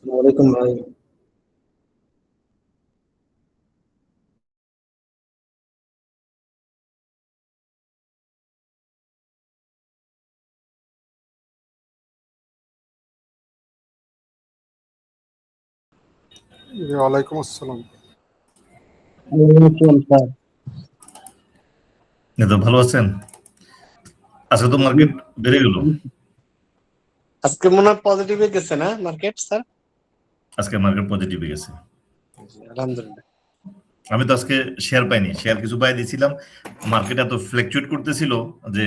ওয়ালাইকুম ভাই। ওয়ালাইকুম আসসালাম। ওয়ালাইকুম স্যার। ভালো আছেন? আজকে তো মার্কেট বেড়ে গেল। আজকে মনে হয় পজিটিভে গেছে না মার্কেট স্যার? আজকে মার্কেট পজিটিভ গেছে। আলহামদুলিল্লাহ। আমি তো আজকে শেয়ার পাইনি, শেয়ার কিছু বাই দিয়েছিলাম। মার্কেট এত ফ্ল্যাকচুয়েট করতেছিল যে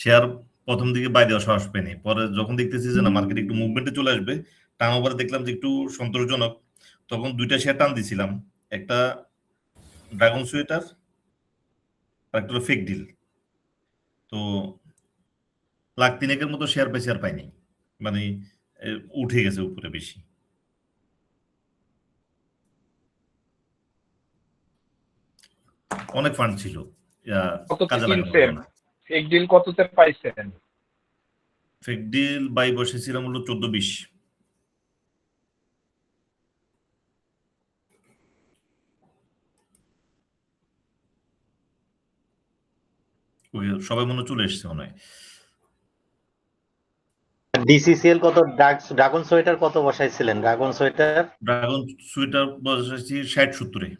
শেয়ার প্রথম দিকে বাই দেওয়ার সাহস পাইনি। পরে যখন দেখতেছি যে না মার্কেট একটু মুভমেন্টে চলে আসবে, টার্ন ওভারে দেখলাম যে একটু সন্তোষজনক, তখন দুইটা শেয়ার টান দিছিলাম। একটা ড্রাগন সুয়েটার আর একটা হলো ফেক ডিল। তো লাখ তিনেকের মতো শেয়ার পাইছি, আর পাইনি। মানে উঠে গেছে উপরে বেশি। অনেক ফান্ড ছিল, কততে কাজে লাগানো কিনছেন? হলো না। ফেক ডিল কততে পাইছেন? ফেক ডিল বাই বসেছিলাম হলো 14-20। সবাই মনে চলে এসছে মনে হয়। ডিসিসিএল কত, ড্রাগন সোয়েটার কত বসাইছিলেন? ড্রাগন সোয়েটার বসেছি 60-70-এ।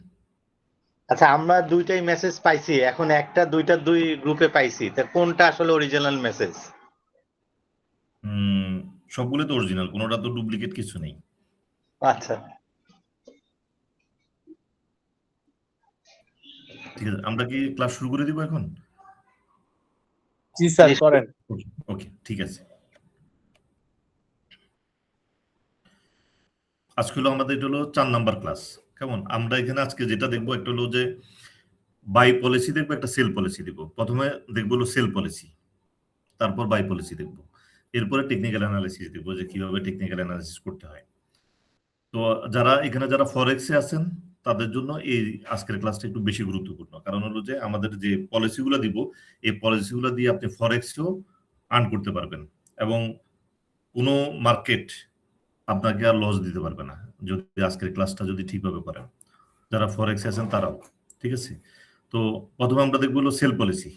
আচ্ছা, আমরা দুইটাই মেসেজ পাইছি, এখন একটা দুইটা দুই গ্রুপে পাইছি, তা কোনটা আসলে অরিজিনাল মেসেজ? সবগুলো তো অরিজিনাল, কোনোটা তো ডুপ্লিকেট কিছু নেই। আচ্ছা, ঠিক আছে, আমরা কি ক্লাস শুরু করে দিব এখন? জি স্যার করেন। ওকে, ঠিক আছে। আজকে হলো আমাদের, এটা হলো 4 নাম্বার ক্লাস। কেমন? আমরা এখানে আজকে যেটা দেখবো, একটা হলো যে বাই পলিসি দেখবো, একটা সেল পলিসি দেখবো। প্রথমে দেখবো হলো সেল পলিসি, তারপর বাই পলিসি দেখবো, এরপরে টেকনিক্যাল অ্যানালিসিস দেখবো যে কিভাবে টেকনিক্যাল অ্যানালিসিস করতে হয়। তো যারা ফরেক্সে আছেন তাদের জন্য এই আজকের ক্লাসটা একটু বেশি গুরুত্বপূর্ণ। কারণ হলো যে আমাদের যে পলিসিগুলো দিব, এই পলিসিগুলো দিয়ে আপনি ফরেক্সেও আর্ন করতে পারবেন, এবং কোনো মার্কেট আপনাকে আর লস দিতে পারবে না যদি আজকের ক্লাসটা যদি ঠিকভাবে করেন। যারা ফরেক্সে আছেন তারাও। ঠিক আছে, তো প্রথমে আমরা দেখবো হলো সেল পলিসি।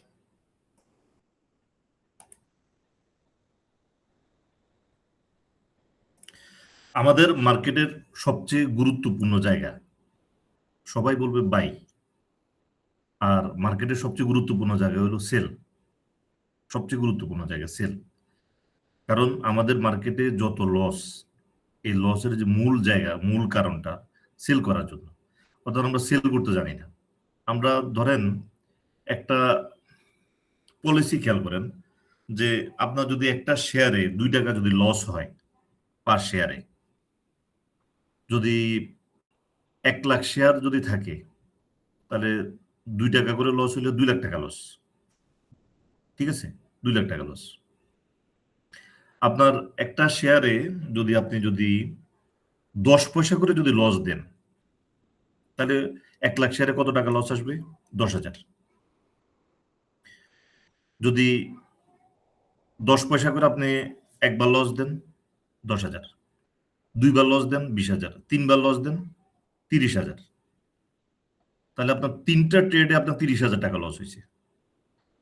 আমাদের মার্কেটের সবচেয়ে গুরুত্বপূর্ণ জায়গা, সবাই বলবে বাই, আর মার্কেটের সবচেয়ে গুরুত্বপূর্ণ জায়গা হলো সেল। সবচেয়ে গুরুত্বপূর্ণ জায়গা সেল। কারণ আমাদের মার্কেটে যত লস, এই লসের যে মূল জায়গা, মূল কারণটা সেল করার জন্য। অর্থাৎ আমরা সেল করতে জানি না। আমরা ধরেন একটা পলিসি খেয়াল করেন, যে আপনার যদি একটা শেয়ারে 2 টাকা যদি লস হয় পার শেয়ারে, যদি 1 লাখ শেয়ার যদি থাকে, তাহলে 2 টাকা করে লস হলে 2 লাখ টাকা লস। ঠিক আছে, 2 লাখ টাকা লস। আপনার একটা শেয়ারে যদি আপনি 10 পয়সা করে যদি লস দেন, তাহলে 1 লাখ শেয়ারে কত টাকা লস আসবে? 10,000। যদি 10 পয়সা করে আপনি একবার লস দেন, 10,000। 2বার লস দেন, 20,000। 3বার লস দেন, 30,000। তাহলে আপনার 3টা ট্রেডে আপনার 30,000 টাকা লস হয়েছে।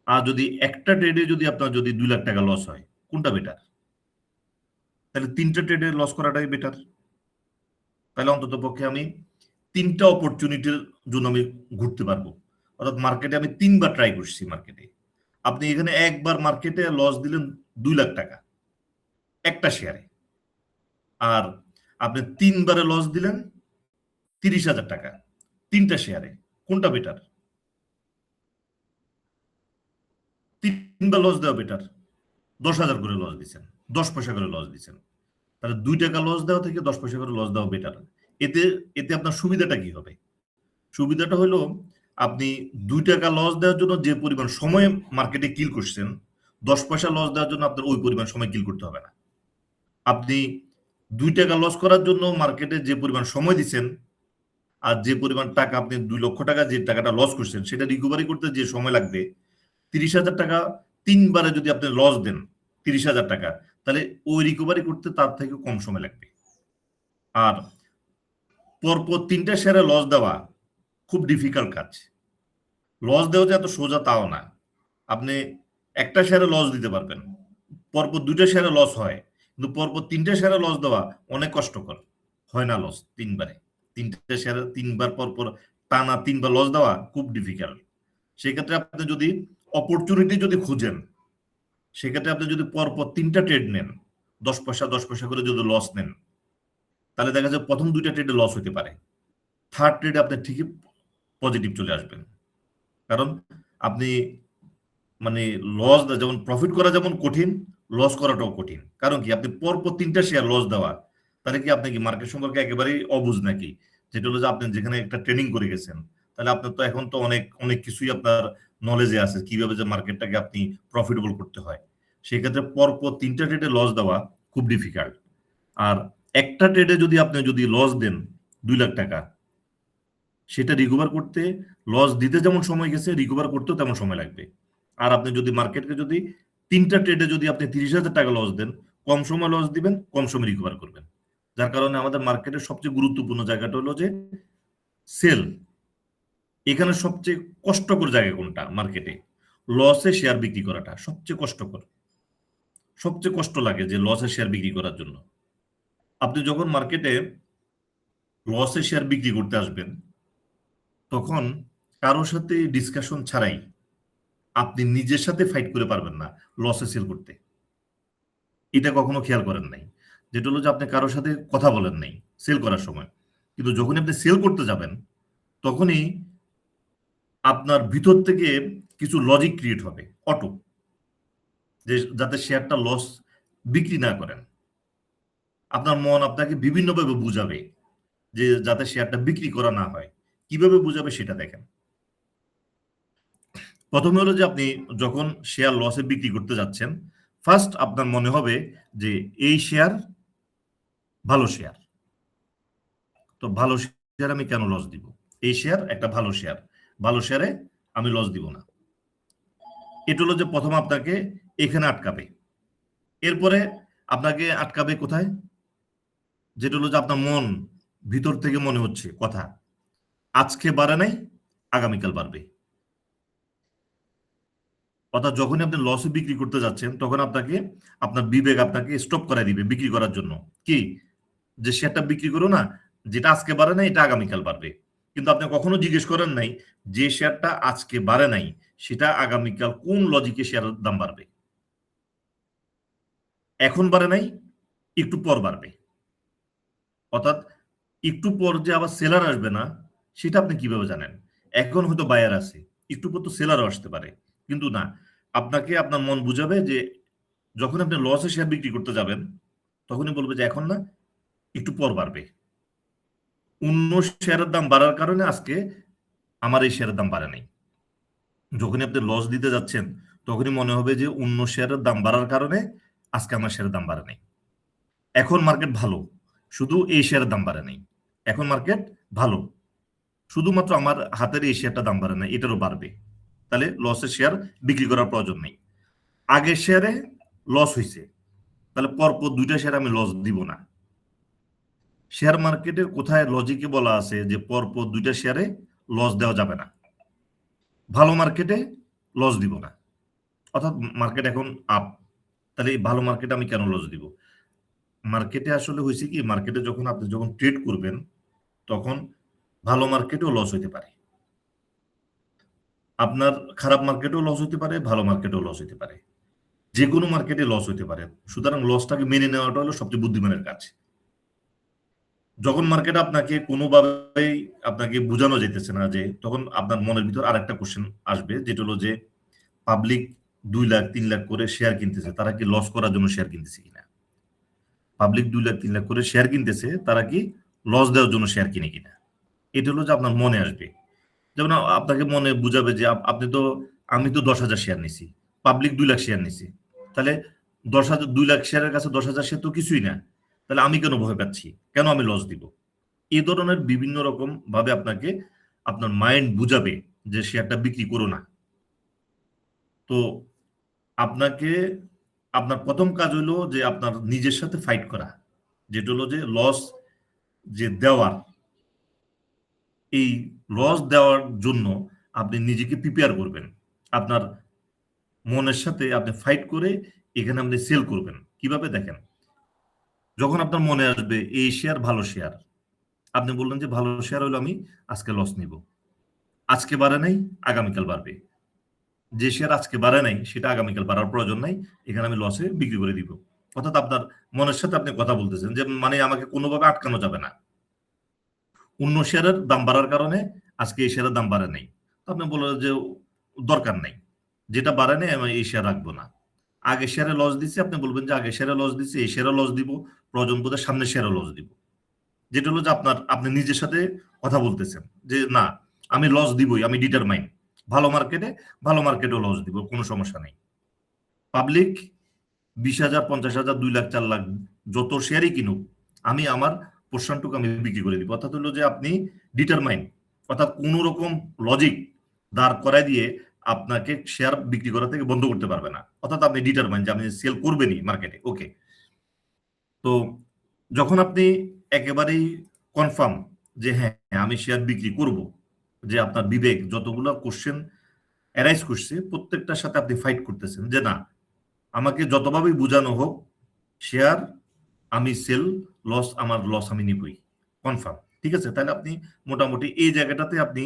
আর যদি একটা ট্রেডে যদি আপনার 2 লাখ টাকা লস হয়, কোনটা বেটার? তাহলে 3টা ট্রেডে লস করাটাই বেটার। তাহলে অন্তত পক্ষে আমি 3টা অপরচুনিটির জন্য আমি ঘুরতে পারবো। অর্থাৎ মার্কেটে আমি 3বার ট্রাই করছি মার্কেটে। আপনি এখানে একবার মার্কেটে লস দিলেন 2 লাখ টাকা একটা শেয়ারে, আর আপনি 3বারে লস দিলেন 30,000 টাকা 3টা শেয়ারে। কোনটা বেটার? 3বার লস দেওয়া বেটার। 10,000 করে লস দিচ্ছেন, 10 পয়সা করে লস দিচ্ছেন। তাহলে 2 টাকা লস দেওয়া থেকে 10 পয়সা করে লস দেওয়া বেটার। এতে এতে আপনার সুবিধাটা কি হবে? সুবিধাটা হলো, আপনি 2 টাকা লস দেওয়ার জন্য যে পরিমাণ সময় মার্কেটে কিল করছেন, 10 পয়সা লস দেওয়ার জন্য আপনার ওই পরিমাণ সময় কিল করতে হবে না। আপনি 2 টাকা লস করার জন্য মার্কেটে যে পরিমাণ সময় দিচ্ছেন, আর যে পরিমাণ টাকা আপনি 2 লক্ষ টাকা যে টাকাটা লস করছেন, সেটা রিকভারি করতে যে সময় লাগবে, 30,000 টাকা 3বারে যদি আপনি লস দেন 30,000 টাকা, তাহলে ওই রিকভারি করতে তার থেকে কম সময় লাগবে। আর পরপর 3টা শেয়ারে লস দেওয়া খুব ডিফিকাল্ট কাজ। লস দেওয়া যে এত সোজা তাও না। আপনি একটা শেয়ারে লস দিতে পারবেন, পরপর 2টা শেয়ারে লস হয়, কিন্তু পরপর 3টে শেয়ারে লস দেওয়া অনেক কষ্টকর। হয় না লস 3বারে, 3টে শেয়ারে 3বার পরপর টানা 3বার লস দেওয়া খুব ডিফিকাল্ট। সেক্ষেত্রে আপনি যদি অপরচুনিটি যদি খুঁজেন, সেক্ষেত্রে আপনি যদি পরপর 3টা ট্রেড নেন, 10 পয়সা 10 পয়সা করে যদি লস নেন, তাহলে দেখা যায় প্রথম 2টা ট্রেডে লস হতে পারে, থার্ড ট্রেডে আপনি ঠিকই পজিটিভ চলে আসবেন। কারণ আপনি মানে লস যেমন প্রফিট করা যেমন কঠিন, লস করাটাও কঠিন। কারণ কি, আপনি পরপর 3টা শেয়ার লস দেওয়া, তাহলে কি আপনি কি মার্কেট সম্পর্কে একেবারেই অবুঝ নাকি? যেটা হলো যে আপনি যেখানে একটা ট্রেনিং করে গেছেন, তাহলে আপনার তো এখন তো অনেক অনেক কিছুই আপনার নলেজে আছে কিভাবে যে মার্কেটটাকে আপনি প্রফিটেবল করতে হয়। সেই ক্ষেত্রে পরপর 3টা ট্রেডে লস দেওয়া খুব ডিফিকাল্ট। আর একটা ট্রেডে যদি আপনি যদি লস দেন 2 লাখ টাকা, সেটা রিকভার করতে লস দিতে যেমন সময় গেছে, রিকভার করতেও তেমন সময় লাগবে। আর আপনি যদি মার্কেটকে যদি 3টা ট্রেডে যদি আপনি 30,000 টাকা লস দেন, কম সময় লস দিবেন, কম সময় রিকভার করবেন। যার কারণে আমাদের মার্কেটের সবচেয়ে গুরুত্বপূর্ণ জায়গাটা হলো যে সেল। এখানে সবচেয়ে কষ্টকর জায়গা কোনটা মার্কেটে? লসে শেয়ার বিক্রি করাটা সবচেয়ে কষ্টকর। সবচেয়ে কষ্ট লাগে যে লসে শেয়ার বিক্রি করার জন্য। আপনি যখন মার্কেটে লসে শেয়ার বিক্রি করতে আসবেন, তখন কারোর সাথে ডিসকাশন ছাড়াই আপনি নিজের সাথে ফাইট করে পারবেন না লসে সেল করতে। এটা কখনো খেয়াল করেন নাই, যেটা হলো যে আপনি কারোর সাথে কথা বলেন নাই সেল করার সময়। কিন্তু যখন আপনি সেল করতে যাবেন, তখনই আপনার ভিতর থেকে কিছু লজিক ক্রিয়েট হবে অটো, যে যাতে শেয়ারটা লস বিক্রি না করেন। আপনার মন আপনাকে বিভিন্নভাবে বুঝাবে যে যাতে শেয়ারটা বিক্রি করা না হয়। কিভাবে বুঝাবে সেটা দেখেন। প্রথমে হলো যে আপনি যখন শেয়ার লসে বিক্রি করতে যাচ্ছেন, ফার্স্ট আপনার মনে হবে যে এই শেয়ার ভালো শেয়ার, তো ভালো শেয়ার আমি কেন লস দিব? এই শেয়ার একটা ভালো শেয়ার, ভালো শেয়ারে আমি লস দিব না। এটা হলো যে প্রথম আপনাকে এখানে আটকাবে। এরপরে আপনাকে আটকাবে কোথায়? যেটা হলো যে আপনার মন ভিতর থেকে মনে হচ্ছে কথা, আজকে বাড়ে নাই, আগামীকাল বাড়বে। অর্থাৎ যখনই আপনি লসে বিক্রি করতে যাচ্ছেন, তখন আপনাকে আপনার বিবেক আপনাকে স্টপ করাই দিবে বিক্রি করার জন্য। কি, যে শেয়ারটা বিক্রি করো না, যেটা আজকে বাড়ে নাই এটা আগামীকাল বাড়বে। কিন্তু আপনি কখনো জিজ্ঞেস করেন নাই যে শেয়ারটা আজকে বাড়ে নাই, সেটা আগামীকাল কোন লজিকে শেয়ারের দাম বাড়বে। এখন বাড়ে নাই, একটু পর বাড়বে। অর্থাৎ একটু পর যে আবার সেলার আসবে না, সেটা আপনি কিভাবে জানেন? এখন হয়তো বায়ার আছে, একটু পর তো সেলারও আসতে পারে। কিন্তু না, আপনাকে আপনার মন বুঝাবে যে যখন আপনি লসে শেয়ার বিক্রি করতে যাবেন, তখনই বলবে যে এখন না, একটু পর বাড়বে। অন্য শেয়ারের দাম বাড়ার কারণে আজকে আমার এই শেয়ারের দাম বাড়ে নাই। যখনই আপনি লস দিতে যাচ্ছেন, তখনই মনে হবে যে অন্য শেয়ারের দাম বাড়ার কারণে আজকে আমার শেয়ারের দাম বাড়ে নাই। এখন মার্কেট ভালো, শুধু এই শেয়ারের দাম বাড়ে নাই। এখন মার্কেট ভালো, শুধুমাত্র আমার হাতের এই শেয়ারটা দাম বাড়ে নাই, এটারও বাড়বে। তাহলে লসের শেয়ার বিক্রি করার প্রয়োজন নেই। আগের শেয়ারে লস হয়েছে, তাহলে পরপর 2টা শেয়ার আমি লস দিব না। শেয়ার মার্কেটের কোথায় লজিকে বলা আছে যে পরপর 2টা শেয়ারে লস দেওয়া যাবে না? ভালো মার্কেটে লস দিব না। অর্থাৎ মার্কেট এখন আপ, তাহলে এই ভালো মার্কেটে আমি কেন লস দিব? মার্কেটে আসলে হয়েছে কি, মার্কেটে যখন আপনি যখন ট্রেড করবেন, তখন ভালো মার্কেটেও লস হইতে পারে, আপনার খারাপ মার্কেটেও লস হইতে পারে, ভালো মার্কেটেও লস হইতে পারে, যে কোনো মার্কেটে লস হইতে পারে। সুতরাং লসটাকে মেনে নেওয়াটা হলো সবচেয়ে বুদ্ধিমানের কাজ। যখন মার্কেট আপনাকে কোনোভাবেই আপনাকে বোঝানো যেতেছে না, যে তখন আপনার মনের ভিতর আরেকটা কোশ্চেন আসবে, যেটা হলো যে পাবলিক 2 লাখ 3 লাখ করে শেয়ার কিনতেছে, তারা কি লস করার জন্য শেয়ার কিনতেছে কিনা? পাবলিক 2 লাখ 3 লাখ করে শেয়ার কিনতেছে, তারা কি লস দেওয়ার জন্য শেয়ার কিনে কিনা? এটা হলো যে আপনার মনে আসবে। যেমন আপনাকে মনে বুঝাবে যে আপনি তো, আমি তো 10,000 শেয়ার নিছি, পাবলিক 2 লাখ শেয়ার নিছি, তাহলে 10,000 2 লাখ শেয়ারের কাছে 10,000 শেয়ার তো কিছুই না, তাহলে আমি কেন ভয় পাচ্ছি, কেন আমি লস দিব? এই ধরনের বিভিন্ন রকম ভাবে আপনাকে আপনার মাইন্ড বুঝাবে যে শেয়ারটা বিক্রি করো না। তো আপনাকে আপনার প্রথম কাজ হলো যে আপনার নিজের সাথে ফাইট করা, যেটা হলো যে লস যে দেওয়ার, এই লস দেওয়ার জন্য আপনি নিজেকে প্রিপেয়ার করবেন। আপনার মনের সাথে আপনি ফাইট করে এখানে আপনি সেল করবেন। কিভাবে দেখেন, যখন আপনার মনে আসবে এই শেয়ার ভালো শেয়ার, আপনি বললেন যে ভালো শেয়ার হলো আমি আজকে লস নিব, আজকে বাড়ে নাই আগামীকাল বাড়বে। যে শেয়ার আজকে বাড়ে নাই সেটা আগামীকাল বাড়ার প্রয়োজন নাই, এখানে আমি লসে বিক্রি করে দিব। অর্থাৎ আপনার মনের সাথে আপনি কথা বলতেছেন যে মানে আমাকে কোনোভাবে আটকানো যাবে না। অন্য শেয়ারের দাম বাড়ার কারণে আজকে এই শেয়ারের দাম বাড়ে নাই, তো আপনি বললেন যে দরকার নাই, যেটা বাড়ে নাই আমি এই শেয়ার রাখবো না। আগে শেয়ারে লস দিচ্ছি, আপনি বলবেন যে আগে শেয়ারে লস দিচ্ছি, এই শেয়ারে লস দিব, প্রয়োজন বোধে সামনে শেয়ারে লস দিব। যেটা হলো যে আপনি নিজের সাথে কথা বলতেছেন যে না আমি লস দিবই, আমি ডিটারমাইন, ভালো মার্কেটেও লস দিব, কোনো সমস্যা নেই। পাবলিক 20,000, 50,000, 2 লাখ, 4 লাখ যত শেয়ারই কিনুক, আমি আমার পোর্শনটুকু আমি বিক্রি করে দিব। অর্থাৎ হলো যে আপনি ডিটারমাইন, অর্থাৎ কোনো রকম লজিক দাঁড় করায় দিয়ে আপনাকে শেয়ার বিক্রি করা থেকে বন্ধ করতে পারবে না। অর্থাৎ আপনি ডিটারমাইন যে আপনি সেল করবেনই মার্কেটে। ওকে, তো যখন আপনি একেবারেই কনফার্ম যে হ্যাঁ আমি শেয়ার বিক্রি করব, যে আপনার বিবেক যতগুলো কোশ্চেন অ্যারাইজ করছে প্রত্যেকটার সাথে আপনি ফাইট করতেছেন যে না আমাকে যতভাবেই বোঝানো হোক শেয়ার আমি সেল, লস আমার লস আমি নিবই, কনফার্ম। ঠিক আছে, তাহলে আপনি মোটামুটি এই জায়গাটাতে আপনি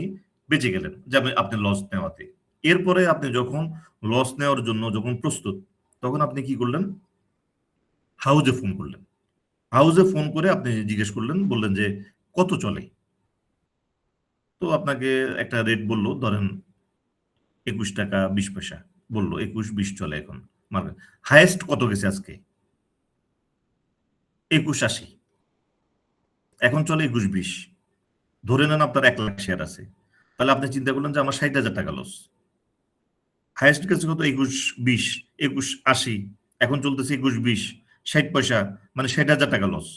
বেঁচে গেলেন যে আপনি লস নেওয়াতে। এরপরে আপনি যখন লস নেওয়ার জন্য যখন প্রস্তুত, তখন আপনি কি করলেন, হাউজে ফোন করলেন। হাউজে ফোন করে আপনি জিজ্ঞেস করলেন, বললেন যে কত চলে। তো আপনাকে একটা রেট বললো, ধরেন 21 টাকা 20 পয়সা বললো, 21-20 চলে এখন মার্কেট। হাইয়েস্ট কত গেছে আজকে? 21.80, এখন চলে 21-20। ধরে নেন আপনার 1 লাখ শেয়ার আছে, তাহলে আপনি চিন্তা করলেন যে আমার 60,000 টাকা লস। হাইয়েস্ট গেছে কত? 21-20, 21.80, এখন চলতেছে 21-20, 60 পয়সা, মানে 60,000 টাকা লস।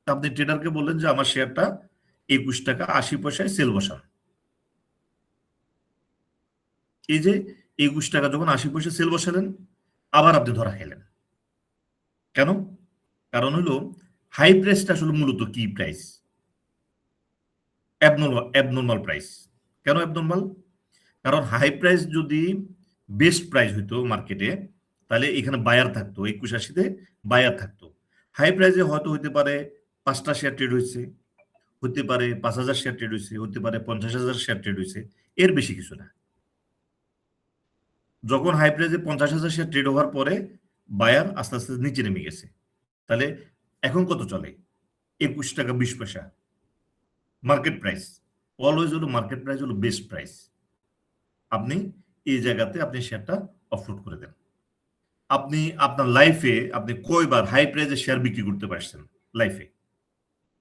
আপনি ট্রেডারকে বললেন যে আমার শেয়ারটা 21 টাকা 80 পয়সায় সেল বসান। এই যে 21 টাকা যখন 80 পয়সা সেল বসালেন, আবার আপনি ধরা খেলেন। কেন? কারণ হলো হাই প্রাইসটা আসলে মূলত কি প্রাইস? Abnormal price. কেন অ্যাবনর্মাল? কারণ হাই প্রাইস যদি বেস্ট প্রাইস হইতো মার্কেটে, তাহলে এখানে বায়ার থাকতো, 21.80-তে বায়ার থাকতো। হাই প্রাইসে হয়তো হইতে পারে 5টা শেয়ার ট্রেড হয়েছে, হতে পারে 5,000 শেয়ার ট্রেড হয়েছে, হতে পারে 50,000 শেয়ার ট্রেড হয়েছে, এর বেশি কিছু না। যখন হাই প্রাইসে 50,000 শেয়ার ট্রেড হওয়ার পরে বায়ার আস্তে আস্তে নিচে নেমে গেছে, তাহলে এখন কত চলে? 21 টাকা 20 পয়সা মার্কেট প্রাইস। অলওয়েজ হলো মার্কেট প্রাইস হলো বেস্ট প্রাইস। আপনি এই জায়গাতে আপনি শেয়ারটা অফলোড করে দেন। আপনি আপনার লাইফে আপনি কয়বার হাই প্রাইসে শেয়ার বিক্রি করতে পারছেন লাইফে?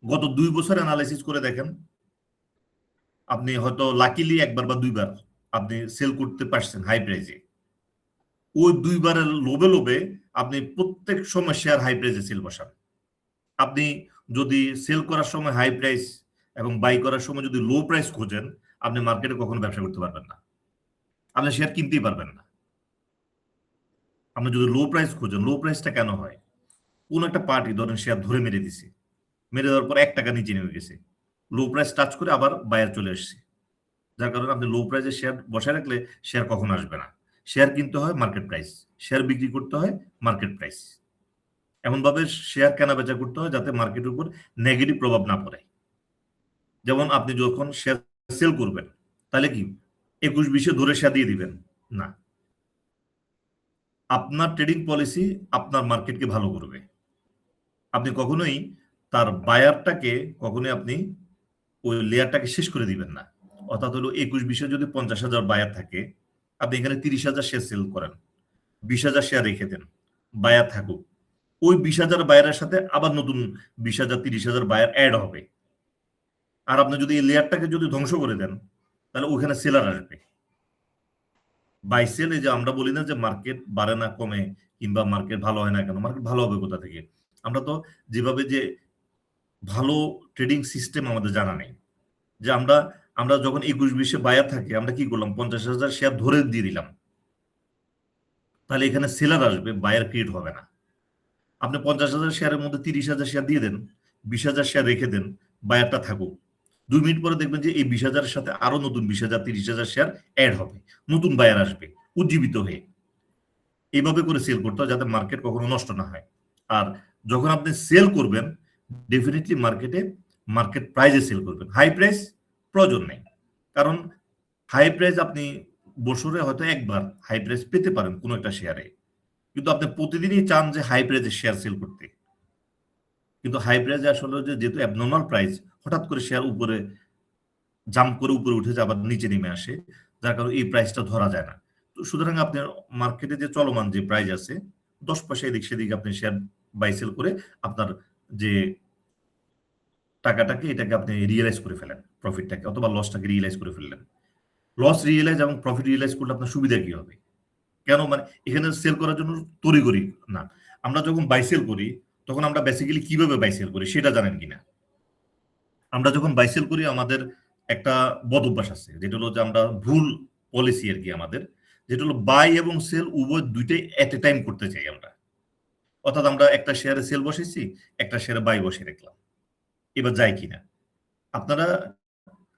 গত 2 বছর অ্যানালাইসিস করে দেখেন, আপনি হয়তো লাকিলি 1বার বা 2বার আপনি সেল করতে পারছেন হাই প্রাইসে। ওই 2বারের লোভে লোভে আপনি প্রত্যেক সময় শেয়ার হাই প্রাইসে সেল বসান। আপনি যদি সেল করার সময় হাই প্রাইস এবং বাই করার সময় যদি লো প্রাইস খোঁজেন, আপনি মার্কেটে কখনো ব্যবসা করতে পারবেন না, আপনি শেয়ার কিনতেই পারবেন না। আপনি যদি লো প্রাইস খোঁজেন, লো প্রাইসটা কেন হয়? কোন একটা পার্টি ধরেন শেয়ার ধরে মেরে দিছে, মেরে দেওয়ার পর 1 টাকা নিচে নেমে গেছে, লো প্রাইস টাচ করে আবার বায়ার চলে আসছে, যার কারণে আপনি লো প্রাইসে শেয়ার বসায় রাখলে শেয়ার কখনো আসবে না। শেয়ার কিনতে হয় মার্কেট প্রাইস, শেয়ার বিক্রি করতে হয় মার্কেট প্রাইস। এমনভাবে শেয়ার কেনা বেচা করতে হয় যাতে মার্কেটের উপর নেগেটিভ প্রভাব না পড়ে। যেমন আপনি যখন শেয়ার সেল করবেন, তাহলে কি 21-20-এ ধরে শেয়ার দিয়ে দিবেন না। আপনার ট্রেডিং পলিসি আপনার মার্কেটকে ভালো করবে। আপনি কখনোই তার বায়ারটাকে কখনোই আপনি ওই লেয়ারটাকে শেষ করে দিবেন না। অর্থাৎ হলো 21-20-এ যদি 50,000 বায়ার থাকে, আপনি এখানে 30,000 শেয়ার সেল করেন, 20,000 শেয়ার রেখে দেন, বায়ার থাকুক। ওই 20,000 বায়ারের সাথে আবার নতুন 20,000 30,000 বায়ার অ্যাড হবে। আর আপনি যদি এই লেয়ারটাকে যদি ধ্বংস করে দেন, তাহলে ওখানে সেলার আসবে। বাই সেল, এই যে আমরা বলি না যে মার্কেট বাড়ে না কমে কিংবা মার্কেট ভালো হয় না কেন, মার্কেট ভালো হবে কোথা থেকে? আমরা তো যেভাবে যে ভালো ট্রেডিং সিস্টেম আমাদের জানা নেই। যে আমরা যখন 21-20-এ বায়ার থাকে, আমরা কি করলাম? 50,000 শেয়ার ধরে দিয়ে দিলাম, তাহলে এখানে সেলার আসবে, বায়ার ক্রিয়েট হবে না। আপনি 50,000 শেয়ারের মধ্যে 30,000 শেয়ার দিয়ে দেন, 20,000 শেয়ার রেখে দেন, বায়ারটা থাকুক, 2 মিনিট পরে দেখবেন যে এই 20,000-এর সাথে আরো নতুন 20,000 30,000 শেয়ার অ্যাড হবে, নতুন বায়ার আসবে উজ্জীবিত হয়ে। এইভাবে করে সেল করতে হয় যাতে মার্কেট কখনো নষ্ট না হয়। আর যখন আপনি সেল করবেন ডেফিনেটলি মার্কেট প্রাইজে সেল করবেন, হাই প্রাইস প্রয়োজন নেই। কারণ হাই প্রাইস আপনি বছরে হয়তো একবার হাই প্রাইস পেতে পারেন কোনো একটা শেয়ারে, কিন্তু আপনি প্রতিদিনই চান যে হাই প্রাইসে শেয়ার সেল করতে। কিন্তু হাই প্রাইসে আসলে যেহেতু অ্যাবনর্মাল প্রাইস, হঠাৎ করে শেয়ার উপরে জাম্প করে উপরে উঠে যায় আবার নিচে নেমে আসে, যার কারণে এই প্রাইসটা ধরা যায় না। তো সুতরাং আপনার মার্কেটে যে চলমান যে প্রাইস আছে 10 পয়সা এদিক সেদিক আপনি শেয়ার বাই সেল করে আপনার যে টাকাটাকে এটাকে আপনি রিয়েলাইজ করে ফেলেন, প্রফিটটাকে অথবা লসটাকে রিয়েলাইজ করে ফেললেন। লস রিয়েলাইজ এবং প্রফিট রিয়েলাইজ করলে আপনার সুবিধা কি হবে? কেন মানে এখানে সেল করার জন্য তড়িঘড়ি না। আমরা যখন বাই সেল করি তখন আমরা বেসিক্যালি কিভাবে বাই সেল করি সেটা জানেন কিনা? আমরা যখন বাই সেল করি আমাদের একটা বদ অভ্যাস আছে, যেটা হলো যে আমরা ভুল পলিসি আর কি আমাদের, যেটা হলো বাই এবং সেল উভয় দুইটাই এট এ টাইম করতে চাই আমরা। অর্থাৎ আমরা একটা শেয়ারে সেল বসেছি, একটা শেয়ারে বাই বসে রাখলাম, এবার যায় কিনা? আপনারা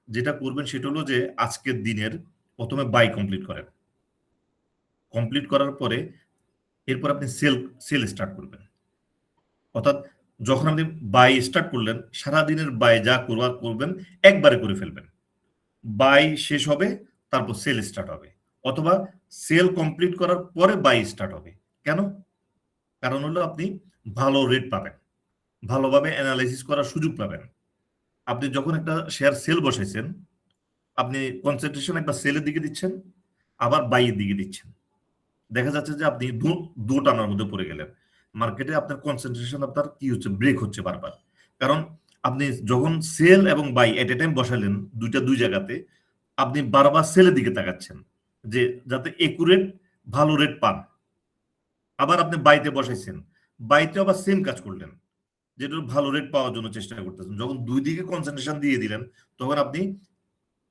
যেটা করবেন সেটা হলো যে আজকের দিনের প্রথমে বাই কমপ্লিট করেন, কমপ্লিট করার পরে এরপর আপনি সেল স্টার্ট করবেন। অর্থাৎ যখন আপনি বাই স্টার্ট করলেন সারা দিনের বাই যা করবেন একবারে করে ফেলবেন, বাই শেষ হবে তারপর সেল স্টার্ট হবে, অথবা সেল কমপ্লিট করার পরে বাই স্টার্ট হবে। কেন? কারণ হলো আপনি ভালো রেট পাবেন, ভালোভাবে অ্যানালাইসিস করার সুযোগ পাবেন। আপনি যখন একটা শেয়ার সেল বসাইছেন আপনি কনসেন্ট্রেশন একবার সেলের দিকে দিচ্ছেন আবার বাইয়ের দিকে দিচ্ছেন, দেখা যাচ্ছে যে আপনি দু টানার মধ্যে পড়ে গেলেন। মার্কেটে আপনার কনসেন্ট্রেশন আপনার কি হচ্ছে, ব্রেক হচ্ছে বারবার। কারণ আপনি যখন সেল এবং বাই এট এ টাইম বসালেন দুই জায়গাতে, আপনি বারবার সেলের দিকে তাকাচ্ছেন যে যাতে একুরেট ভালো রেট পান। আবার আপনি বাইতে বসাইছেন, বাইতে আবার সেম কাজ করলেন, যেটা ভালো রেট পাওয়ার জন্য চেষ্টা করতেছেন। যখন দুই দিকে কনসেন্ট্রেশন দিয়ে দিলেন তখন আপনি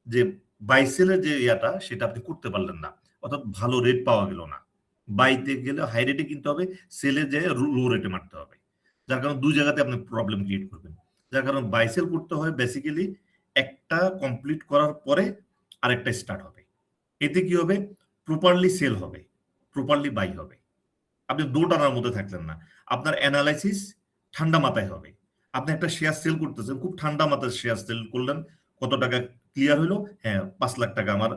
যে বাই সেলের যে ইয়াটা সেটা আপনি করতে পারলেন না, অর্থাৎ ভালো রেট পাওয়া গেল না। বাইতে গেলে হাই রেটে কিনতে হবে, সেলে যে লো রেটে মারতে হবে, যার কারণে দুই জায়গাতে আপনি প্রবলেম ক্রিয়েট করবেন। যার কারণে বাই সেল করতে হয় বেসিক্যালি একটা কমপ্লিট করার পরে আরেকটা স্টার্ট হবে। এতে কি হবে? প্রপারলি সেল হবে, প্রপারলি বাই হবে। আপনি দো টানার মধ্যে থাকলেন না, আপনার অ্যানালাইসিস ঠান্ডা মাথায় হবে। আপনি একটা শেয়ার সেল করতেছেন, খুব ঠান্ডা মাথায় শেয়ার সেল করলেন, কত টাকা ক্লিয়ার হলো? হ্যাঁ 5 লাখ টাকা আমার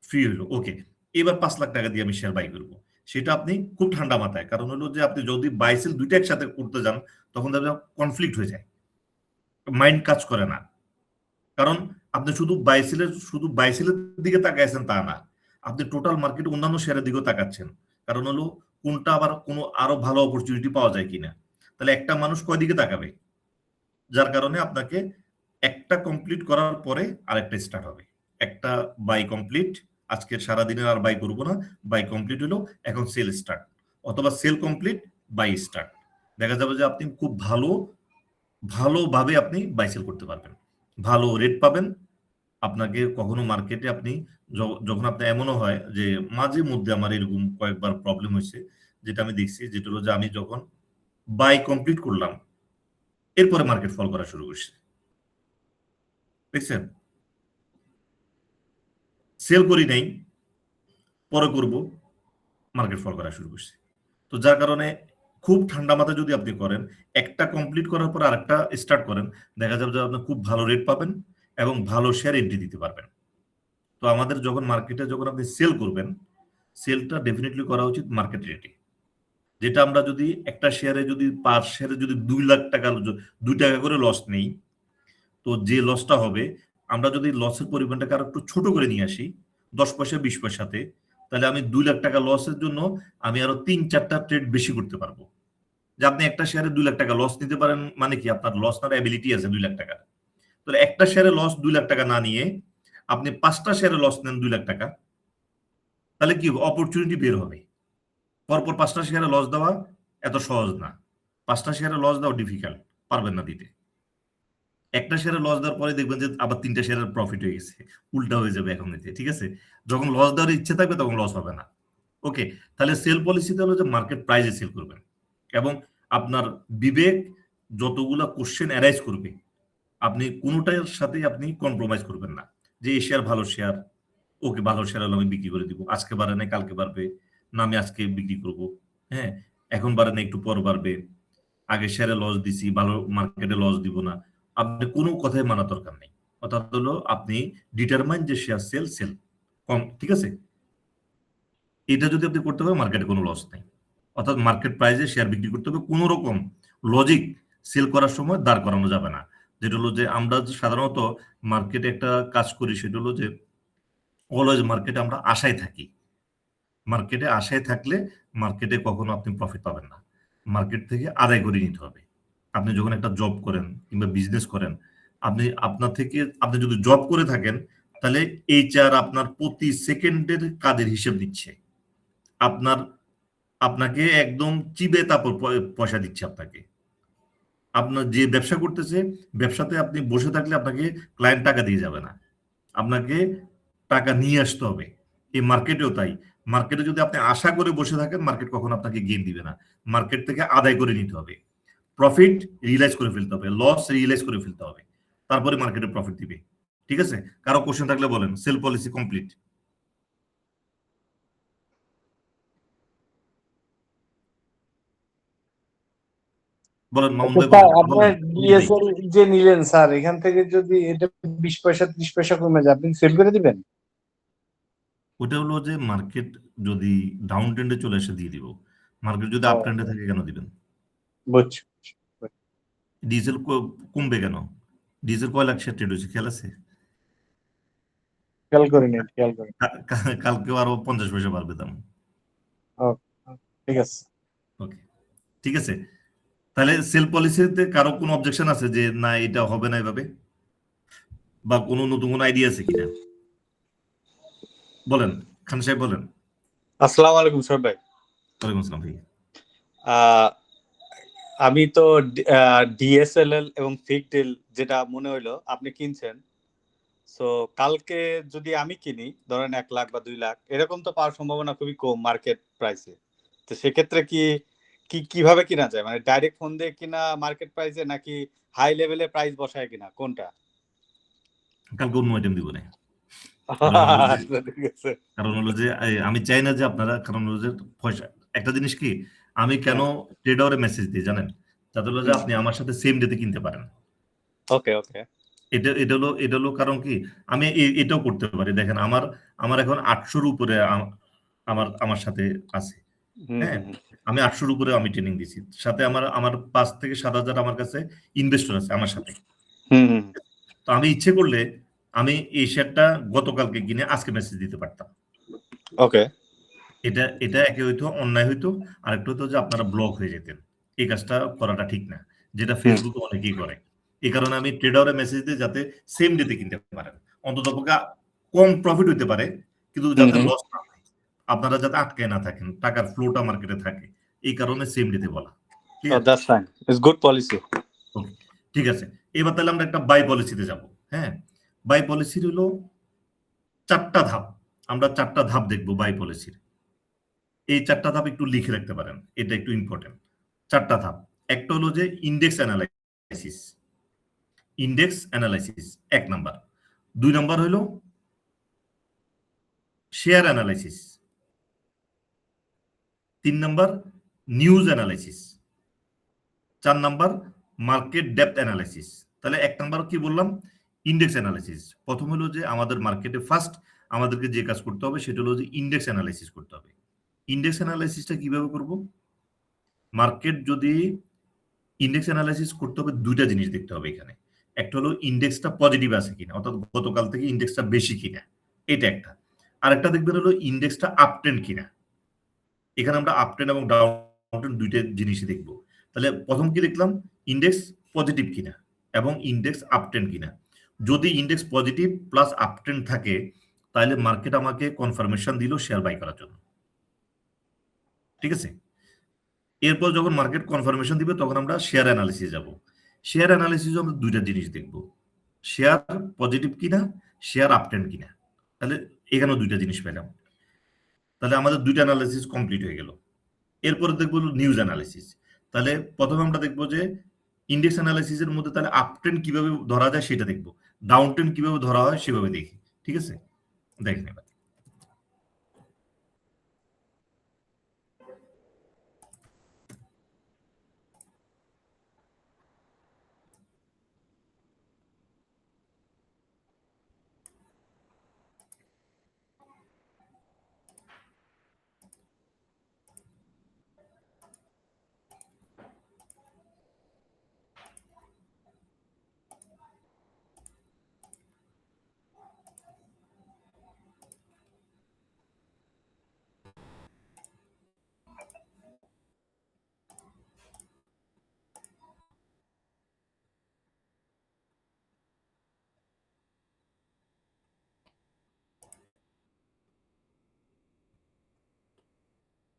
ফ্রি হলো, ওকে এবার 5 লাখ টাকা দিয়ে আমি শেয়ার বাই করবো। সেটা আপনি খুব ঠান্ডা মাথায়, কারণ হলো যে আপনি যদি বাই সেল দুইটা একসাথে করতে যান তখন কনফ্লিক্ট হয়ে যায়, মাইন্ড কাজ করে না। কারণ আপনি শুধু বাই সেলের দিকে তাকাইছেন তা না, আপনি টোটাল মার্কেটে অন্যান্য শেয়ারের দিকেও তাকাচ্ছেন। কারণ হলো কোনটা আবার কোনো আরো ভালো অপরচুনিটি পাওয়া যায় কিনা। তাহলে একটা মানুষ কয় দিকে তাকাবে? যার কারণে আপনাকে একটা কমপ্লিট করার পরে আরেকটা স্টার্ট হবে। একটা বাই কমপ্লিট, আজকের সারাদিনের আর বাই করবো না, বাই কমপ্লিট হলো, এখন সেল স্টার্ট, অথবা সেল কমপ্লিট বাই স্টার্ট। দেখা যাবে যে আপনি খুব ভালোভাবে আপনি বাই সেল করতে পারবেন, ভালো রেট পাবেন। আপনাকে কখনো মার্কেটে আপনি যখন আপনার এমনও হয় যে মাঝে মধ্যে আমার এরকম কয়েকবার প্রবলেম হয়েছে, যেটা আমি দেখছি, যেটা হলো যে আমি যখন বাই কমপ্লিট করলাম এরপরে মার্কেট ফল করা শুরু করছে, দেখছেন? সেল করি নাই, পরে করব, মার্কেট ফল করা শুরু করছে। তো যার কারণে খুব ঠান্ডা মাথায় যদি আপনি করেন, একটা কমপ্লিট করার পর আরেকটা স্টার্ট করেন, দেখা যাবে যে আপনি খুব ভালো রেট পাবেন এবং ভালো শেয়ার এন্ট্রি দিতে পারবেন। তো আমাদের যখন মার্কেটে যখন আপনি সেল করবেন, সেলটা ডেফিনেটলি করা উচিত মার্কেট রেটে। যেটা আমরা যদি একটা শেয়ারে যদি পার শেয়ারে যদি 2 লাখ টাকা 2 টাকা করে লস নেই, তো যে লসটা হবে, আমরা যদি লসের পরিমাণটাকে আরো একটু ছোট করে নিয়ে আসি 10 পয়সা 20 পয়সাতে, তাহলে আমি 2 লাখ টাকা লসের জন্য আমি আরো 3-4টা ট্রেড বেশি করতে পারবো। যে আপনি একটা শেয়ারে 2 লাখ টাকা লস নিতে পারেন মানে কি আপনার লস নেওয়ার অ্যাবিলিটি আছে 2 লাখ টাকা। তাহলে একটা শেয়ারে লস 2 লাখ টাকা না নিয়ে আপনি 5টা শেয়ারে লস নেন 2 লাখ টাকা, তাহলে কি অপরচুনিটি বের হবে। পরপর 5টা শেয়ারে লস দেওয়া এত সহজ না, 5টা শেয়ারে লস দেওয়া ডিফিকাল্ট, পারবেন না দিতে। একটা শেয়ারে লস দেওয়ার পরে দেখবেন যে আবার 3টা শেয়ারের প্রফিট হয়ে গেছে, উল্টা হয়ে যাবে এখন নিতে, ঠিক আছে? যখন লস দেওয়ার ইচ্ছে থাকবে তখন লস হবে না। ওকে, তাহলে সেল পলিসিতে হলো যে মার্কেট প্রাইসে সেল করবেন এবং আপনার বিবেক যতগুলা কোশ্চেন অ্যারাইজ করবে আপনি কোনোটার সাথে আপনি কম্প্রোমাইজ করবেন না যে এই শেয়ার ভালো শেয়ার, ওকে ভালো শেয়ার হলে আমি বিক্রি করে দিব, আজকে বাড়ে না কালকে বাড়বে না আমি আজকে বিক্রি করব, হ্যাঁ এখন বাড়ে না একটু পর বাড়বে, আগে শেয়ারে লস দিছি ভালো মার্কেটে লস দিব না, আপনি কোনো কথাই মানা দরকার নেই। অর্থাৎ হলো আপনি ডিটারমাইন যে শেয়ার সেল কম, ঠিক আছে, এটা যদি আপনি করতে পারেন মার্কেটে কোনো লস নেই। অর্থাৎ মার্কেট প্রাইসে শেয়ার বিক্রি করতে হবে, কোনো রকম লজিক সেল করার সময় দাঁড় করানো যাবে না। যেটা হলো যে আমরা সাধারণত মার্কেটে একটা কাজ করি, সেটা হলো যে অলওয়েজ মার্কেটে আমরা আশায় থাকি। মার্কেটে আশায় থাকলে মার্কেটে কখনো আপনি প্রফিট পাবেন না, মার্কেট থেকে আদায় করে নিতে হবে। আপনি যখন একটা জব করেন কিংবা বিজনেস করেন, আপনি যদি জব করে থাকেন তাহলে এইচআর আপনার প্রতি সেকেন্ডের কাজের হিসেব দিচ্ছে, আপনাকে একদম চিবে তারপর পয়সা দিচ্ছে আপনাকে। আপনার যে ব্যবসা করতেছে, ব্যবসাতে আপনি বসে থাকলে আপনাকে ক্লায়েন্ট টাকা দিয়ে যাবে না, আপনাকে টাকা নিয়ে আসতে হবে। এই মার্কেটেও তাই, মার্কেটে যদি আপনি আশা করে বসে থাকেন মার্কেট কখনো আপনাকে গেইন দিবে না, মার্কেট থেকে আদায় করে নিতে হবে, প্রফিট রিয়েলাইজ করে ফেলতে হবে, লস রিয়েলাইজ করে ফেলতে হবে, তারপরে মার্কেটে প্রফিট দিবে। ঠিক আছে, কারো কোশ্চেন থাকলে বলেন। Sell policy complete. বলেন মামুন ভাই, স্যার বলেন আপনার ডিএসএল যে নিলেন স্যার, এখান থেকে যদি এটা 20 পয়সা 30 পয়সা কমে যায় আপনি সেল করে দিবেন? ওটা হলো যে মার্কেট যদি ডাউন ট্রেন্ডে চলে এসে দিয়ে দিব, মার্কেট যদি আপ ট্রেন্ডে থাকে কেন দিবেন? বুঝছি। ডিজেল কমবে কেন? ডিজেল কয় লাখ শেয়ার ট্রেড হয়েছে, খেয়াল আছে? খেয়াল করিনি। কালকেও আরো 50 পয়সা বাড়বে দাম। ঠিক আছে, ওকে, ঠিক আছে। তাহলে সেল পলিসিতে কারো কোনো অবজেকশন আছে যে না এটা হবে না এভাবে, বা কোনো নতুন কোনো আইডিয়া আছে কিনা বলেন, খান সাহেব বলেন। আসসালামু আলাইকুম সর ভাই। ওয়ালাইকুম আসসালাম ভাই। আমি তো ডিএসএলএল এবং ফিকডেল যেটা মনে হইলো আপনি কিনছেন, সো কালকে যদি আমি কিনি ধরেন 1 লাখ বা 2 লাখ এরকম তো পাওয়ার সম্ভাবনা খুবই কম মার্কেট প্রাইসে। তো সেক্ষেত্রে কিভাবে কিনা যায়, মানে ডাইরেক্ট ফোন দিয়ে কিনা মার্কেট প্রাইসে নাকি হাই লেভেলে প্রাইস বসায় কিনা, কোনটা? কালকে অন্য আইটেম দিব না, ঠিক আছে। কারণ হলো যে আমি চাই না যে আপনারা, কারণ হলো যে পয়সা একটা জিনিস কি, আমি কেন ট্রেডারে মেসেজ দিই জানেন, যাতে হলো যে আপনি আমার সাথে সেম ডেতে কিনতে পারেন। ওকে ওকে, এটা হলো কারণ কি, আমি এটাও করতে পারি। দেখেন আমার এখন 800-র উপরে আমার সাথে আছে, হ্যাঁ আমি 800-র উপরে আমি ট্রেনিং দিছি, সাথে আমার 5 থেকে 7 হাজার আমার কাছে ইনভেস্টর আছে আমার সাথে। তো আমি ইচ্ছে করলে আমি এই শেয়ারটা গতকালকে কিনে আজকে মেসেজ দিতে পারতাম। ওকে, এটা একে হইতো অন্যায় হইতো, আর একটা হইতো যে আপনারা ব্লক হয়ে যেতেন। এই কাজটা করাটা ঠিক না, যেটা ফেসবুকে অনেকেই করে। এই কারণে আমি ট্রেডারে মেসেজ দিই যাতে সেম ডেতে কিনতে পারেন, অন্তত কম প্রফিট হইতে পারে কিন্তু যাতে লস না হয়, আপনারা যাতে আটকায় না থাকেন, টাকার ফ্লোটা মার্কেটে থাকে, এই কারণে সেম ডেতে বলা। That's fine, it's good policy. Okay, ঠিক আছে। এবার তাহলে আমরা একটা বাই পলিসিতে যাব। হ্যাঁ, বাই পলিসির হলো 4টা ধাপ, আমরা 4টা ধাপ দেখবো বাই পলিসির। এই 4টা ধাপ একটু লিখে রাখতে পারেন, এটা একটু ইম্পর্টেন্ট। 4টা ধাপ, একটা হলো যে ইন্ডেক্স অ্যানালাইসিস, 1 নাম্বার। 2 নাম্বার হলো share analysis. 3 number news analysis. 4 number market depth analysis. তাহলে 1 নাম্বার কি বললাম, ইন্ডেক্স অ্যানালাইসিস। প্রথম হলো যে আমাদের মার্কেটে ফার্স্ট আমাদেরকে যে কাজ করতে হবে সেটা হলো যে ইন্ডেক্স অ্যানালাইসিস করতে হবে। ইন্ডেক্স অ্যানালাইসিসটা কিভাবে করব? মার্কেট যদি ইন্ডেক্স অ্যানালাইসিস করতে হবে 2টা জিনিস দেখতে হবে এখানে। একটা হলো ইন্ডেক্সটা পজিটিভ আছে কিনা, অর্থাৎ গতকাল থেকে ইন্ডেক্সটা বেশি কিনা, এটা একটা। আর একটা দেখবেন হলো ইন্ডেক্সটা আপ ট্রেন্ড কিনা। এখানে আমরা আপ ট্রেন্ড এবং ডাউন ট্রেন্ড 2টা জিনিসই দেখব। তাহলে প্রথম কি দেখলাম, ইন্ডেক্স পজিটিভ কিনা এবং ইন্ডেক্স আপ ট্রেন্ড কিনা। যদি index positive plus up trend থাকে তাহলে মার্কেট আমাকে কনফার্মেশন দিল শেয়ার বাই করার জন্য। ঠিক আছে, এরপর যখন মার্কেট কনফার্মেশন দিবে তখন আমরা শেয়ার অ্যানালিসিস যাব। শেয়ার অ্যানালিসিস আমরা 2টা জিনিস দেখব, শেয়ার পজিটিভ কিনা, শেয়ার আপ ট্রেন্ড কিনা। তাহলে এখানেও 2টা জিনিস পেলাম, তাহলে আমাদের 2টা অ্যানালিসিস কমপ্লিট হয়ে গেল। এরপরে দেখবো নিউজ অ্যানালিসিস। তাহলে প্রথমে আমরা দেখবো যে ইন্ডেক্স অ্যানালাইসিসের মধ্যে তাহলে আপ ট্রেন্ড কিভাবে ধরা যায় সেটা দেখবো, ডাউন ট্রেন্ড কিভাবে ধরা হয় সেভাবে দেখি। ঠিক আছে, দেখেন এবার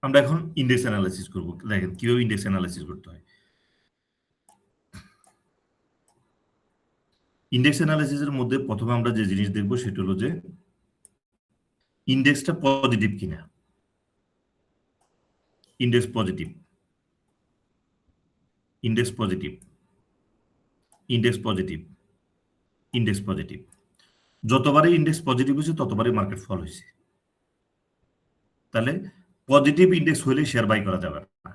আমরা এখন ইন্ডেক্স অ্যানালাইসিস করবো। দেখেন কিভাবে ইন্ডেক্স অ্যানালাইসিস করতে হয়। ইন্ডেক্স অ্যানালাইসিসের মধ্যে প্রথমে আমরা যে জিনিস দেখবো সেটা হলো যে ইন্ডেক্সটা পজিটিভ কিনা। Index positive, index positive, index positive, index positive. যতবারই ইন্ডেক্স পজিটিভ হয়েছে ততবারই মার্কেট ফল হয়েছে। তাহলে পজিটিভ ইন্ডেক্স হলে শেয়ার বাই করা যাবে না।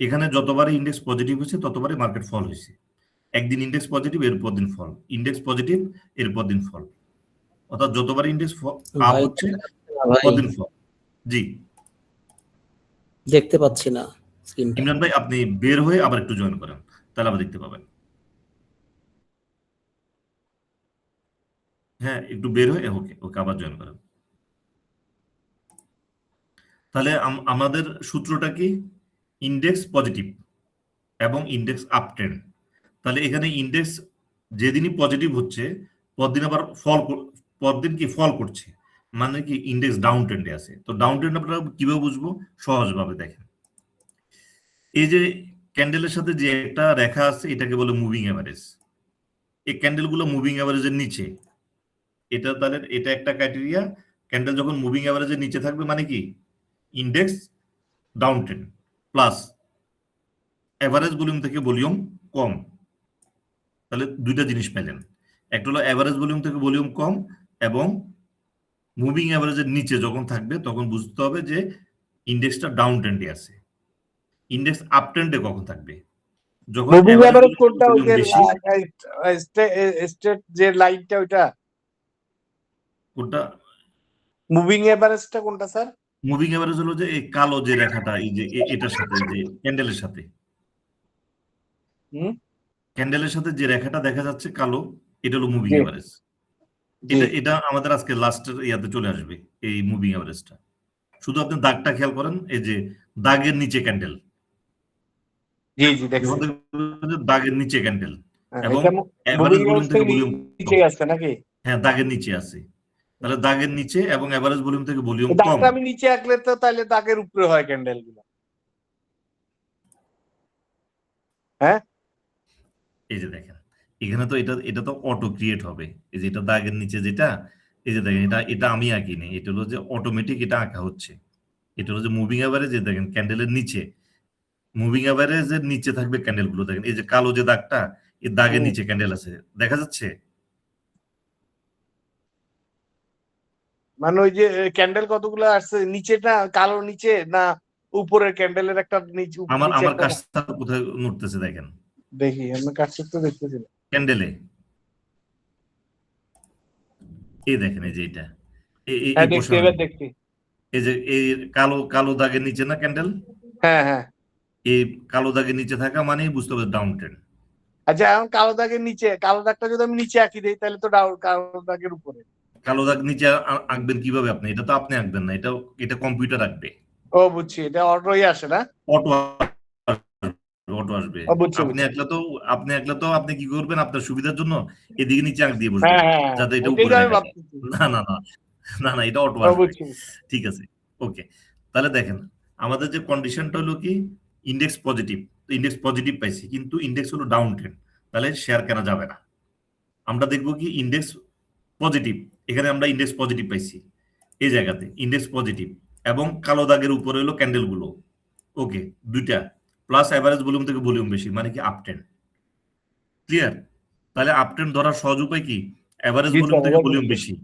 এখানে যতবারই ইন্ডেক্স পজিটিভ হয়েছে ততবারই মার্কেট ফল হয়েছে। একদিন ইন্ডেক্স পজিটিভ, এরপর দিন ফল, ইন্ডেক্স পজিটিভ, এরপর দিন ফল, অর্থাৎ যতবার ইন্ডেক্স আপ হচ্ছে ততদিন ফল। জি দেখতে পাচ্ছি না স্ক্রিনটা। ইমরান ভাই আপনি বের হয়ে আবার একটু জয়েন করেন, তাহলে আবার দেখতে পাবেন। হ্যাঁ একটু বের হয়ে, ওকে ওকে আবার জয়েন করেন। তাহলে আমাদের সূত্রটা কি? ইন্ডেক্স পজিটিভ এবং ইন্ডেক্স আপ ট্রেন্ড। তাহলে এখানে ইন্ডেক্স যেদিনই পজিটিভ হচ্ছে পরদিন আবার পরদিন কি ফল করছে, মানে কি ইন্ডেক্স ডাউন ট্রেন্ডে আছে। তো ডাউন ট্রেন্ড আপনারা কিভাবে বুঝবো? সহজভাবে দেখেন, এই যে ক্যান্ডেলের সাথে যে একটা রেখা আছে এটাকে বলে মুভিং এভারেজ। এই ক্যান্ডেলগুলো মুভিং এভারেজের নিচে, এটা তাহলে এটা একটা ক্রাইটেরিয়া। ক্যান্ডেল যখন মুভিং এভারেজের নিচে থাকবে মানে কি index down trend, plus average volume থেকে ভলিউম কম। তাহলে দুইটা জিনিস পেলেন, একটা হলো এভারেজ ভলিউম থেকে ভলিউম কম, এবং মুভিং এভারেজের নিচে যখন থাকবে তখন বুঝতে হবে যে ইন্ডেক্সটা ডাউন ট্রেন্ডে আছে। ইন্ডেক্স আপ ট্রেন্ডে কখন থাকবে? যখন মুভিং এভারেজ কোনটা? ওই ভলিউম যে বেশি। স্টেট যে লাইনটা ওইটা কোনটা মুভিং এভারেজটা কোনটা স্যার? মুভিং এভারেজ হলো যে এই কালো যে রেখাটা, এই যে এটার সাথে, যে ক্যান্ডেলের সাথে, ক্যান্ডেলের সাথে যে রেখাটা দেখা যাচ্ছে কালো, এটা হলো মুভিং জি। এভারেজ। এটা আমাদের আজকে লাস্টের ইয়াতে চলে আসবে এই মুভিং এভারেজটা। শুধু আপনি দাগটা খেয়াল করেন, এই যে দাগের নিচে ক্যান্ডেল, জি জি দেখছি। দাগের নিচে ক্যান্ডেল এবং এটা এভারেজ ভলিউম থেকে ভলিউম নিচে আছে নাকি? হ্যাঁ দাগের নিচে আছে। তাহলে দাগের নিচে এবং এভারেজ ভলিউম থেকে ভলিউম কম। দাগটা আমি নিচে আঁকলে তো তাহলে দাগের উপরে হয় ক্যান্ডেল গুলো। হ্যাঁ এই যে দেখেন এখানে তো এটা তো অটো ক্রিয়েট হবে। এই যে এটা দাগের নিচে যেটা, এই যে দেখেন এটা আমি আঁকিনি, এটা হলো যে অটোমেটিক এটা আঁকা হচ্ছে। এটা হলো যে মুভিং এভারেজ, দেখেন ক্যান্ডেলের নিচে, মুভিং এভারেজের নিচে থাকবে ক্যান্ডেল গুলো। দেখেন এই যে কালো যে দাগটা, এই দাগের নিচে ক্যান্ডেল আছে, দেখা যাচ্ছে? মানে ওই যে ক্যান্ডেল কতগুলো আসছে নিচেটা কালো নিচে না উপরের ক্যান্ডেলের একটা নিচে? আমার কাজটা কোথায় নড়তেছে দেখেন, দেখি আমি কাছে তো দেখতেছি না ক্যান্ডেলে এই দেখেন, এই যে এটা হ্যাঁ দেখছি, এবার দেখছি। এই যে এই কালো কালো দাগের নিচে না ক্যান্ডেল, হ্যাঁ হ্যাঁ এই কালো দাগের নিচে থাকা মানেই বুঝতে হবে ডাউন ট্রেন্ড। আচ্ছা এখন কালো দাগের নিচে, কালো দাগটা যদি আমি নিচে আঁকি দিই তাহলে তো কালো দাগের উপরে। কালো দাগ নিচে আঁকবেন কিভাবে আপনি? এটা তো আপনি আঁকবেন না, এটা কম্পিউটার আঁকবে। ও বুঝছি, এটা অটোই আসে না? অটো অটো আসবে। আপনি আঁকলে তো আপনি কি করবেন? আপনার সুবিধার জন্য এদিকে নিচে আঁক দিয়ে বসবেন যাতে এটা উপরে দেখা যায়। না না না না না, এটা অটো আসবে। ঠিক আছে, ওকে। তাহলে দেখেন আমাদের যে কন্ডিশনটা হলো কি ইন্ডেক্স পজিটিভ, ইন্ডেক্স পজিটিভ পাইছি কিন্তু ইন্ডেক্স হলো ডাউন ট্রেন্ড, তাহলে শেয়ার কেনা যাবে না। আমরা দেখবো কি ইন্ডেক্স পজিটিভ, এখানে আমরা ইন্ডেক্স পজিটিভ পাইছি এই জায়গাতে, ইন্ডেক্স পজিটিভ এবং কালো দাগের উপরে হলো ক্যান্ডেল গুলো, ওকে দুইটা। প্লাস অ্যাভারেজ ভলিউম থেকে ভলিউম বেশি, মানে কি আপট্রেন্ড। ক্লিয়ার? তাহলে আপট্রেন্ড ধরার সহজ উপায় কি? অ্যাভারেজ জি ভলিউম স্যার, থেকে এবার ভলিউম বুঝতে বেশি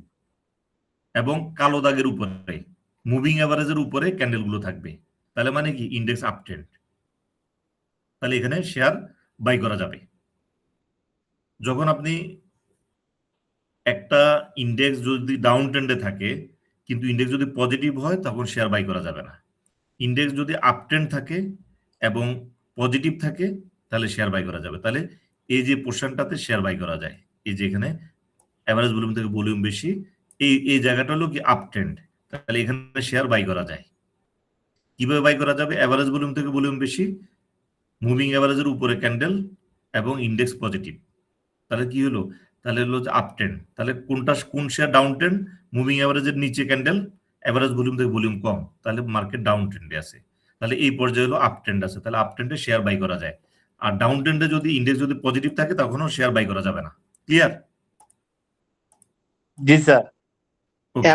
এবং কালো দাগের উপরে মুভিং অ্যাভারেজের উপরে ক্যান্ডেল গুলো থাকবে, তাহলে মানে কি ইন্ডেক্স আপট্রেন্ড। তাহলে এখানে শেয়ার বাই করা যাবে। যখন আপনি একটা ইন্ডেক্স যদি ডাউন ট্রেন্ডে থাকে কিন্তু ইন্ডেক্স যদি পজিটিভ হয় তখন শেয়ার বাই করা যাবে না। ইন্ডেক্স যদি আপ ট্রেন্ড থাকে এবং পজিটিভ থাকে তাহলে শেয়ার বাই করা যাবে। তাহলে এই যে পোর্শনটাতে শেয়ার বাই করা যায়, এই যে এখানে অ্যাভারেজ ভলিউম থেকে ভলিউম বেশি, এই জায়গাটা হলো কি আপ ট্রেন্ড, তাহলে এখানে শেয়ার বাই করা যায়। কিভাবে বাই করা যাবে? অ্যাভারেজ ভলিউম থেকে ভলিউম বেশি, মুভিং অ্যাভারেজের উপরে ক্যান্ডেল এবং ইন্ডেক্স পজিটিভ, তাহলে কি হলো? তাহলে হলো যে আপ ট্রেন্ড। তাহলে কোন শেয়ার ডাউন ট্রেন্ড? মুভিং অ্যাভারেজের নিচে ক্যান্ডেল, অ্যাভারেজ ভলিউম থেকে ভলিউম কম, তাহলে মার্কেট ডাউন ট্রেন্ডে আছে। তাহলে এই পর্যায়ে হলো আপ ট্রেন্ড আছে, তাহলে আপ ট্রেন্ডে শেয়ার বাই করা যায়। আর ডাউন ট্রেন্ডে যদি ইন্ডেক্স যদি পজিটিভ থাকে তখনও শেয়ার বাই করা যাবে না। ক্লিয়ার? জি স্যার। ওকে।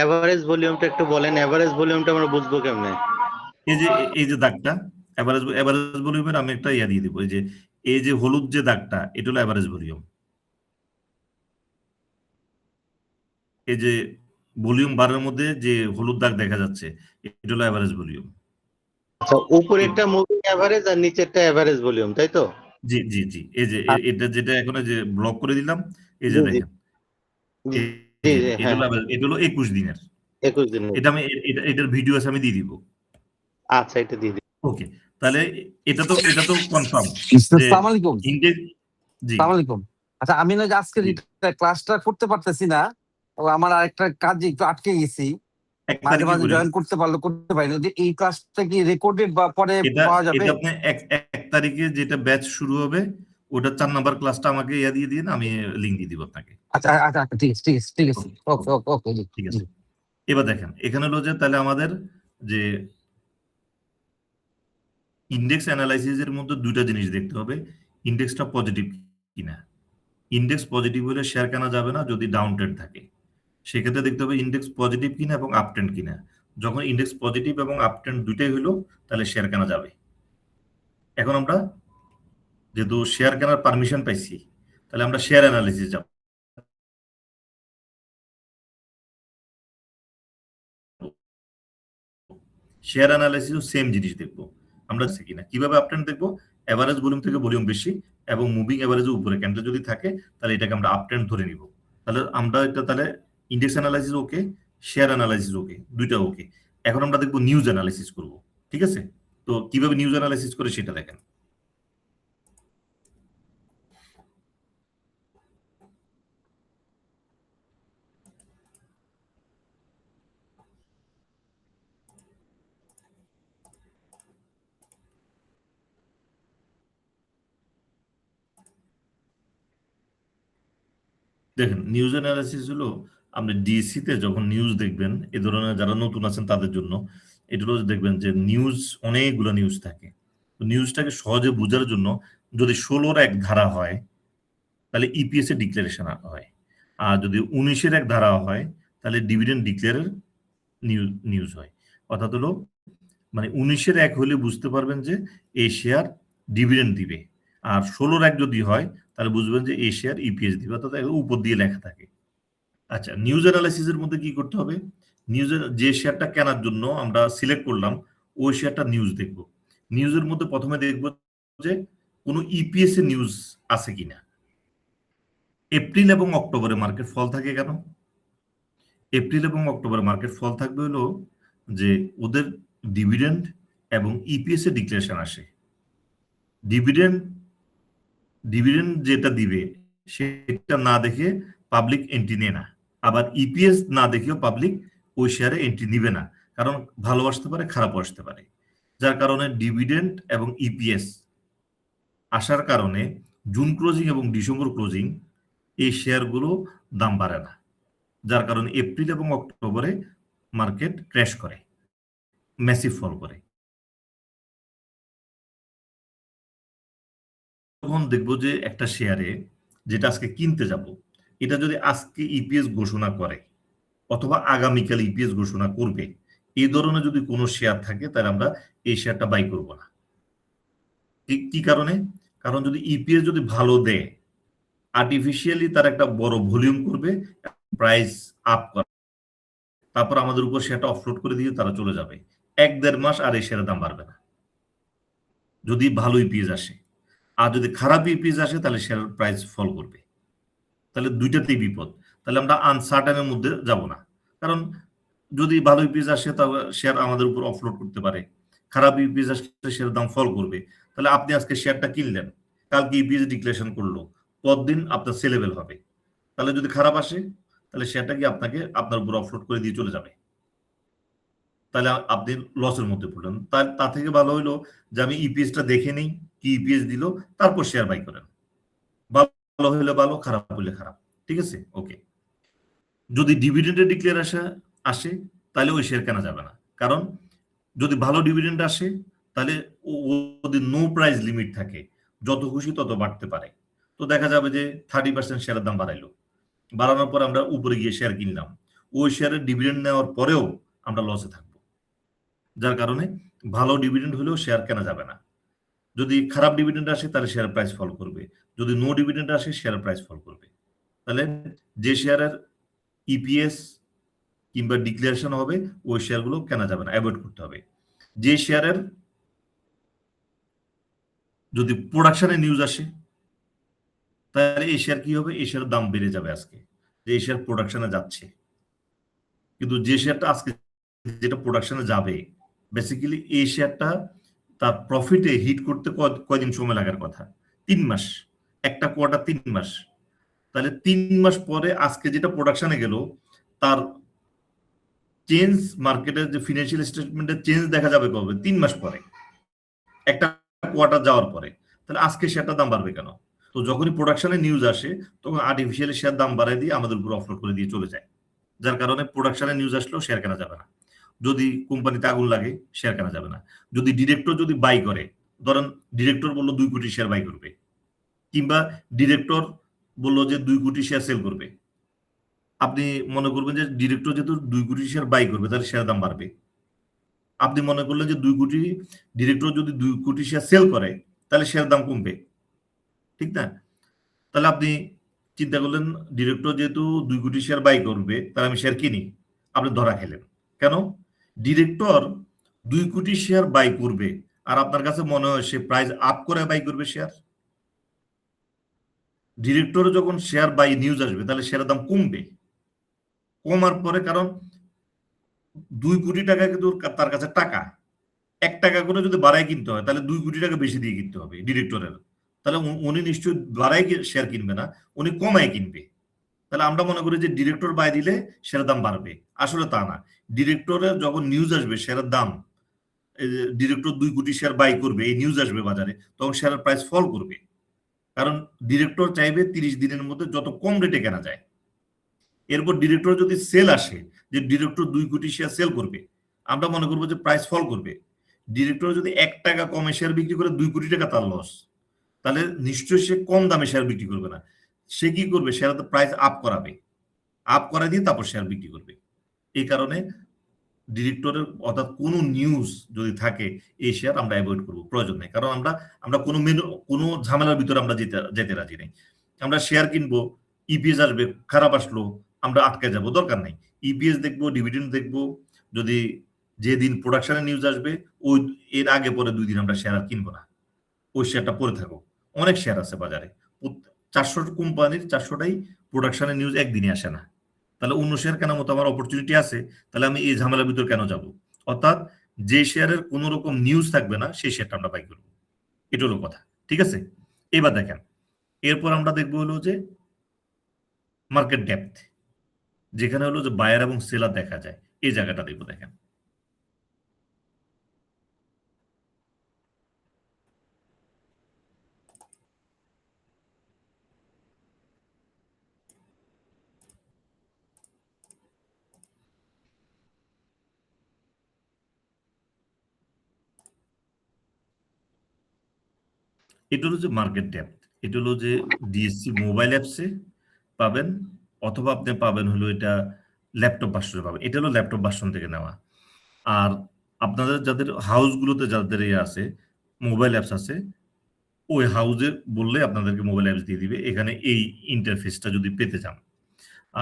এভারেজ ভলিউমটা একটু বলেন, এভারেজ ভলিউমটা আমরা বুঝবো কেমনে? এই যে দাগটা এভারেজ ভলিউমের আমি একটা ইয়া দিয়ে দিব, এই যে হলুদ যে দাগটা এটা হলো এভারেজ ভলিউম। এই যে ভলিউম বারের মধ্যে যে হলুদ দাগ দেখা যাচ্ছে এটা হলো এভারেজ ভলিউম। আচ্ছা, উপরে একটা মুভিং এভারেজ আর নিচেরটা এভারেজ ভলিউম, তাই তো? জি জি জি, এই যে এটা যেটা এখন যে ব্লক করে দিলাম, এই যে জি, জি। দেখেন জি, এই জি, যে হ্যাঁ, এটা হলো 21 দিনের। 21 দিন। এটা আমি এটার ভিডিও আছে, আমি দিয়ে দিব। আচ্ছা, এটা দিয়ে দিন। ওকে, তাহলে এটা তো কনফার্ম যে আসসালামু আলাইকুম। ইন্ডেক্স। জি, আসসালামু আলাইকুম। আচ্ছা, আমি না যে আজকে জি। ক্লাসটা করতে পারতেছি না, ও আমার আরেকটা কাজে একটু আটকে গেছি, 1 মাঝে তারিখে মাঝে করেন। জয়েন করতে পারি না। যে এই ক্লাসটা কি রেকর্ডেড বা পরে এটা পাওয়া যাবে? এটা আপনি 1 তারিখে যেটা ব্যাচ শুরু হবে ওটা 4 নাম্বার ক্লাসটা আমাকে ইয়া দিয়ে দিন, আমি লিংক দিয়ে দিব আপনাকে। আচ্ছা আচ্ছা আচ্ছা, ঠিক আছে ঠিক আছে ঠিক আছে। ওকে ওকে ওকে, জি ঠিক জি। আছে। এবার দেখেন এখানে হলো যে তাহলে আমাদের যে ইন্ডেক্স অ্যানালাইসিস এর মধ্যে দুইটা জিনিস দেখতে হবে, ইন্ডেক্সটা পজিটিভ কিনা। ইন্ডেক্স পজিটিভ হলে শেয়ার কেনা যাবে না যদি ডাউন ট্রেন্ড থাকে, সেক্ষেত্রে দেখতে হবে ইন্ডেক্স পজিটিভ কিনা এবং আপ ট্রেন্ড কিনা। যখন ইন্ডেক্স পজিটিভ এবং আপ ট্রেন্ড দুইটাই হলো তাহলে শেয়ার কেনা যাবে। এখন আমরা যেহেতু শেয়ার কেনার পারমিশন পাইছি তাহলে আমরা শেয়ার অ্যানালাইসিস যাব। শেয়ার অ্যানালাইসিসও সেম জিনিস দেখবো আমরা কিনা। কিভাবে আপ ট্রেন্ড দেখবো? এভারেজ ভলিউম থেকে ভলিউম বেশি এবং মুভিং এভারেজের উপরে ক্যান্ডেল যদি থাকে তাহলে এটাকে আমরা আপ ট্রেন্ড ধরে নিব। তাহলে আমরা এটা তাহলে ইন্ডেক্স অ্যানালাইসিস ওকে, শেয়ার অ্যানালাইসিস ওকে, দুইটা ওকে। এখন আমরা দেখবো নিউজ অ্যানালাইসিস করব। ঠিক আছে? তো কিভাবে নিউজ অ্যানালাইসিস করে সেটা দেখেন। দেখেন নিউজ অ্যানালাইসিস হলো আপনি ডিএসসি তে যখন নিউজ দেখবেন, এ ধরনের যারা নতুন আছেন তাদের জন্য এটা হলো দেখবেন যে নিউজ অনেকগুলো নিউজ থাকে। তো নিউজটাকে সহজে বোঝার জন্য যদি 16-র এক ধারা হয় তাহলে ইপিএস এর ডিক্লারেশন হয়, আর যদি 19-এর এক ধারা হয় তাহলে ডিভিডেন্ড ডিক্লেয়ারের নিউজ হয়। অর্থাৎ হলো মানে 19-এর এক হলে বুঝতে পারবেন যে এই শেয়ার ডিভিডেন্ড দিবে, আর 16-র এক যদি হয় তাহলে বুঝবেন যে এই শেয়ার ইপিএস দিবে, অর্থাৎ উপর দিয়ে লেখা থাকে। আচ্ছা, নিউজ অ্যানালাইসিসের মধ্যে কি করতে হবে? নিউজের যে শেয়ারটা কেনার জন্য আমরা সিলেক্ট করলাম ওই শেয়ারটা নিউজ দেখব। নিউজের মধ্যে প্রথমে দেখব যে কোনো ইপিএস এর নিউজ আছে কিনা। এপ্রিল এবং অক্টোবরে মার্কেট ফল থাকে কেন? এপ্রিল এবং অক্টোবরে মার্কেট ফল থাকবে হলো যে ওদের ডিভিডেন্ড এবং ইপিএস এর ডিক্লারেশন আসে। ডিভিডেন্ড যেটা দিবে সেটা না দেখে পাবলিক এন্ট্রি নেয় না, আবার ইপিএস না দেখেও পাবলিক ওই শেয়ারে এন্ট্রি নিবে না, কারণ ভালো আসতে পারে খারাপও আসতে পারে। যার কারণে ডিভিডেন্ড এবং ইপিএস আসার কারণে জুন ক্লোজিং এবং ডিসেম্বর ক্লোজিং এই শেয়ারগুলো দাম বাড়ে না, যার কারণে এপ্রিল এবং অক্টোবরে মার্কেট ক্র্যাশ করে, ম্যাসিভ ফল করে। তখন দেখবো যে একটা শেয়ারে যেটা আজকে কিনতে যাব এটা যদি আজকে ইপিএস ঘোষণা করে অথবা আগামীকাল ইপিএস ঘোষণা করবে, এই ধরনের যদি কোনো শেয়ার থাকে তাহলে আমরা এই শেয়ারটা বাই করব না। কি কারণে? কারণ যদি ইপিএস যদি ভালো দেয়, আর্টিফিশিয়ালি তার একটা বড় ভলিউম করবে, প্রাইস আপ করে, তারপর আমাদের উপর শেয়ারটা অফলোড করে দিয়ে তারা চলে যাবে। 1-1.5 মাস আর এই শেয়ারের দাম বাড়বে না যদি ভালো ইপিএস আসে। আর যদি খারাপ ইপিএস আসে তাহলে শেয়ারের প্রাইস ফল করবে। তাহলে দুইটাতেই বিপদ। তাহলে আমরা আনসার্টেনের মধ্যে যাব না। কারণ যদি ভালো ইপিএস আসে তাহলে শেয়ার আমাদের উপর অফলোড করতে পারে, খারাপ ইপিএস আসলে শেয়ারের দাম ফল করবে। তাহলে আপনি আজকে শেয়ারটা কিনলেন, কালকে ইপিএস ডিক্লারেশন করলো, পরদিন আপনার সেলেবল হবে। তাহলে যদি খারাপ আসে তাহলে শেয়ারটা কি আপনাকে আপনার উপর অফলোড করে দিয়ে চলে যাবে, তাহলে আপনি লসের মধ্যে পড়লেন। তা থেকে ভালো হইলো যে আমি ইপিএসটা দেখে নিই, কি ইপিএস দিল, তারপর শেয়ার বাই করেন। ভালো হলে ভালো, খারাপ হলে খারাপ। ঠিক আছে, ওকে। যদি ডিভিডেন্ডের ডিক্লারেশন আসে তাহলে ওই শেয়ার কেনা যাবে না। কারণ যদি ভালো ডিভিডেন্ড আসে তাহলে ওদের নো প্রাইস লিমিট থাকে, যত খুশি তত বাড়তে পারে। তো দেখা যাবে যে 30% শেয়ারের দাম বাড়াইলো, বাড়ানোর পর আমরা উপরে গিয়ে শেয়ার কিনলাম, ওই শেয়ারের ডিভিডেন্ড নেওয়ার পরেও আমরা লসে থাকবো। যার কারণে ভালো ডিভিডেন্ড হলেও শেয়ার কেনা যাবে না। যদি খারাপ ডিভিডেন্ড আসে তাহলে শেয়ার প্রাইস ফল করবে, যদি নো ডিভিডেন্ড আসে শেয়ার প্রাইস ফল করবে। তাহলে যে শেয়ারের ইপিএস কিংবা ডিক্লারেশন হবে ওই শেয়ারগুলো কেনা যাবে না, অ্যাভয়েড করতে হবে। যে শেয়ারের যদি প্রোডাকশনের নিউজ আসে তাহলে এই শেয়ার কি হবে, এই শেয়ারের দাম বেড়ে যাবে আজকে, যে এই শেয়ার প্রোডাকশনে যাচ্ছে। কিন্তু যে শেয়ারটা আজকে যেটা প্রোডাকশনে যাবে, বেসিক্যালি এই শেয়ারটা তার প্রফিটে হিট করতে কয়দিন সময় লাগার কথা? 3 মাস, একটা কোয়ার্টার 3 মাস। তাহলে 3 মাস পরে আজকে যেটা প্রোডাকশনে গেল তার চেঞ্জ মার্কেটের যে ফিনান্সিয়াল স্টেটমেন্টের চেঞ্জ দেখা যাবে কবে? 3 মাস পরে, একটা কোয়ার্টার যাওয়ার পরে। তাহলে আজকে শেয়ারটার দাম বাড়বে কেন? তো যখনই প্রোডাকশনের নিউজ আসে তখন আর্টিফিশিয়ালি শেয়ার দাম বাড়ায় দিয়ে আমাদের উপর অফলোড করে দিয়ে চলে যায়। যার কারণে প্রোডাকশনের নিউজ আসলেও শেয়ার কেনা যাবে না। যদি কোম্পানিতে আগুন লাগে শেয়ার কেনা যাবে না। যদি ডিরেক্টর যদি বাই করে, ধরেন ডিরেক্টর বললো 2 কোটি শেয়ার বাই করবে, কিংবা ডিরেক্টর বললো যে 2 কোটি শেয়ার সেল করবে, আপনি মনে করবেন যে ডিরেক্টর যেহেতু 2 কোটি শেয়ার বাই করবে তাহলে শেয়ার দাম বাড়বে। আপনি মনে করলেন যে 2 কোটি ডিরেক্টর যদি 2 কোটি শেয়ার সেল করে তাহলে শেয়ার দাম কমবে, ঠিক না? তাহলে আপনি চিন্তা করলেন ডিরেক্টর যেহেতু 2 কোটি শেয়ার বাই করবে তাহলে আমি শেয়ার কিনি, আপনি ধরা খেলেন। কেন? ডিরেক্টর 2 কোটি শেয়ার বাই করবে আর আপনার কাছে মনে হয় সে প্রাইস আপ করে বাই করবে শেয়ার। ডিরেক্টর যখন শেয়ার বাই নিউজ আসবে তাহলে শেয়ারের দাম কমবে, কমার পরে, কারণ 2 কোটি টাকা কিন্তু তার কাছে টাকা, 1 টাকা করে যদি বাড়ায় কিনতে হয় তাহলে 2 কোটি টাকা বেশি দিয়ে কিনতে হবে ডিরেক্টরের। তাহলে উনি নিশ্চয়ই বাড়ায় শেয়ার কিনবে না, উনি কমায় কিনবে। তাহলে আমরা মনে করি যে ডিরেক্টর বাই দিলে শেয়ারের দাম বাড়বে, আসলে তা না। ডিরেক্টরের যখন নিউজ আসবে শেয়ারের দাম, ডিরেক্টর 2 কোটি শেয়ার বাই করবে, এই নিউজ আসবে বাজারে, তখন শেয়ারের প্রাইস ফল করবে। কারণ ডিরেক্টর চাইবে 30 দিনের মধ্যে যত কম রেটে কেনা যায়। এরপর ডিরেক্টর যদি সেল আসে যে ডিরেক্টর 2 কোটি শেয়ার সেল করবে, আমরা মনে করবো যে প্রাইস ফল করবে। ডিরেক্টর যদি 1 টাকা কমে শেয়ার বিক্রি করে 2 কোটি টাকা তার লস, তাহলে নিশ্চয়ই সে কম দামে শেয়ার বিক্রি করবে না। সে কি করবে? শেয়ার প্রাইস আপ করাবে, আপ করা দিয়ে তারপর শেয়ার বিক্রি করবে। এই কারণে ডিরেক্টরের অর্থাৎ কোনো নিউজ যদি থাকে এই শেয়ার আমরা অ্যাভয়েড করবো, প্রয়োজন নেই। কারণ আমরা কোনো ঝামেলার ভিতরে আমরা যেতে রাজি নেই। আমরা শেয়ার কিনবো, ইপিএস আসবে, খারাপ আসলো আমরা আটকে যাব, দরকার নেই। ইপিএস দেখবো, ডিভিডেন্ড দেখবো, যদি যেদিন প্রোডাকশনের নিউজ আসবে ওই এর আগে পরে 2 দিন আমরা শেয়ার আর কিনবো না, ওই শেয়ারটা পরে থাকো। অনেক শেয়ার আছে বাজারে, 400 কোম্পানির 400টাই প্রোডাকশনের নিউজ একদিনে আসে না। তাহলে অন্য শেয়ার কেনার মতো আমার অপরচুনিটি আছে, তাহলে আমি এই ঝামেলার ভিতর কেন যাব? অর্থাৎ যে শেয়ারের কোন রকম নিউজ থাকবে না সেই শেয়ারটা আমরা বাই করবো, এটা হলো কথা। ঠিক আছে, এবার দেখেন, এরপর আমরা দেখবো হলো যে মার্কেট ডেপথ, যেখানে হলো যে বায়ার এবং সেলার দেখা যায়, এই জায়গাটা দেখবো। দেখেন, এটা হলো যে মার্কেট ডেপথ, এটা হলো যে ডিএসসি মোবাইল অ্যাপসে পাবেন, অথবা আপনি পাবেন হলো এটা ল্যাপটপ ভার্সনে পাবেন। এটা হলো ল্যাপটপ ভার্সন থেকে নেওয়া। আর আপনাদের যাদের হাউসগুলোতে যাদের আছে মোবাইল অ্যাপস আছে, ওই হাউসে বললে আপনাদেরকে মোবাইল অ্যাপস দিয়ে দিবে, এখানে এই ইন্টারফেসটা যদি পেতে চান।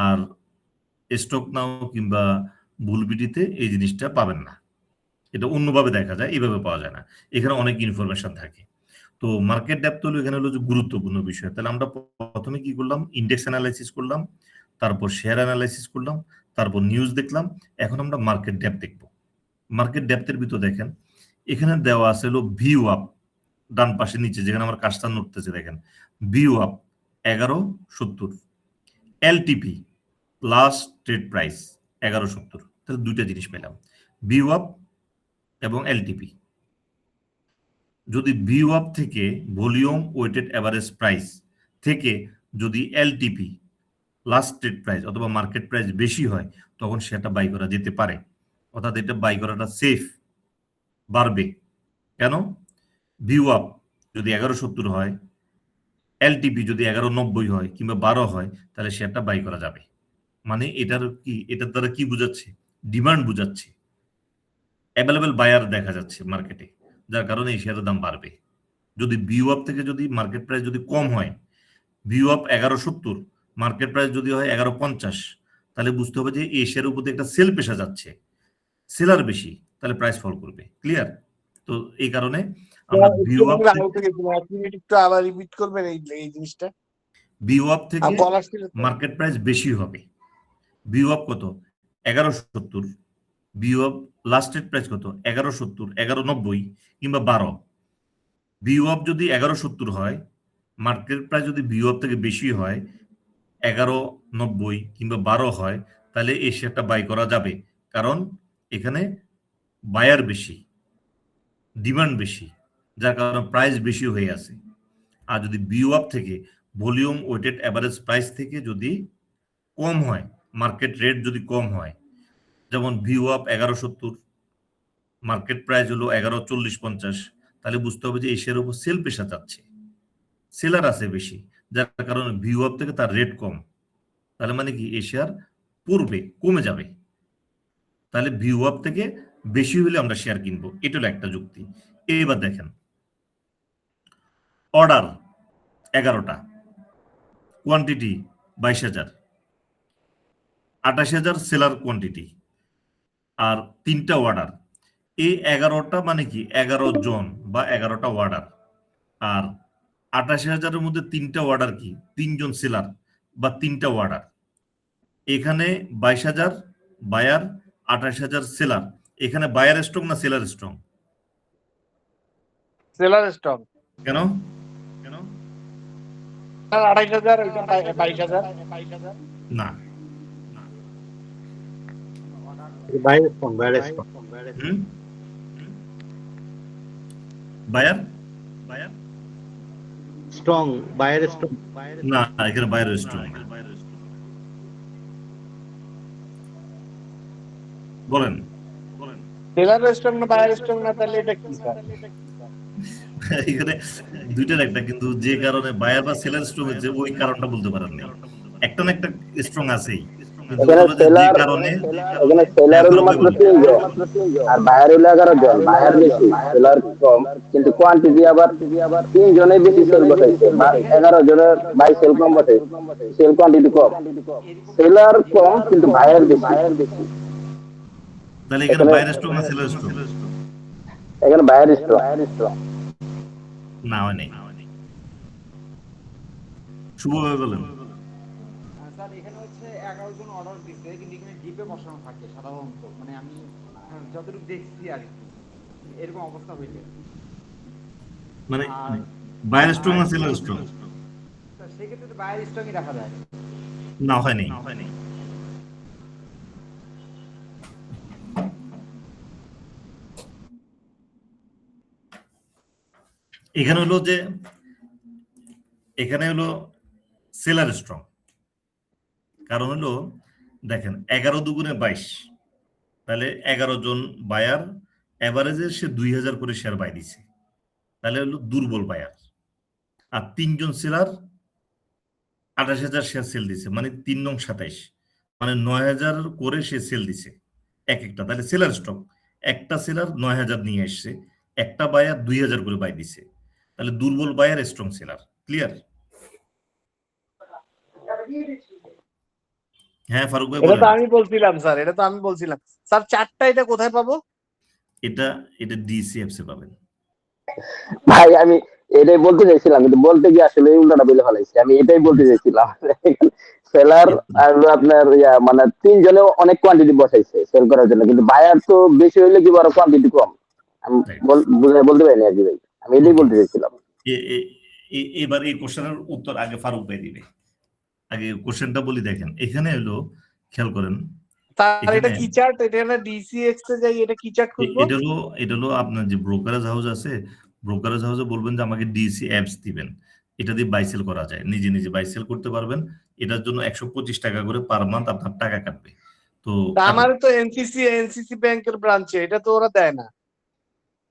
আর স্টক নাও কিংবা বুলবিডিতে এই জিনিসটা পাবেন না, এটা অন্যভাবে দেখা যায়, এইভাবে পাওয়া যায় না। এখানে অনেক ইনফরমেশন থাকে। তো মার্কেট ডেপথ হলো এখানে হলো যে গুরুত্বপূর্ণ বিষয়। তাহলে আমরা প্রথমে কি করলাম, ইন্ডেক্স অ্যানালাইসিস করলাম, তারপর শেয়ার অ্যানালাইসিস করলাম, তারপর নিউজ দেখলাম। এখন আমরা মার্কেট ডেপথ দেখব। মার্কেট ডেপথের ভিতর দেখেন এখানে দেওয়া আছে হলো ভিউ আপ, ডান পাশে নিচে যেখানে আমার কাজটা নড়তেছে দেখেন view up 1170, LTP last trade price 1170। তাহলে দুইটা জিনিস পেলাম, ভিউ আপ এবং এলটিপি। যদি ভিউ আপ থেকে ভলিউম ওয়েটেড এভারেজ প্রাইস থেকে যদি এলটিপি লাস্ট ট্রেড প্রাইস অথবা মার্কেট প্রাইস বেশি হয়, তখন সেটা বাই করা যেতে পারে, অর্থাৎ এটা বাই করাটা সেফ, বাড়বে। কেন? ভিউ আপ যদি 1170 হয়, এলটিপি যদি 1190 হয় কিংবা 12 হয়, তাহলে শেয়ারটা বাই করা যাবে। মানে এটার দ্বারা কি বুঝাচ্ছে? ডিমান্ড বুঝাচ্ছে, অ্যাভেলেবেল বায়ার দেখা যাচ্ছে মার্কেটে, যার কারণে এই শেয়ারের দাম বাড়বে। যদি ভিউ আপ থেকে যদি মার্কেট প্রাইস যদি কম হয়, ভিউ আপ 1170, মার্কেট প্রাইস যদি হয় 1150, তাহলে বুঝতে হবে যে এই শেয়ারের উপর একটা সেল পেশা যাচ্ছে, সেলার বেশি, তাহলে প্রাইস ফল করবে। ক্লিয়ার? তো এই কারণে আমরা ভিউ আপ একটু আবার রিপিট করবেন এই জিনিসটা। ভিউ আপ থেকে বলার ছিল তো। মার্কেট প্রাইস বেশি হবে। ভিউ আপ কত? 1170। View up last trade price কত? 1170, 1190 কিংবা 12। ভিউ আপ যদি 1170 হয়, মার্কেট প্রাইস যদি ভিউ আপ থেকে বেশি হয়, 1190 কিংবা 12 হয়, তাহলে এই শেয়ারটা বাই করা যাবে। কারণ এখানে বায়ার বেশি, ডিমান্ড বেশি, যার কারণে প্রাইস বেশি হয়ে আছে। আর যদি ভিউ আপ থেকে ভলিউম ওয়েটেড অ্যাভারেজ প্রাইস থেকে যদি কম হয়, মার্কেট রেট যদি কম হয়, যেমন ভিউ আপ 1170, মার্কেট প্রাইস হলো 1140-50, তাহলে বুঝতে হবে যে এই শেয়ারের উপর সেল পেশা যাচ্ছে, সেলার আছে বেশি, যার কারণে ভিউ আপ থেকে তার রেট কম। তাহলে মানে কি এই শেয়ার পড়বে, কমে যাবে। তাহলে ভিউ আপ থেকে বেশি হলে আমরা শেয়ার কিনবো, এটা হলো একটা যুক্তি। এবার দেখেন অর্ডার 11টা, কোয়ান্টিটি 22,000, 28,000 সেলার কোয়ান্টিটি, আর 3টা অর্ডার। এই 11টা মানে কি 11 জন বা 11টা অর্ডার। আর 28,000-এর মধ্যে 3টা অর্ডার কি 3 জন সেলার বা 3টা অর্ডার। এখানে 22,000 বায়ার, 28,000 সেলার। এখানে বায়ার স্ট্রং না সেলার স্ট্রং? সেলার স্টক কেন? কেন? 28,000, ওইটা 22,000। না, বাইরে স্ট্রং, বাইরে স্ট্রং, বায়ার বায়ার স্ট্রং, বাইরে স্ট্রং। না, এখানে বায়ার স্ট্রং। বলেন বলেন সেলার স্টক না বায়ার স্টক না, তাহলে এটা কি স্যার? এখানে দুইটার একটা, কিন্তু যে কারণে বায়ার বা সেলার স্ট্রং হচ্ছে ওই কারণটা বলতে পারেন না। একটা না একটা স্ট্রং আছেই, কিন্তু এখানে বললো যে যে কারণে এখানে সেলার হলো মাত্র 3 জন আর বায়ার হলো 11 জন। বায়ার বেশি, সেলার কম, কিন্তু কোয়ান্টিটি আবার 3 জনে বেশি সেল বসাইছে, 11 জনের বাই সেল কম বসাইছে, সেল কোয়ান্টিটি কম। সেলার কম কিন্তু বায়ার বেশি। তাহলে এখানে বায়ার স্ট্রং না সেলার স্ট্রং? এখানে বায়ার স্ট্রং। না, হয় নাই। শুভভাবে বলেন। স্যার এখানে হচ্ছে 11 জন অর্ডার দিচ্ছে, কিন্তু এখানে ডিপে বসানো থাকে সাধারণত, মানে আমি যতটুকু দেখছি আর কি, এরকম অবস্থা হইলে মানে বায়ার স্ট্রং না সেলার স্ট্রং? সেক্ষেত্রে তো বাইরের স্টকই রাখা যায়। না, হয় নাই। এখানে হলো যে এখানে হলো সেলার স্ট্রং। কারণ হলো দেখেন 11 দুগুণে 22, তাহলে 11 জন বায়ার এভারেজে সে 2,000 করে শেয়ার বাই দিছে, তাহলে হলো দুর্বল বায়ার। আর 3 জন সেলার 28,000 শেয়ার সেল দিছে, মানে 3 নং 27, মানে 9,000 করে সে সেল দিছে এক একটা, তাহলে সেলার স্টক একটা সেলার 9,000 নিয়ে এসছে, একটা বায়ার 2,000 করে বাই দিছে, তাহলে দুর্বল বায়ার স্ট্রং সেলার। ক্লিয়ার? হ্যাঁ ফারুক ভাই এটা বলেন। তো আমি বলছিলাম স্যার, এটা তো আমি বলছিলাম স্যার। চারটা এটা কোথায় পাবো? এটা ডিসিএফস এ পাবেন। ভাই আমি এটাই বলতে চাইছিলাম, কিন্তু বলতে গিয়ে আসলে উল্টাটা বলে ফেলাইছি। আমি এটাই বলতে চাইছিলাম, সেলার আর হলো আপনার মানে তিনজনে অনেক কোয়ান্টিটি বসাইছে সেল করার জন্য, কিন্তু বায়ার তো বেশি হইলে কি বড় কোয়ান্টিটি কম। আমি বলতে পারিনি আর কি ভাই, আমি এটাই বলতে চাইছিলাম। এবার এই কোশ্চেনের উত্তর আগে ফারুক ভাই দিবে। আগে কোশ্চেনটা বলি, দেখেন এখানে হলো, খেয়াল করেন, স্যার এটা কি চার্ট? এটা না ডিসিএক্স এ যাই, এটা কি চার্ট খুঁজবো? এটা হলো আপনার যে ব্রোকারেজ হাউস আছে, ব্রোকারেজ হাউসে বলবেন যে আমাকে ডিসি অ্যাপস দিবেন, এটা দিয়ে বাইসেল করা যায়, নিজে নিজে বাইসেল করতে পারবেন। এটার জন্য 125 টাকা করে পার মান্থ আপনার টাকা কাটবে। তো আমার তো এনসিসি ব্যাংকের ব্রাঞ্চে, এটা তো ওরা দেয় না।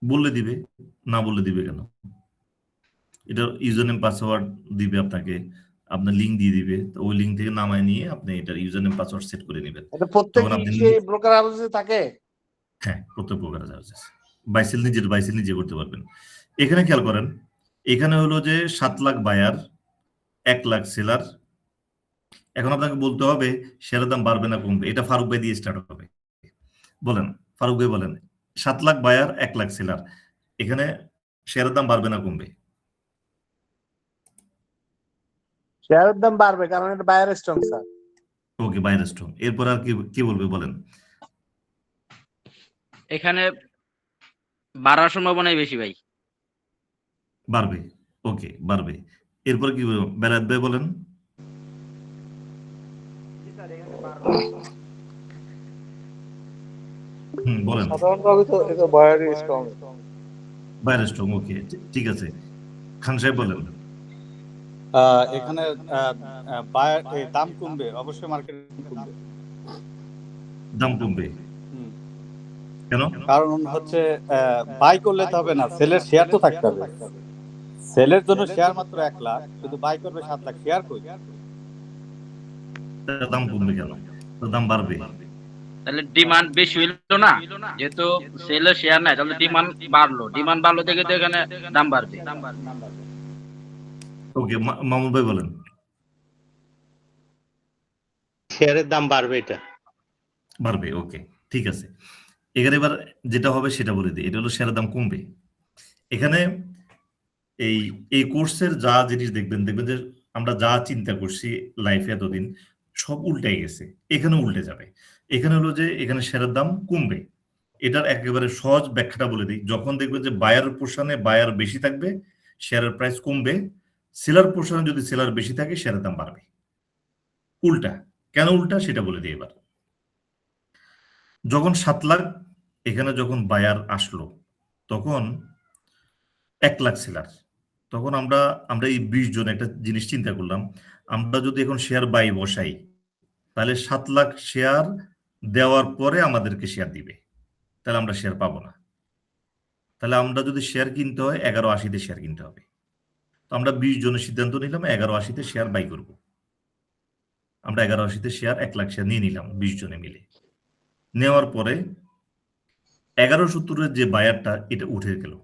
বললে দিবে, না বললে দিবে কেন? এটা ইউজার নেম পাসওয়ার্ড দিবে আপনাকে, আপনার লিঙ্ক দিয়ে দিবে, তো ওই লিঙ্ক থেকে নামায় নিয়ে আপনি এটার ইউজার নেম পাসওয়ার্ড সেট করে নেবেন। এটা প্রত্যেক সেই ব্রোকার হাউসে থাকে। হ্যাঁ, প্রত্যেক ব্রোকারেজ হাউসে বাইসেল নিজে করতে পারবেন। এখানে খেয়াল করেন, এখানে হলো যে 7 লাখ বায়ার, 1 লাখ সেলার। এখন আপনাকে বলতে হবে শেয়ারের দাম বাড়বে না কমবে, এটা ফারুক ভাই দিয়ে স্টার্ট হবে। বলেন ফারুক ভাই বলেন, 7 লাখ বায়ার 1 লাখ সেলার, এখানে শেয়ারের দাম বাড়বে না কমবে? শেয়ারের দাম বাড়বে, কারণ এটা বায়ার স্ট্রং স্যার। ওকে, বায়ার স্ট্রং। এরপর আর কি বলবে বলেন? এখানে বাড়ার সম্ভাবনাই বেশি ভাই। বাড়বে, ওকে বাড়বে। এরপর কি বেলায়েত ভাই বলেন? বলেন। সাধারণভাবে তো এটা বায়ার স্ট্রং। বায়ার স্ট্রং, ওকে ঠিক আছে। খান সাহেব বলেন। এখানে দাম কমবে, অবশ্যই মার্কেট কমবে। দাম কমবে কেন? কারণ হচ্ছে বাই করলে তো হবে না, সেলের শেয়ার তো থাকতে হবে। সেলের জন্য শেয়ার মাত্র 1 লাখ, কিন্তু বাই করবে 7 লাখ, শেয়ার কই? দাম কমবে কেন? তো দাম বাড়বে। তাহলে ডিমান্ড বেশি হইলো না, যেহেতু সেলের শেয়ার নাই, তাহলে ডিমান্ড বাড়লো থেকে তো এখানে দাম বাড়বে। ওকে, মামুন ভাই বলেন। শেয়ারের দাম বাড়বে, এটা বাড়বে, ওকে ঠিক আছে। এখানে এবার যেটা হবে সেটা বলে দিই, এটা হলো শেয়ারের দাম কমবে। এখানে এই কোর্সের যা জিনিস দেখবেন যে আমরা যা চিন্তা করছি লাইফে এতদিন সব উল্টে গেছে, এখানে উল্টে যাবে। এখানে হলো যে এখানে শেয়ারের দাম কমবে। এটার একেবারে সহজ ব্যাখ্যাটা বলে দিই, যখন দেখবেন যে বায়ার পোর্শনে বায়ার বেশি থাকবে শেয়ারের প্রাইস কমবে, সেলার পোর্শনে যদি সেলার বেশি থাকে শেয়ারের দাম বাড়বে। উল্টা কেন উল্টা সেটা বলে দিই। এবার যখন 7 লাখ এখানে যখন বায়ার আসলো, তখন 1 লাখ সেলার, তখন আমরা এই 20 জন একটা জিনিস চিন্তা করলাম, আমরা যদি এখন শেয়ার বাই বসাই তাহলে 7 লাখ শেয়ার দেওয়ার পরে আমাদেরকে শেয়ার দিবে, তাহলে আমরা শেয়ার পাবো না। তাহলে আমরা যদি শেয়ার কিনতে হয় 11.80-তে শেয়ার কিনতে হবে। তো আমরা 20 জনের সিদ্ধান্ত নিলাম 11.80-তে শেয়ার বাই করব। আমরা 11.80-তে শেয়ার 1 লাখ শেয়ার নিয়ে নিলাম 20 জনে মিলে। নেওয়ার পরে 1170-এর যে বায়ারটা এটা উঠে গেল,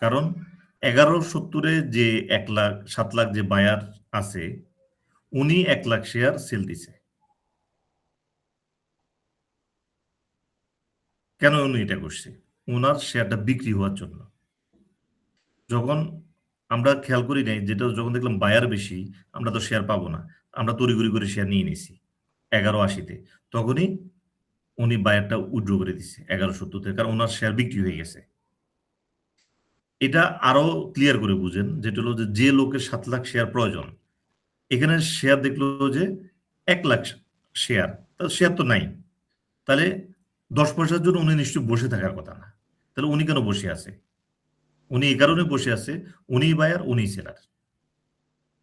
কারণ 1170-এ যে 7 লাখ যে বায়ার আছে উনি 1 লাখ শেয়ার সেল দিছে। কেন উনি এটা করছে? ওনার শেয়ারটা বিক্রি হওয়ার জন্য। যখন আমরা খেয়াল করি নাই, যেটা যখন দেখলাম বায়ার বেশি আমরা তো শেয়ার পাবো না, আমরা তড়িঘড়ি করে শেয়ার নিয়ে নিছি 11.80-তে, তখনই উনি বায়ারটা উইথড্র করে দিচ্ছে 1170-তে, কারণ ওনার শেয়ার বিক্রি হয়ে গেছে। এটা আরো ক্লিয়ার করে বুঝেন, যেটা হলো যে লোকের 7 লাখ শেয়ার প্রয়োজন, এখানে শেয়ার দেখলো যে 1 লাখ শেয়ার, তাহলে শেয়ার তো নাই, তাহলে 10 পয়সার জন্য উনি নিশ্চয়ই বসে থাকার কথা না। তাহলে উনি কেন বসে আছে? উনি এই কারণে বসে আছে, উনি বায়ার উনি সেলার।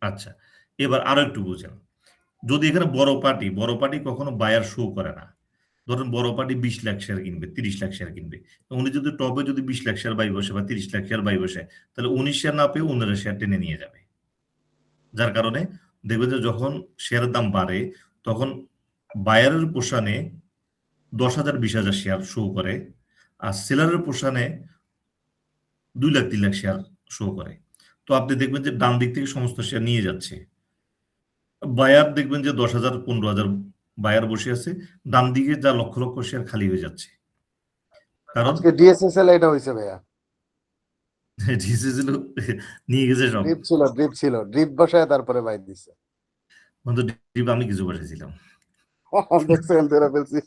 আচ্ছা, এবার আরো একটু বুঝেন, যদি এখানে বড় পার্টি কখনো বায়ার শো করে না, ধরুন বড় পার্টি 20 লাখ শেয়ার কিনবে, 30 লাখ শেয়ার কিনবে, উনি যদি টপে যদি 20 লাখ শেয়ার বাই বসে বা 30 লাখ শেয়ার বাই বসে, তাহলে উনি শেয়ার না পেয়ে ওনারা শেয়ার টেনে নিয়ে যাবে। যার কারণে দেখবেন যে যখন শেয়ারের দাম বাড়ে তখন বায়ারের পোষণে 10,000 20,000 শেয়ার শো করে, আর সেলারের পোর্শনে 2 লাখ 3 লাখ শেয়ার শো করে। তো আপনি দেখবেন যে ডান দিক থেকে সমস্ত শেয়ার নিয়ে যাচ্ছে, বায়ার দেখবেন যে 10,000 15,000 বায়ার বসে আছে, ডান দিকে যা লক্ষ লক্ষ শেয়ার খালি হয়ে যাচ্ছে। কারণ আজকে ডিএসএসএল এটা হইছে ভাইয়া, ডিসিসিল নিয়ে গেছে সব, ড্রিপ ছিল ড্রিপ বসায় তারপরে বাই দিছে। কিন্তু ডিপ আমি কিছু বসেছিলাম, দেখছেন ধরে ফেলছি।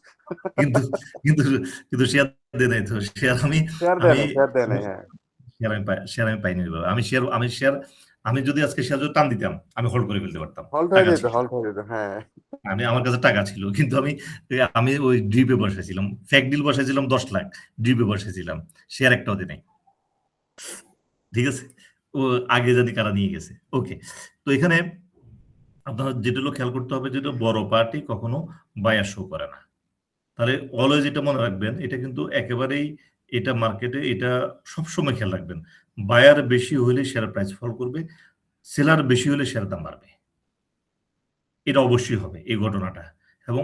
কিন্তু কিন্তু কিন্তু শেয়ার দেয় নাই তো, শেয়ার আমি শেয়ার দেয় নাই, হ্যাঁ। শেয়ার আমি পাইনি এভাবে। আমি যদি আজকে শেয়ার যদি টান দিতাম আমি হোল্ড করে ফেলতে পারতাম, হল্ট হয়ে যেত, হ্যাঁ। আমার কাছে টাকা ছিল, কিন্তু আমি ওই ড্রিপে বসেছিলাম, ফ্যাক ডিল বসেছিলাম 10 লাখ, ড্রিপে বসেছিলাম, শেয়ার একটাও দিই নাই। ঠিক আছে, ও আগে জানি কারা নিয়ে গেছে। ওকে, তো এখানে আপনার যেটা হলো খেয়াল করতে হবে, যেটা বড় পার্টি কখনো বায়ার শো করে না। তাহলে অলওয়েজ এটা মনে রাখবেন, এটা কিন্তু একেবারেই এটা মার্কেটে এটা সবসময় খেয়াল রাখবেন, বায়ার বেশি হলে শেয়ার প্রাইস ফল করবে, সেলার বেশি হলে শেয়ার দাম বাড়বে। এটা অবশ্যই হবে এই ঘটনাটা, এবং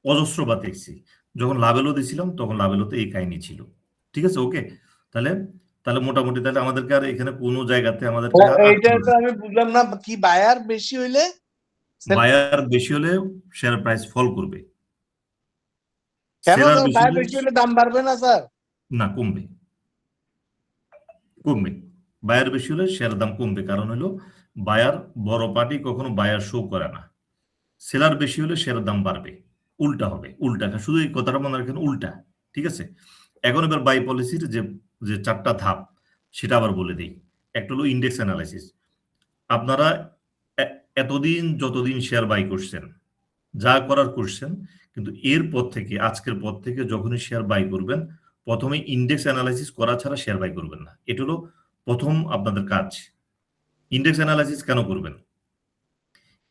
অজস্রবার দেখছি। যখন লাভেলো দিয়েছিলাম তখন লাভেলোতে এই কাহিনী ছিল। ঠিক আছে, ওকে। তাহলে মোটামুটি তাহলে আমাদেরকে আর এখানে কোনো জায়গাতে আমাদের এইটা তো আমি বুঝলাম না, কি বায়ার বেশি হইলে শেয়ার প্রাইস ফল করবে, কেন সেলার স্যার? বায়ার বেশি হলে দাম বাড়বে না স্যার? না, কমবে। বায়ার বেশি হলে শেয়ার দাম কমবে, কারণ হলো বায়ার বড় পার্টি কখনো বায়ার শো করে না। সেলার বেশি হলে শেয়ার দাম বাড়বে, উল্টা হবে, উল্টা। শুধু এই কথাটা মনে রাখেন, উল্টা। ঠিক আছে, এখন এবার বাই পলিসির যে 4টা ধাপ সেটা আবার বলে দিই। একটা হলো ইন্ডেক্স অ্যানালাইসিস। আপনারা এতদিন যতদিন শেয়ার বাই করছেন, যা করার করছেন, কিন্তু এরপর থেকে, আজকের পর থেকে যখনই শেয়ার বাই করবেন, প্রথমে ইন্ডেক্স অ্যানালাইসিস করা ছাড়া শেয়ার বাই করবেন না। এটা হলো প্রথম আপনাদের কাজ। ইন্ডেক্স অ্যানালাইসিস কেন করবেন?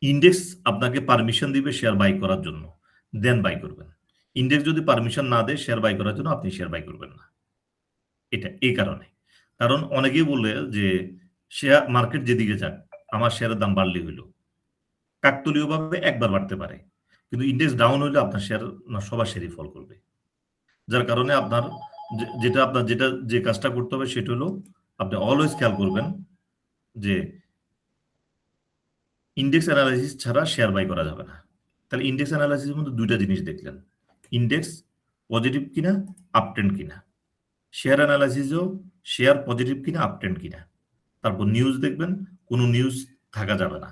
ইন্ডেক্স আপনাকে পারমিশন দিবে শেয়ার বাই করার জন্য, দেন বাই করবেন। ইন্ডেক্স যদি পারমিশন না দেয় শেয়ার বাই করার জন্য, আপনি শেয়ার বাই করবেন না। এটা এই কারণে, কারণ অনেকেই বলে যে শেয়ার মার্কেট যেদিকে যাক আমার শেয়ারের দাম বাড়লে হইলো, কাকতলীয়ভাবে একবার বাড়তে পারে, কিন্তু ইন্ডেক্স ডাউন হইলে আপনার শেয়ার না সবার শেয়ারই ফল করবে। যার কারণে আপনার যে কাজটা করতে হবে সেটা হলো আপনি অলওয়েজ খেয়াল করবেন যে ইন্ডেক্স অ্যানালাইসিস ছাড়া শেয়ার বাই করা যাবে না। তাহলে ইন্ডেক্স অ্যানালাইসিসের মধ্যে 2টা জিনিস দেখলেন, ইন্ডেক্স পজিটিভ কিনা, আপট্রেন্ড কিনা। শেয়ার অ্যানালাইসিসও শেয়ার পজিটিভ কিনা, আপট্রেন্ড কিনা। তারপর নিউজ দেখবেন, কোনো নিউজ থাকা যাবে না।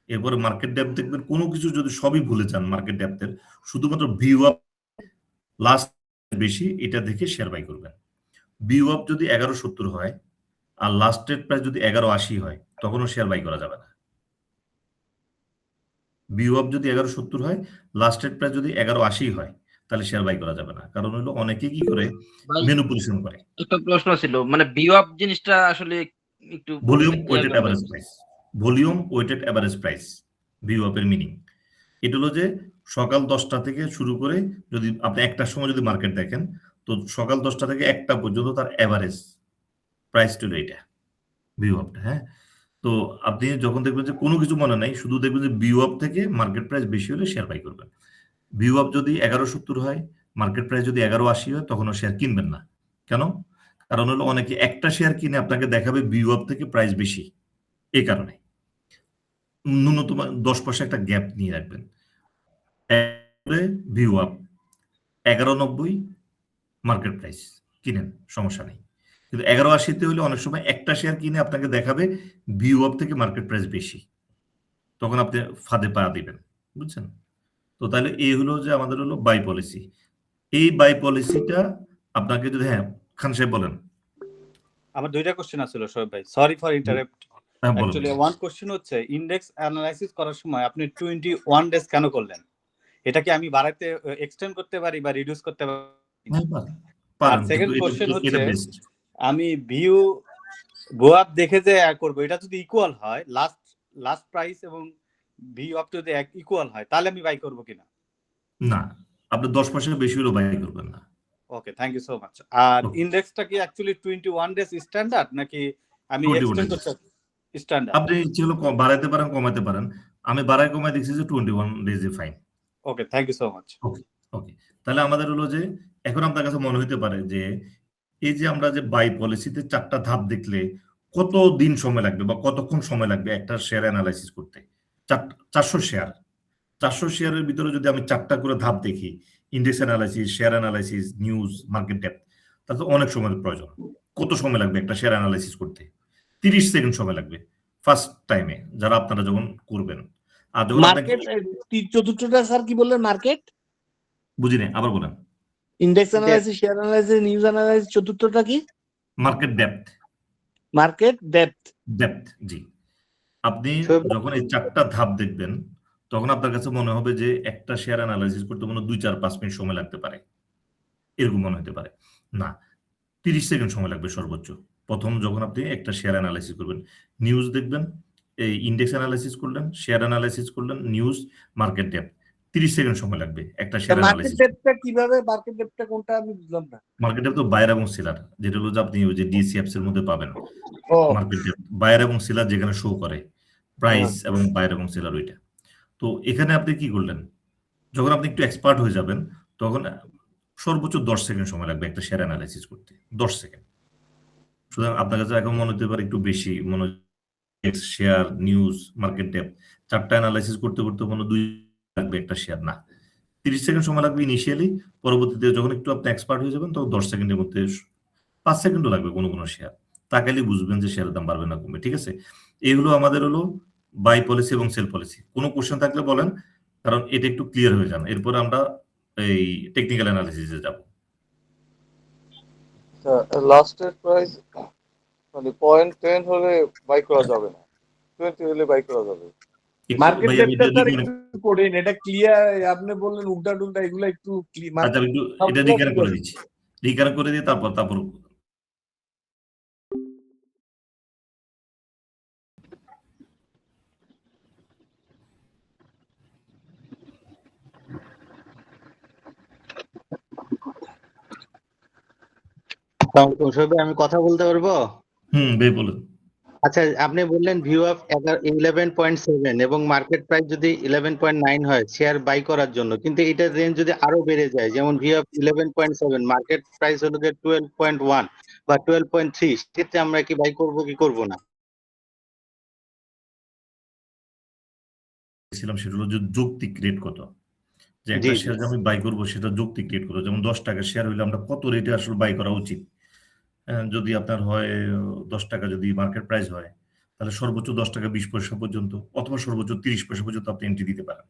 এরপরে মার্কেট ডেপথ দেখবেন, কোনো কিছু যদি সবই ভুলে যান মার্কেট ডেপথের, শুধুমাত্র ভিউ আপ লাস্ট বেশি এটা দেখে শেয়ার বাই করবেন। ভিউ আপ যদি 1170 হয় আর লাস্ট ট্রেড প্রাইস যদি 1180 হয়, তখনও শেয়ার বাই করা যাবে না। ভিউ আপ যদি 1170 হয়, লাস্ট ট্রেড প্রাইস যদি 1180 হয়, তাহলে শেয়ার বাই করা যাবে না। কারণ হলো অনেকে কি করে, ম্যানিপুলেশন করে। একটা প্রশ্ন ছিল, মানে ভিউ আপ জিনিসটা আসলে একটু volume weighted average price, volume weighted average price, view আপের মিনিং এটা হলো যে সকাল 10টা থেকে শুরু করে, যদি আপনি একটার সময় যদি মার্কেট দেখেন, তো সকাল 10টা থেকে 1টা পর্যন্ত তার এভারেজ প্রাইস ছিল এটা, ভিউ আপটা। হ্যাঁ, তো আপনি যখন দেখবেন যে কোনো কিছু মনে নাই, শুধু দেখবেন যে ভিউ আপ থেকে মার্কেট প্রাইস বেশি হলে শেয়ার বাই করবেন। ভিউ আপ যদি 1170 হয়, মার্কেট প্রাইস যদি 1180 হয়, তখনও শেয়ার কিনবেন না। কেন? কারণ হলো অনেকে একটা শেয়ার কিনে আপনাকে দেখাবে ভিউ আপ থেকে প্রাইস বেশি, এই কারণে ন্যূনতম 10 পয়সা একটা গ্যাপ নিয়ে রাখবেন। ভিউ আপ 1190 মার্কেট প্রাইস কিনেন, সমস্যা নেই। কিন্তু 1180-তে হলে অনেক সময় একটা শেয়ার কিনে আপনাকে দেখাবে ভিউ আপ থেকে মার্কেট প্রাইস বেশি, তখন আপনি ফাঁদে পা দিবেন, বুঝছেন? তো তাহলে এই হলো যে আমাদের হলো বাই পলিসি। এই বাই পলিসিটা আপনাকে যদি, হ্যাঁ খান সাহেব বলেন। আমার 2টা কোশ্চেন আছিল শোয়েব ভাই, sorry for interrupt. Actually one question হচ্ছে, ইন্ডেক্স অ্যানালাইসিস করার সময় আপনি 21 ডেজ কেন করলেন? এটা কি আমি বাড়াতে এক্সটেন্ড করতে পারি বা রিডিউস করতে পারি? আর সেকেন্ড কোশ্চেন হচ্ছে, আমি ভিউ গো আপ দেখে যে করব, এটা যদি ইকুয়াল হয়, লাস্ট প্রাইস এবং ভিউ আপ যদি ইকুয়াল হয়, তাহলে আমি বাই করব কিনা? না, আপনি 10 পয়সা বেশি হলে বাই করবেন না। ওকে, থ্যাংক ইউ সো মাচ। আর ইন্ডেক্সটা কি অ্যাকচুয়ালি 21 ডেজ স্ট্যান্ডার্ড, নাকি আমি এক্সটেন্ড করতে স্ট্যান্ডার্ড? আপনি যেগুলো বাড়াইতে পারেন, কমাতে পারেন। আমি বাড়াই কমাই দেখছি যে 21 days fine. Okay, thank you so much. Okay, তাহলে আমাদের হলো যে এখন আপনার কাছে মনে হতে পারে যে এই যে আমরা যে বাই পলিসিতে 4টা ধাপ দেখলে কত দিন সময় লাগবে বা কতক্ষণ সময় লাগবে একটা শেয়ার অ্যানালাইসিস করতে। 400 শেয়ার, 400 শেয়ারের ভিতরে যদি আমি 4টা করে ধাপ দেখি, index analysis, share analysis, news, market depth, তাহলে তো অনেক সময়ের প্রয়োজন। কত সময় লাগবে একটা শেয়ার অ্যানালাইসিস করতে? 30 সেকেন্ড সময় লাগবে ফার্স্ট টাইমে, যারা আপনারা যখন করবেন। আর যখন মার্কেট চতুর্থটা স্যার কি বললেন? মার্কেট বুঝিনি, আবার বলেন। Index analysis, share analysis, news analysis, চতুর্থটা কি? Market depth. Market depth. Depth, জি। আপনি যখন এই 4টা ধাপ দেখবেন তখন আপনার কাছে মনে হবে যে একটা শেয়ার অ্যানালাইসিস করতে মনে 2-4-5 মিনিট সময় লাগতে পারে, এরকম মনে হতে পারে। না, 30 সেকেন্ড সময় লাগবে সর্বোচ্চ। প্রথম যখন আপনি একটা শেয়ার অ্যানালাইসিস করবেন, নিউজ দেখবেন, এই ইন্ডেক্স অ্যানালাইসিস করলেন, শেয়ার অ্যানালাইসিস করলেন, নিউজ, মার্কেট ডেপথ, 30 সেকেন্ড সময় লাগবে একটা শেয়ার মার্কেট অ্যানালাইসিস। ডেপথটা কিভাবে? মার্কেট ডেপথটা কোনটা আমি বুঝলাম না। মার্কেট ডেপথ তো বায়ার এবং সেলার, যেটা হলো যে আপনি ওই যে ডিসিএফস এর মধ্যে পাবেন। ও মার্কেট ডেপথ বায়ার এবং সেলার যেখানে শো করে প্রাইস এবং বায়ার এবং সেলার, ওইটা। তো এখানে আপনি কি করলেন, যখন আপনি একটু এক্সপার্ট হয়ে যাবেন তখন সর্বোচ্চ 10 সেকেন্ড সময় লাগবে একটা শেয়ার অ্যানালাইসিস করতে, 10 সেকেন্ড। সুতরাং আপনার কাছে এখন মনে হতে পারে একটু বেশি, মনে শেয়ার, নিউজ, মার্কেট ডেপথ 4টা অ্যানালাইসিস করতে করতে মনে 2 লাগবে একটা শেয়ার। না, 30 সেকেন্ড সময় লাগবে ইনিশিয়ালি, পরবর্তীতে যখন একটু আপনি এক্সপার্ট হয়ে যাবেন তখন 10 সেকেন্ডের মধ্যে 5 সেকেন্ডও লাগবে কোনো কোনো শেয়ার। তাকালেই বুঝবেন যে শেয়ারের দাম বাড়বে না কমবে। ঠিক আছে, এই হলো আমাদের হলো বাই পলিসি এবং সেল পলিসি। কোনো কোশ্চেন থাকলে বলেন, কারণ এটা একটু ক্লিয়ার হয়ে যান। এরপর আমরা এই টেকনিক্যাল অ্যানালিসিসে যাব। লাস্টের প্রাইস মানে 0.10 হলে বাই করা যাবে না, 20 হলে বাই করা যাবে। মার্কেট ডেপথটা স্যার একটু করেন, এটা ক্লিয়ার। আপনি বললেন উল্টা টুল্টা, এগুলো একটু আচ্ছা, একটু এটা রিকার করে দিচ্ছি, রিকার করে দিয়ে তারপর আমি কথা বলতে পারবো? বে বলুন। আচ্ছা, আপনি বললেন ভিউ অফ 11.7 এবং মার্কেট প্রাইস যদি 11.9 হয় শেয়ার বাই করার জন্য, কিন্তু এটার রেঞ্জ যদি আরো বেড়ে যায়, যেমন ভিউ অফ 11.7, মার্কেট প্রাইস হলো 12.1 বা 12.3, সেক্ষেত্রে আমরা কি বাই করব কি করব না? ছিলাম সেটা হলো যে যৌক্তিক রেট কত, যে একটা শেয়ার আমি বাই করবো সেটা যৌক্তিক রেট কত। যেমন 10 টাকা শেয়ার হইলে আমরা কত রেটে আসলে বাই করা উচিত। যদি আপনার হয় 10 টাকা, যদি মার্কেট প্রাইস হয় তাহলে সর্বোচ্চ 10 টাকা 20 পয়সা পর্যন্ত, অথবা সর্বোচ্চ 30 পয়সা পর্যন্ত আপনি এন্ট্রি দিতে পারেন।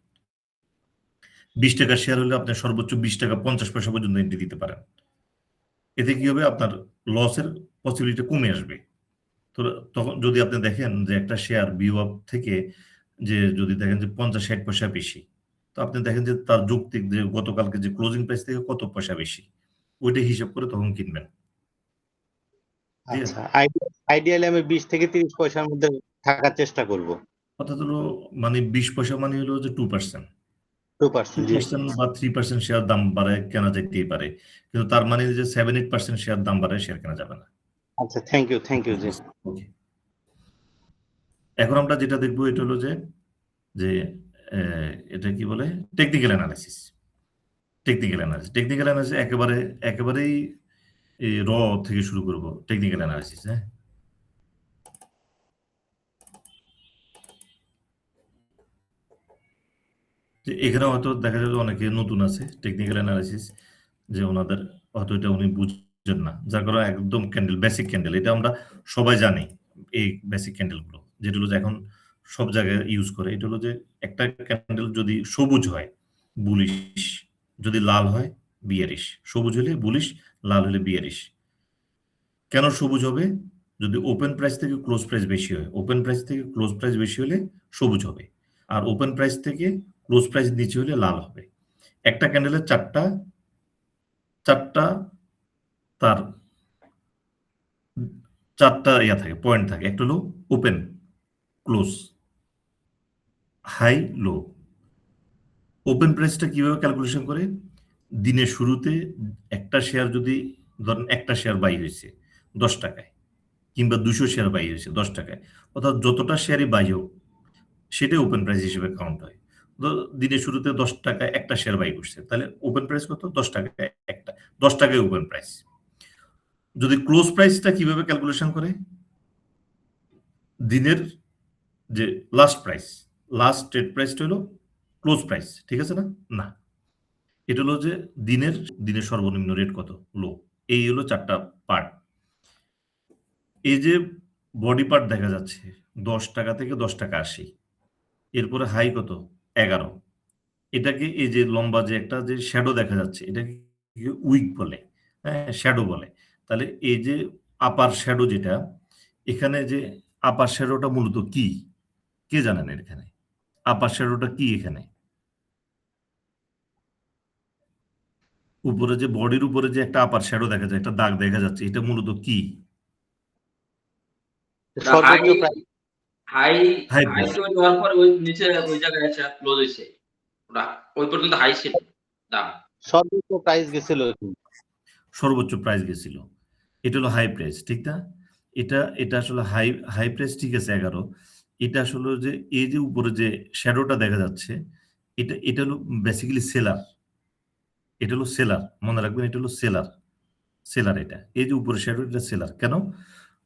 20 টাকা শেয়ার হলে আপনি সর্বোচ্চ 20 টাকা 50 পয়সা পর্যন্ত এন্ট্রি দিতে পারেন। এতে কি হবে, আপনার লসের পসিবিলিটি কমে আসবে। তো তখন যদি আপনি দেখেন যে একটা শেয়ার ভিউ আপ থেকে যে যদি দেখেন যে 50-60 পয়সা বেশি, তো আপনি দেখেন যে তার যৌক্তিক যে গতকালকে যে ক্লোজিং প্রাইস থেকে কত পয়সা বেশি, ওইটা হিসাব করে তখন কিনবেন। আচ্ছা, আইডিয়ালি আমি 20 থেকে 30 পয়সার মধ্যে থাকার চেষ্টা করব। অর্থাৎ হলো মানে 20 পয়সা মানে হলো যে 2% বা 3% শেয়ার দাম বাড়ায় কেনা যেতেই পারে, কিন্তু তার মানে যে 7-8% শেয়ার দাম বাড়ায় শেয়ার কেনা যাবে না। আচ্ছা, থ্যাংক ইউ জি। ওকে, এখন আমরা যেটা দেখবো এটা হলো যে এটা কি বলে টেকনিক্যাল অ্যানালিসিস। টেকনিক্যাল অ্যানালিসিস একেবারেই র থেকে শুরু করব। টেকনিক্যাল অ্যানালিসিস, হ্যাঁ, এখানে হয়তো দেখা যাবে অনেকে নতুন আছে টেকনিক্যাল অ্যানালিসিস, যে ওনাদের হয়তো এটা উনি বুঝছেন না, যার কারণে একদম বেসিক ক্যান্ডেল, এটা আমরা সবাই জানি। এই বেসিক ক্যান্ডেলগুলো যেটা হলো যে এখন সব জায়গায় ইউজ করে, এটা হলো যে একটা ক্যান্ডেল যদি সবুজ হয় বুলিশ, যদি লাল হয় বিয়ারিশ। সবুজ হলে বুলিশ, লাল হলে বিয়ারিশ। কেন সবুজ হবে? যদি ওপেন প্রাইস থেকে ক্লোজ প্রাইস বেশি হয়, ওপেন প্রাইস থেকে ক্লোজ প্রাইস বেশি হলে সবুজ হবে, আর ওপেন প্রাইস থেকে ক্লোজ প্রাইস নিচে হলে লাল হবে। একটা ক্যান্ডেলের চারটা তার 4টা ইয়া থাকে, পয়েন্ট থাকে। একটা হলো ওপেন, ক্লোজ, হাই, লো। ওপেন প্রাইসটা কিভাবে ক্যালকুলেশন করে? দিনের শুরুতে একটা শেয়ার যদি ধরেন একটা শেয়ার বাই হয়েছে 10 টাকায়, কিংবা 200 শেয়ার বাই হয়েছে 10 টাকায়, অর্থাৎ যতটা শেয়ারই বাই হোক সেটাই ওপেন প্রাইস হিসেবে কাউন্ট হয়। দিনের শুরুতে 10 টাকায় একটা শেয়ার বাই করছে, তাহলে ওপেন প্রাইস কত? 10 টাকায় একটা, 10 টাকায় ওপেন প্রাইস। যদি ক্লোজ প্রাইসটা কিভাবে ক্যালকুলেশন করে? দিনের যে লাস্ট প্রাইস, লাস্ট ট্রেড প্রাইসটা হলো ক্লোজ প্রাইস, ঠিক আছে না? না, এটা হলো যে দিনের সর্বনিম্ন রেট কত, লো। এই হলো 4টা পার্ট। এই যে বডি পার্ট দেখা যাচ্ছে 10 টাকা থেকে 10 টাকা 80, এরপরে হাই কত, 11। এটাকে এই যে লম্বা যে একটা যে শ্যাডো দেখা যাচ্ছে, এটাকে উইক বলে, হ্যাঁ, শ্যাডো বলে। তাহলে এই যে আপার শ্যাডো যেটা, এখানে যে আপার শ্যাডোটা মূলত কি, কে জানেন এখানে আপার শ্যাডোটা কি? এখানে উপরে যে বডির উপরে যে একটা আপার শ্যাডো দেখা যায়, একটা দাগ দেখা যাচ্ছে, এটা মূলত কি? সর্বোচ্চ price. High high high price. তৈরি হওয়ার পর ওই নিচে ওই জায়গায় এসে ক্লোজ হয়েছে, ওটা ওই পর্যন্ত হাই ছিল দাম। সর্বোচ্চ প্রাইস গেছিল সর্বোচ্চ প্রাইস গেছিল, এটা হলো হাই প্রাইস, ঠিক না? এটা আসলে হাই প্রাইস, ঠিক আছে 11। এটা আসলে যে এই যে উপরে যে শ্যাডোটা দেখা যাচ্ছে, এটা হলো বেসিক্যালি সেলার। এটা হলো সেলার, মনে রাখবেন, এটা হলো সেলার। এটা এই যে উপরে শ্যাডো, এটা সেলার। কেন?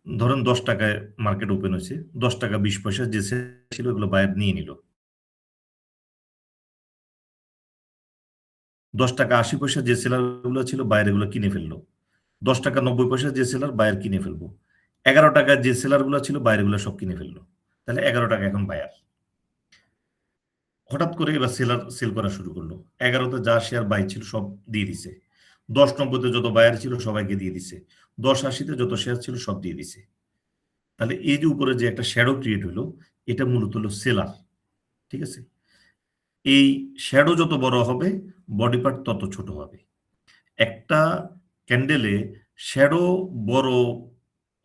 ধরেন 10 টাকায় মার্কেট ওপেন হয়েছে, 10 টাকা 20 পয়সা যে ছিল এগুলো বায়ার নিয়ে নিল। 10 টাকা 80 পয়সা যে সেলার গুলো ছিল, বায়ার এগুলো কিনে ফেললো। 10 টাকা 90 পয়সা যে সেলার, বায়ার কিনে ফেলবো। 11 টাকা যে সেলার গুলো ছিল, বায়ার গুলো সব কিনে ফেললো। তাহলে 11 টাকা এখন বায়ার। হঠাৎ করে এবার সেলার সেল করা শুরু করলো। 11তে যা শেয়ার বাই ছিল সব দিয়ে দিছে। 10.90-তে যত বায়ার ছিল সবাইকে দিয়ে দিছে। 10.80-তে যত শেয়ার ছিল সব দিয়ে দিছে। তাহলে এই যে উপরে যে একটা শ্যাডো ক্রিয়েট হলো, এটা মূলত হলো সেলার, ঠিক আছে? এই শ্যাডো যত বড় হবে, বডি পার্ট তত ছোট হবে। একটা ক্যান্ডেলে শ্যাডো বড়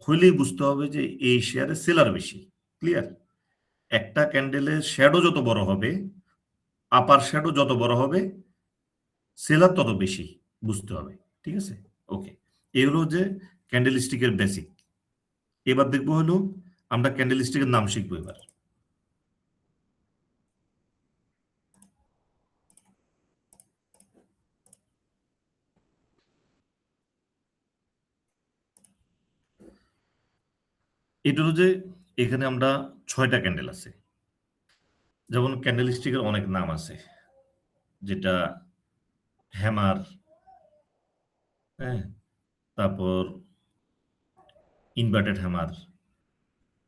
হইলেই বুঝতে হবে যে এই শেয়ারে সেলার বেশি। ক্লিয়ার? একটা ক্যান্ডেলের শ্যাডো যত বড় হবে, আপার শ্যাডো যত বড় হবে, সেলার তত বেশি, বুঝতে হবে, ঠিক আছে? ওকে, এই হলো যে ক্যান্ডেল স্টিকের বেসিক। এবার দেখবো হলো আমরা ক্যান্ডেল স্টিকের নাম শিখবো এবার। এটা হলো যে এখানে আমরা 6টা ক্যান্ডেল আছে। যেমন ক্যান্ডেল স্টিকের অনেক নাম আছে, যেটা হ্যামার, হ্যাঁ, তারপর inverted hammer,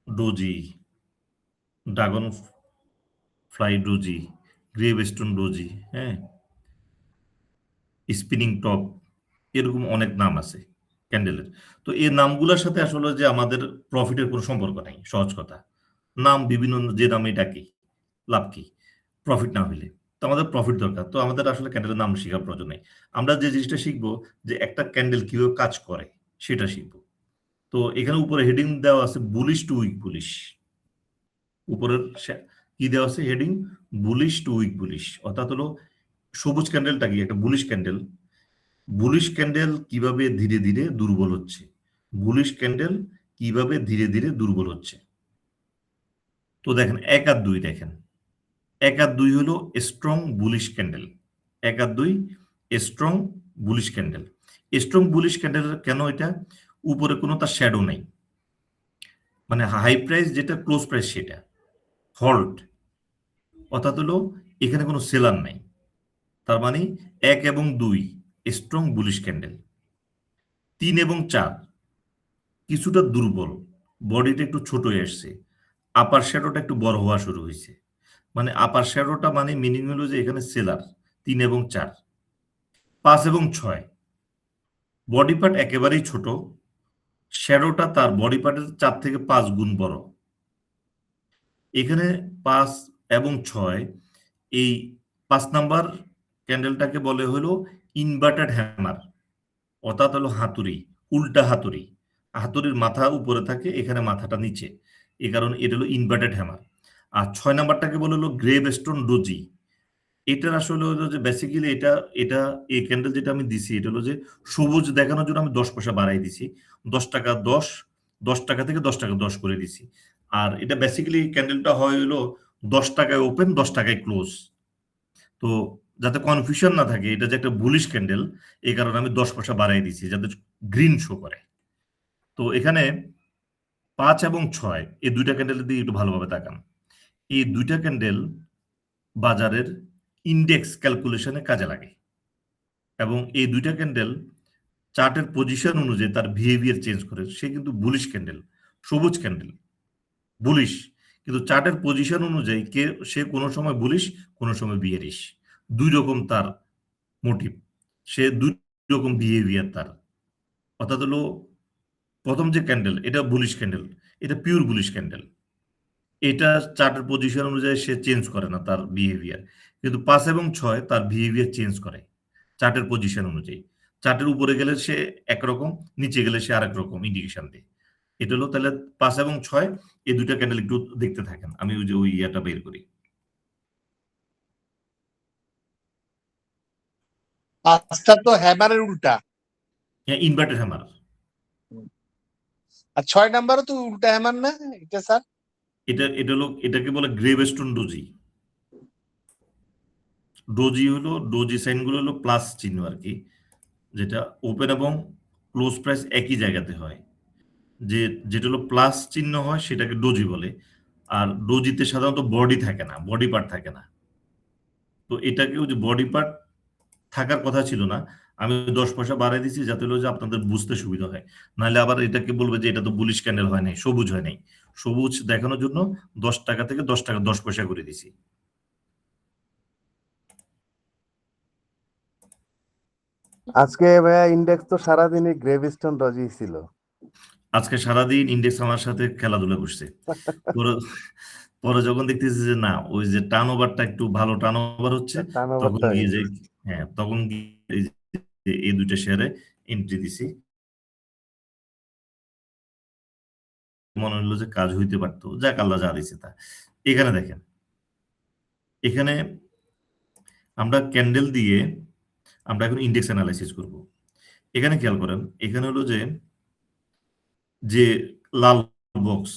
doji, dragonfly doji, gravestone doji, হ্যাঁ, স্পিনিং টপ, এরকম অনেক নাম আছে ক্যান্ডেলের। তো এই নামগুলোর সাথে আসলে যে আমাদের প্রফিটের কোনো সম্পর্ক নাই, সহজ কথা। নাম বিভিন্ন, যে নামে ডাকি, লাভ কি? প্রফিট না হইলে তো আমাদের প্রফিট দরকার। তো আমাদের আসলে ক্যান্ডেলের নাম শেখার প্রয়োজন নেই। আমরা যে জিনিসটা শিখবো, যে একটা ক্যান্ডেল কিভাবে কাজ করে সেটা শিখবো। তো এখানে উপরে হেডিং দেওয়া আছে বুলিশ টু উইক বুলিশ। উপরের কি দেওয়া আছে heading? Bullish to weak bullish. অর্থাৎ হলো সবুজ ক্যান্ডেলটা কি একটা বুলিশ ক্যান্ডেল। বুলিশ ক্যান্ডেল কিভাবে ধীরে ধীরে দুর্বল হচ্ছে, বুলিশ ক্যান্ডেল কিভাবে ধীরে ধীরে দুর্বল হচ্ছে। তো দেখেন 1 আর 2, দেখেন 1 আর 2 হলো স্ট্রং বুলিশ ক্যান্ডেল। 1 আর 2 strong bullish candle. Strong bullish candle কেন? এটা উপরে কোনো তার শ্যাডো নাই, মানে হাই প্রাইস যেটা, ক্লোজ প্রাইস সেটা হল্ট। অর্থাৎ হলো এখানে কোনো সেলার নাই। তার মানে 1 এবং 2 স্ট্রং বুলিশ ক্যান্ডেল। 3 এবং 4 কিছুটা দুর্বল, বডিটা একটু ছোট হয়ে আসছে, আপার শ্যাডোটা একটু বড় হওয়া শুরু হয়েছে। মানে আপার শ্যাডোটা মানে মিনিং হলো যে এখানে সেলার। 3 এবং 4, 5 এবং 6 বডি পার্ট একেবারেই ছোট, শ্যাডোটা তার বডি পার্টের 4 থেকে 5 গুণ বড়। এখানে 5 এবং 6, এই 5 নাম্বার ক্যান্ডেলটাকে বলে হলো ইনভার্টেড হ্যামার, অর্থাৎ হলো হাতুড়ি, উল্টা হাতুড়ি। হাতুড়ির মাথা উপরে থাকে, এখানে মাথাটা নিচে, এই কারণে এটা হলো ইনভার্টেড হ্যামার। আর 6 নাম্বারটাকে বলে হলো গ্রেভস্টোন ডোজি। এটার আসলে হলো যে বেসিক্যালি এটা এই ক্যান্ডেল যেটা আমি দিছি, এটা হলো যে সবুজ দেখানোর জন্য আমি 10 পয়সা বাড়াই দিছি। 10 টাকা 10 টাকা থেকে 10 টাকা 10 করে দিছি। আর এটা বেসিক্যালি ক্যান্ডেলটা হয় হলো 10 টাকায় ওপেন, 10 টাকায় ক্লোজ, তো যাতে কনফিউশন না থাকে এটা যে একটা বুলিশ ক্যান্ডেল, এই কারণে আমি 10 পয়সা বাড়াই দিয়েছি যাতে গ্রিন শো করে। তো এখানে 5 এবং 6 এই দুইটা ক্যান্ডেলের দিকে একটু ভালোভাবে তাকান। এই দুইটা ক্যান্ডেল বাজারের ইন্ডেক্স ক্যালকুলেশনে কাজে লাগে এবং এই দুইটা ক্যান্ডেল চার্টের পজিশন অনুযায়ী তার বিহেভিয়ার চেঞ্জ করে। সে কিন্তু বুলিশ ক্যান্ডেল, সবুজ ক্যান্ডেল, বুলিশ, কিন্তু চার্টের পজিশন অনুযায়ী সে কোনো সময় বুলিশ, কোনো সময় বিয়ারিশ, দুই রকম তার মোটিভ, সে দুই রকম বিহেভিয়ার তার। অর্থাৎ হলো প্রথম যে ক্যান্ডেল এটা বুলিশ ক্যান্ডেল, এটা পিওর বুলিশ ক্যান্ডেল, এটা চার্টের পজিশন অনুযায়ী সে চেঞ্জ করে না তার বিহেভিয়ার, কিন্তু 5 এবং 6 তার বিহেভিয়ার চেঞ্জ করে চার্টের পজিশন অনুযায়ী। চার্টের উপরে গেলে সে একরকম, নিচে গেলে সে আরেক রকম ইন্ডিকেশন দেয়। এটা হলো তাহলে 5 এবং 6 এই দুইটা ক্যান্ডেল একটু দেখতে থাকেন, আমি ওই যে ওই ইয়াটা বের করি। 5টা তো হ্যামারের উল্টা, হ্যাঁ, ইনভার্টেড হ্যামার। আর 6 নাম্বারও তো উল্টা হ্যামার না এটা স্যার? এটা হলো, এটাকে বলে গ্রেভস্টোন ডোজি। ডোজি হলো, ডোজি সাইন গুলো হলো প্লাস চিহ্ন আর কি, যেটা ওপেন এবং ক্লোজ প্রাইস একই জায়গাতে হয়। যেটা হলো প্লাস চিহ্ন হয় সেটাকে ডোজি বলে। আর ডোজিতে সাধারণত বডি থাকে না, বডি পার্ট থাকে না। তো এটাকেও যে বডি পার্ট থাকার কথা ছিল না, আমি 10 পয়সা বাড়াই দিচ্ছি যাতে হলো যে আপনাদের বুঝতে সুবিধা হয়। নাহলে আবার এটাকে বলবে যে এটা তো বুলিশ ক্যান্ডেল হয় নাই, সবুজ হয় নাই। সবুজ দেখানোর জন্য 10 টাকা থেকে 10 টাকা 10 পয়সা করে দিছি। আজকে ভাইয়া ইন্ডেক্স তো সারাদিনই গ্রেভিস্টোন ডজি ছিল। আজকে সারাদিন ইন্ডেক্স আমার সাথে খেলাধুলা করছে। পরে পরে যখন দেখতেছি যে না, ওই যে টার্ন ওভারটা একটু ভালো টার্ন ওভার হচ্ছে, তখন গিয়ে যে হ্যাঁ, তখন গিয়ে এই দুইটা শেয়ারে এন্ট্রি দিছি। মনে হলো যে কাজ হইতে পারতো, যাক আল্লাহ যা দিছে তা। এখানে দেখেন, এখানে আমরা ক্যান্ডেল দিয়ে আমরা এখন ইন্ডেক্স অ্যানালাইসিস করব। এখানে খেয়াল করেন, এখানে হলো যে লাল বক্স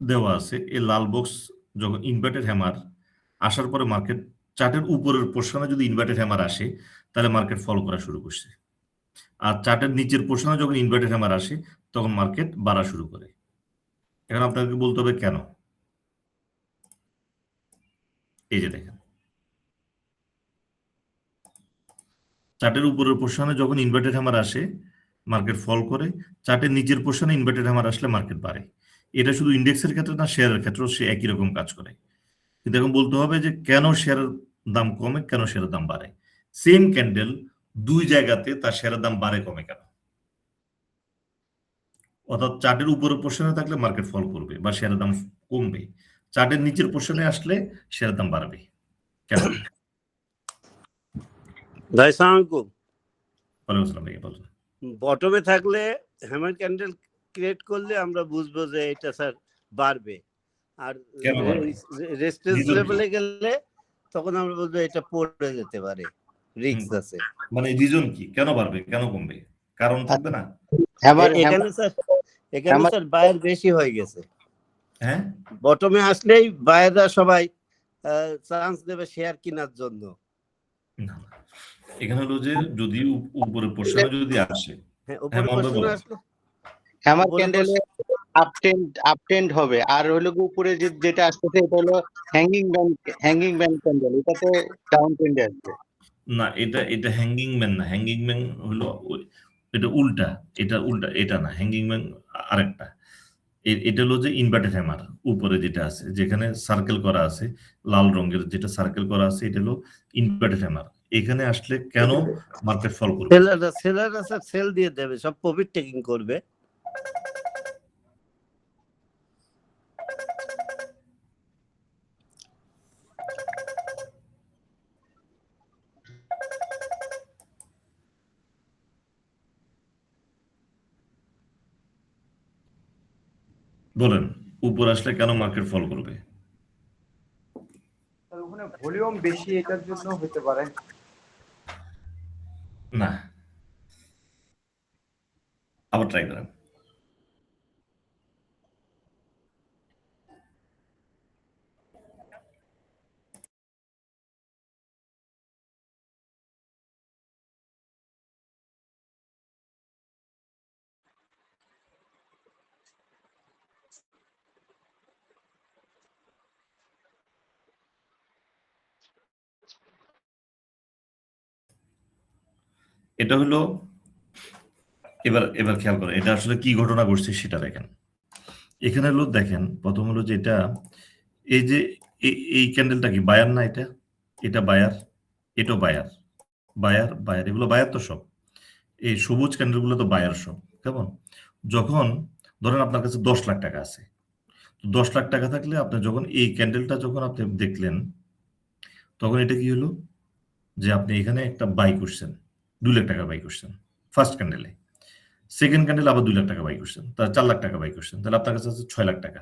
দেওয়া আছে, এই লাল বক্স যখন ইনভার্টেড হ্যামার আসার পরে মার্কেট চার্টের উপরের পোর্শনে যদি ইনভার্টেড হ্যামার আসে তাহলে মার্কেট ফল করা শুরু করছে। আর চার্টের নিচের পোর্শনে যখন ইনভার্টেড হ্যামার আসে তখন মার্কেট বাড়া শুরু করে। এখন আপনাকে বলতে হবে কেন। এই যে দেখেন, চার্টের উপরের পোর্শনে যখন ইনভার্টেড হ্যামার আসে মার্কেট ফল করে, চার্টের নিচের পোর্শনে ইনভার্টেড হ্যামার আসলে মার্কেট বাড়ে। এটা শুধু ইন্ডেক্সের ক্ষেত্রে না, শেয়ারের ক্ষেত্রেও সে একই রকম কাজ করে। কিন্তু এখন বলতে হবে যে কেন শেয়ারের দাম কমে, কেন শেয়ারের দাম বাড়ে। সেম ক্যান্ডেল দুই জায়গাতে তার শেয়ারের দাম বাড়ে কমে কেন? অর্থাৎ চার্টের উপরের পোর্শনে থাকলে মার্কেট ফল করবে বা শেয়ারের দাম কমবে, চার্টের নিচের পোর্শনে আসলে শেয়ারের দাম বাড়বে কেন? ভাই সালাম আলাইকুম। ওয়ালাইকুম আসসালাম ভাই, বলুন। বটমে থাকলে হ্যামার ক্যান্ডেল ক্রিয়েট করলে আমরা বুঝবো যে এটা স্যার বাড়বে, আর কেন বাড়বে? রেজিস্ট্যান্স Reason কি? লেভেলে গেলে তখন আমরা বলবো এটা পড়ে যেতে পারে, রিস্ক আছে। মানে রিজন কি, কেন বাড়বে কেন কমবে, কারণ থাকবে না? এখানে স্যার বায়ার বেশি হয়ে গেছে। হ্যাঁ, বটমে আসলেই বায়াররা সবাই চান্স দেবে শেয়ার কেনার জন্য। না, এখানে হলো যে যদি উপরের পোর্শনে যদি আসে, হ্যাঁ, উপরে পোর্শনে আসলে হ্যামার ক্যান্ডেলে আপট্রেন্ড হবে, আর হলো উপরে যেটা আসতেছে এটা হলো হ্যাঙ্গিং ব্যান্ড ক্যান্ডেল, এটাতে ডাউন ট্রেন্ডে আসবে। না, এটা হ্যাঙ্গিং ম্যান না, হ্যাঙ্গিং ম্যান হলো এটা উল্টা, এটা না, হ্যাঙ্গিং ম্যান আরেকটা। এটা হলো যে ইনভার্টেড হ্যামার উপরে যেটা আছে, যেখানে সার্কেল করা আছে লাল রঙের, যেটা সার্কেল করা আছে এটা হলো ইনভার্টেড হ্যামার। এখানে আসলে কেন মার্কেট ফল করবে? সেলাররা স্যার সেল দিয়ে দেবে, সব প্রফিট টেকিং করবে। বলেন, উপর আসলে কেন মার্কেট ফল করবে? ওখানে ভলিউম বেশি, এটার জন্য হতে পারে। না, আবার ট্রাই করেন। এটা হলো, এবার এবার খেয়াল করেন এটা আসলে কি ঘটনা ঘটছে সেটা দেখেন। এখানে হলো দেখেন, প্রথম হলো যে এটা, এই যে এই ক্যান্ডেলটা কি বায়ার না? এটা এটা বায়ার, এটাও বায়ার, বায়ার বায়ার, এগুলো বায়ার তো সব। এই সবুজ ক্যান্ডেলগুলো তো বায়ার সব, কেমন? যখন ধরেন আপনার কাছে 10 লাখ টাকা আছে, 10 লাখ টাকা থাকলে আপনি যখন এই ক্যান্ডেলটা যখন আপনি দেখলেন, তখন এটা কি হলো যে আপনি এখানে একটা বাই করছেন, 2 লাখ টাকা বাই করছেন ফার্স্ট ক্যান্ডেলে। সেকেন্ড ক্যান্ডেল আবার 2 লাখ টাকা বাই করছেন, তার 4 লাখ টাকা বাই করছেন, তাহলে আপনার কাছে আছে 6 লাখ টাকা।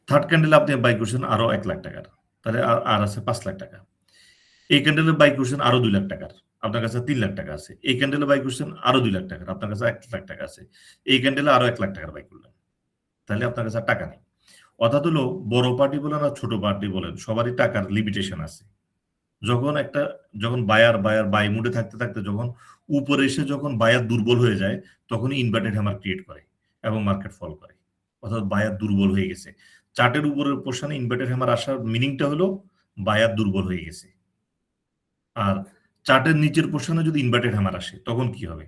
থার্ড ক্যান্ডেলে আপনি বাই করছেন আরো 1 লাখ টাকার, তাহলে আর আছে 5 লাখ টাকা। এই ক্যান্ডেলে বাই করছেন আরো 2 লাখ টাকার, আপনার কাছে 3 লাখ টাকা আছে। এই ক্যান্ডেলে বাই করছেন আরো 2 লাখ টাকার, আপনার কাছে 1 লাখ টাকা আছে। এই ক্যান্ডেলে আরো 1 লাখ টাকার বাই করলেন, তাহলে আপনার কাছে আর টাকা নেই। অর্থাৎ হলো বড় পার্টি বলেন আর ছোট পার্টি বলেন, সবারই টাকার লিমিটেশন আছে। যখন বায়ার বাই মুডে থাকতে থাকতে যখন উপরে এসে যখন বায়ার দুর্বল হয়ে যায়, তখনই ইনভার্টেড হ্যামার ক্রিয়েট করে এবং মার্কেট ফল করে। অর্থাৎ বায়ার দুর্বল হয়ে গেছে। চার্টের উপরের পোর্শনে ইনভার্টেড হ্যামার আসার মিনিংটা হলো বায়ার দুর্বল হয়ে গেছে। আর চার্টের নিচের পোর্শনে যদি ইনভার্টেড হ্যামার আসে, তখন কি হবে?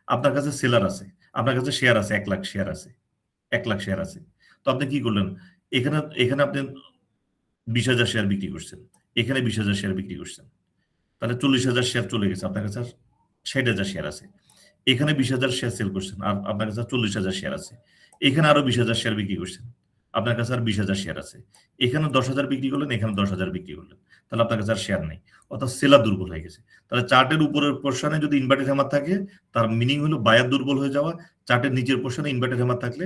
আপনার কাছে সেলার আছে, আপনার কাছে শেয়ার আছে, 1 লাখ শেয়ার আছে, 1 লাখ শেয়ার আছে। তো আপনি কি করলেন? এখানে আপনি 20,000 শেয়ার বিক্রি করছেন, এখানে 20,000 শেয়ার বিক্রি করছেন, তাহলে 40,000 শেয়ার চলে গেছে। আপনার কাছে 60,000 শেয়ার আছে। এখানে 20,000 শেয়ার সেল করছেন, আর আপনার কাছে 40,000 শেয়ার আছে। এখানে আরো 20,000 শেয়ার বিক্রি করছেন, আপনার কাছে আর 20,000 শেয়ার আছে। এখানে 10,000 বিক্রি করলেন, এখানে 10,000 বিক্রি করলেন, তাহলে আপনার কাছে আর শেয়ার নেই। অর্থাৎ সেলার দুর্বল হয়ে গেছে। তাহলে চার্টের উপরের পোর্শনে যদি ইনভার্টেড হ্যামার থাকে, তার মিনিং হলো বায়ার দুর্বল হয়ে যাওয়া। চার্টের নিচের পোর্শনে ইনভার্টেড হ্যামার থাকলে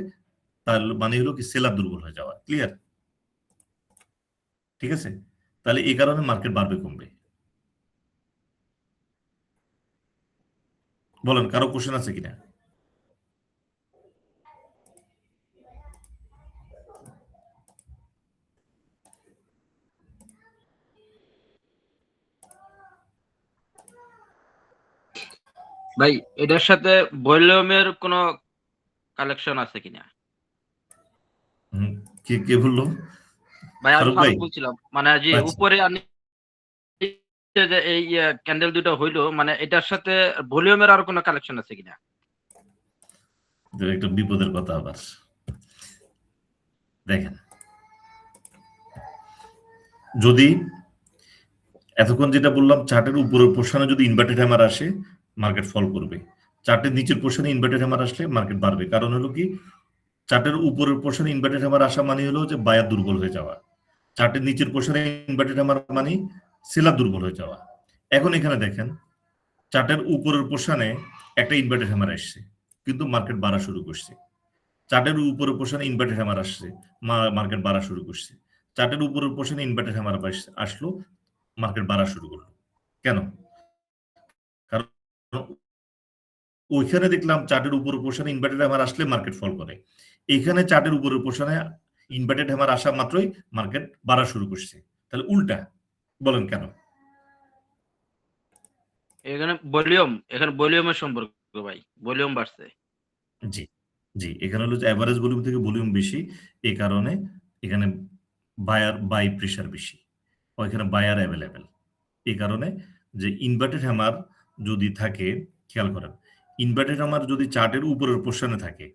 তার মানে হলো কি সেলার দুর্বল হয়ে যাওয়া। ক্লিয়ার? ঠিক আছে? তাহলে এই কারণে মার্কেট বাড়বে কমবে। বলেন, কারো কোশ্চেন আছে কিনা? ভাই এটার সাথে ভলিউমের কোনো কালেকশন আছে কিনা? কে বললো? ভাই আমি ফারুক ভাই? বলছিলাম, মানে যে আচ্ছা। উপরে যে এই ক্যান্ডেল দুটো হইলো, মানে এটার সাথে ভলিউমের আর কোনো কালেকশন আছে কিনা? একটা বিপদের কথা আবার। দেখেন, যদি এতক্ষণ যেটা বললাম, চার্টের উপরের পোর্শনে যদি ইনভার্টেড হ্যামার আসে, মার্কেট ফল করবে। চার্টের নিচের পোর্শনে ইনভার্টেড হ্যামার আসলে মার্কেট বাড়বে। কারণ হলো কি, চার্টের উপরের পোর্শনে ইনভার্টেড হ্যামার আসা মানে হলো যে বায়ার দুর্বল হয়ে যাওয়া। চার্টের নিচের পোর্শনে ইনভার্টেড হ্যামার মানে সেলার দুর্বল হয়ে যাওয়া। এখন এখানে দেখেন, চার্টের উপরের পোর্শনে একটা ইনভার্টেড হ্যামার আসছে, কিন্তু মার্কেট বাড়া শুরু করছে। চার্টের উপরের পোর্শনে ইনভার্টেড হ্যামার আসছে, মার্কেট বাড়া শুরু করছে। চার্টের উপরের পোর্শনে ইনভার্টেড হ্যামার আসলো, মার্কেট বাড়া শুরু করলো। কেন? কারণ ওইখানে দেখলাম চার্টের উপরের পোর্শনে ইনভার্টেড হ্যামার আসলে মার্কেট ফল করে। এখানে চার্টের উপরের পোর্শনে ইনভার্টেড হ্যামার আসা মাত্রই মার্কেট বাড়া শুরু করছে। তাহলে উল্টা। বলেন কেন? এখানে ভলিউমের সম্পর্ক ভাই, ভলিউম বাড়ছে। জি জি, এখানে হলো যে অ্যাভারেজ ভলিউম থেকে ভলিউম বেশি, এই কারণে এখানে বাই প্রেশার বেশি, ওইখানে বায়ার অ্যাভেলেবেল। এই কারণে যে ইনভার্টেড হ্যামার যদি থাকে, খেয়াল করেন, ইনভার্টেড হ্যামার যদি চার্টের উপরের পোর্শনে থাকে,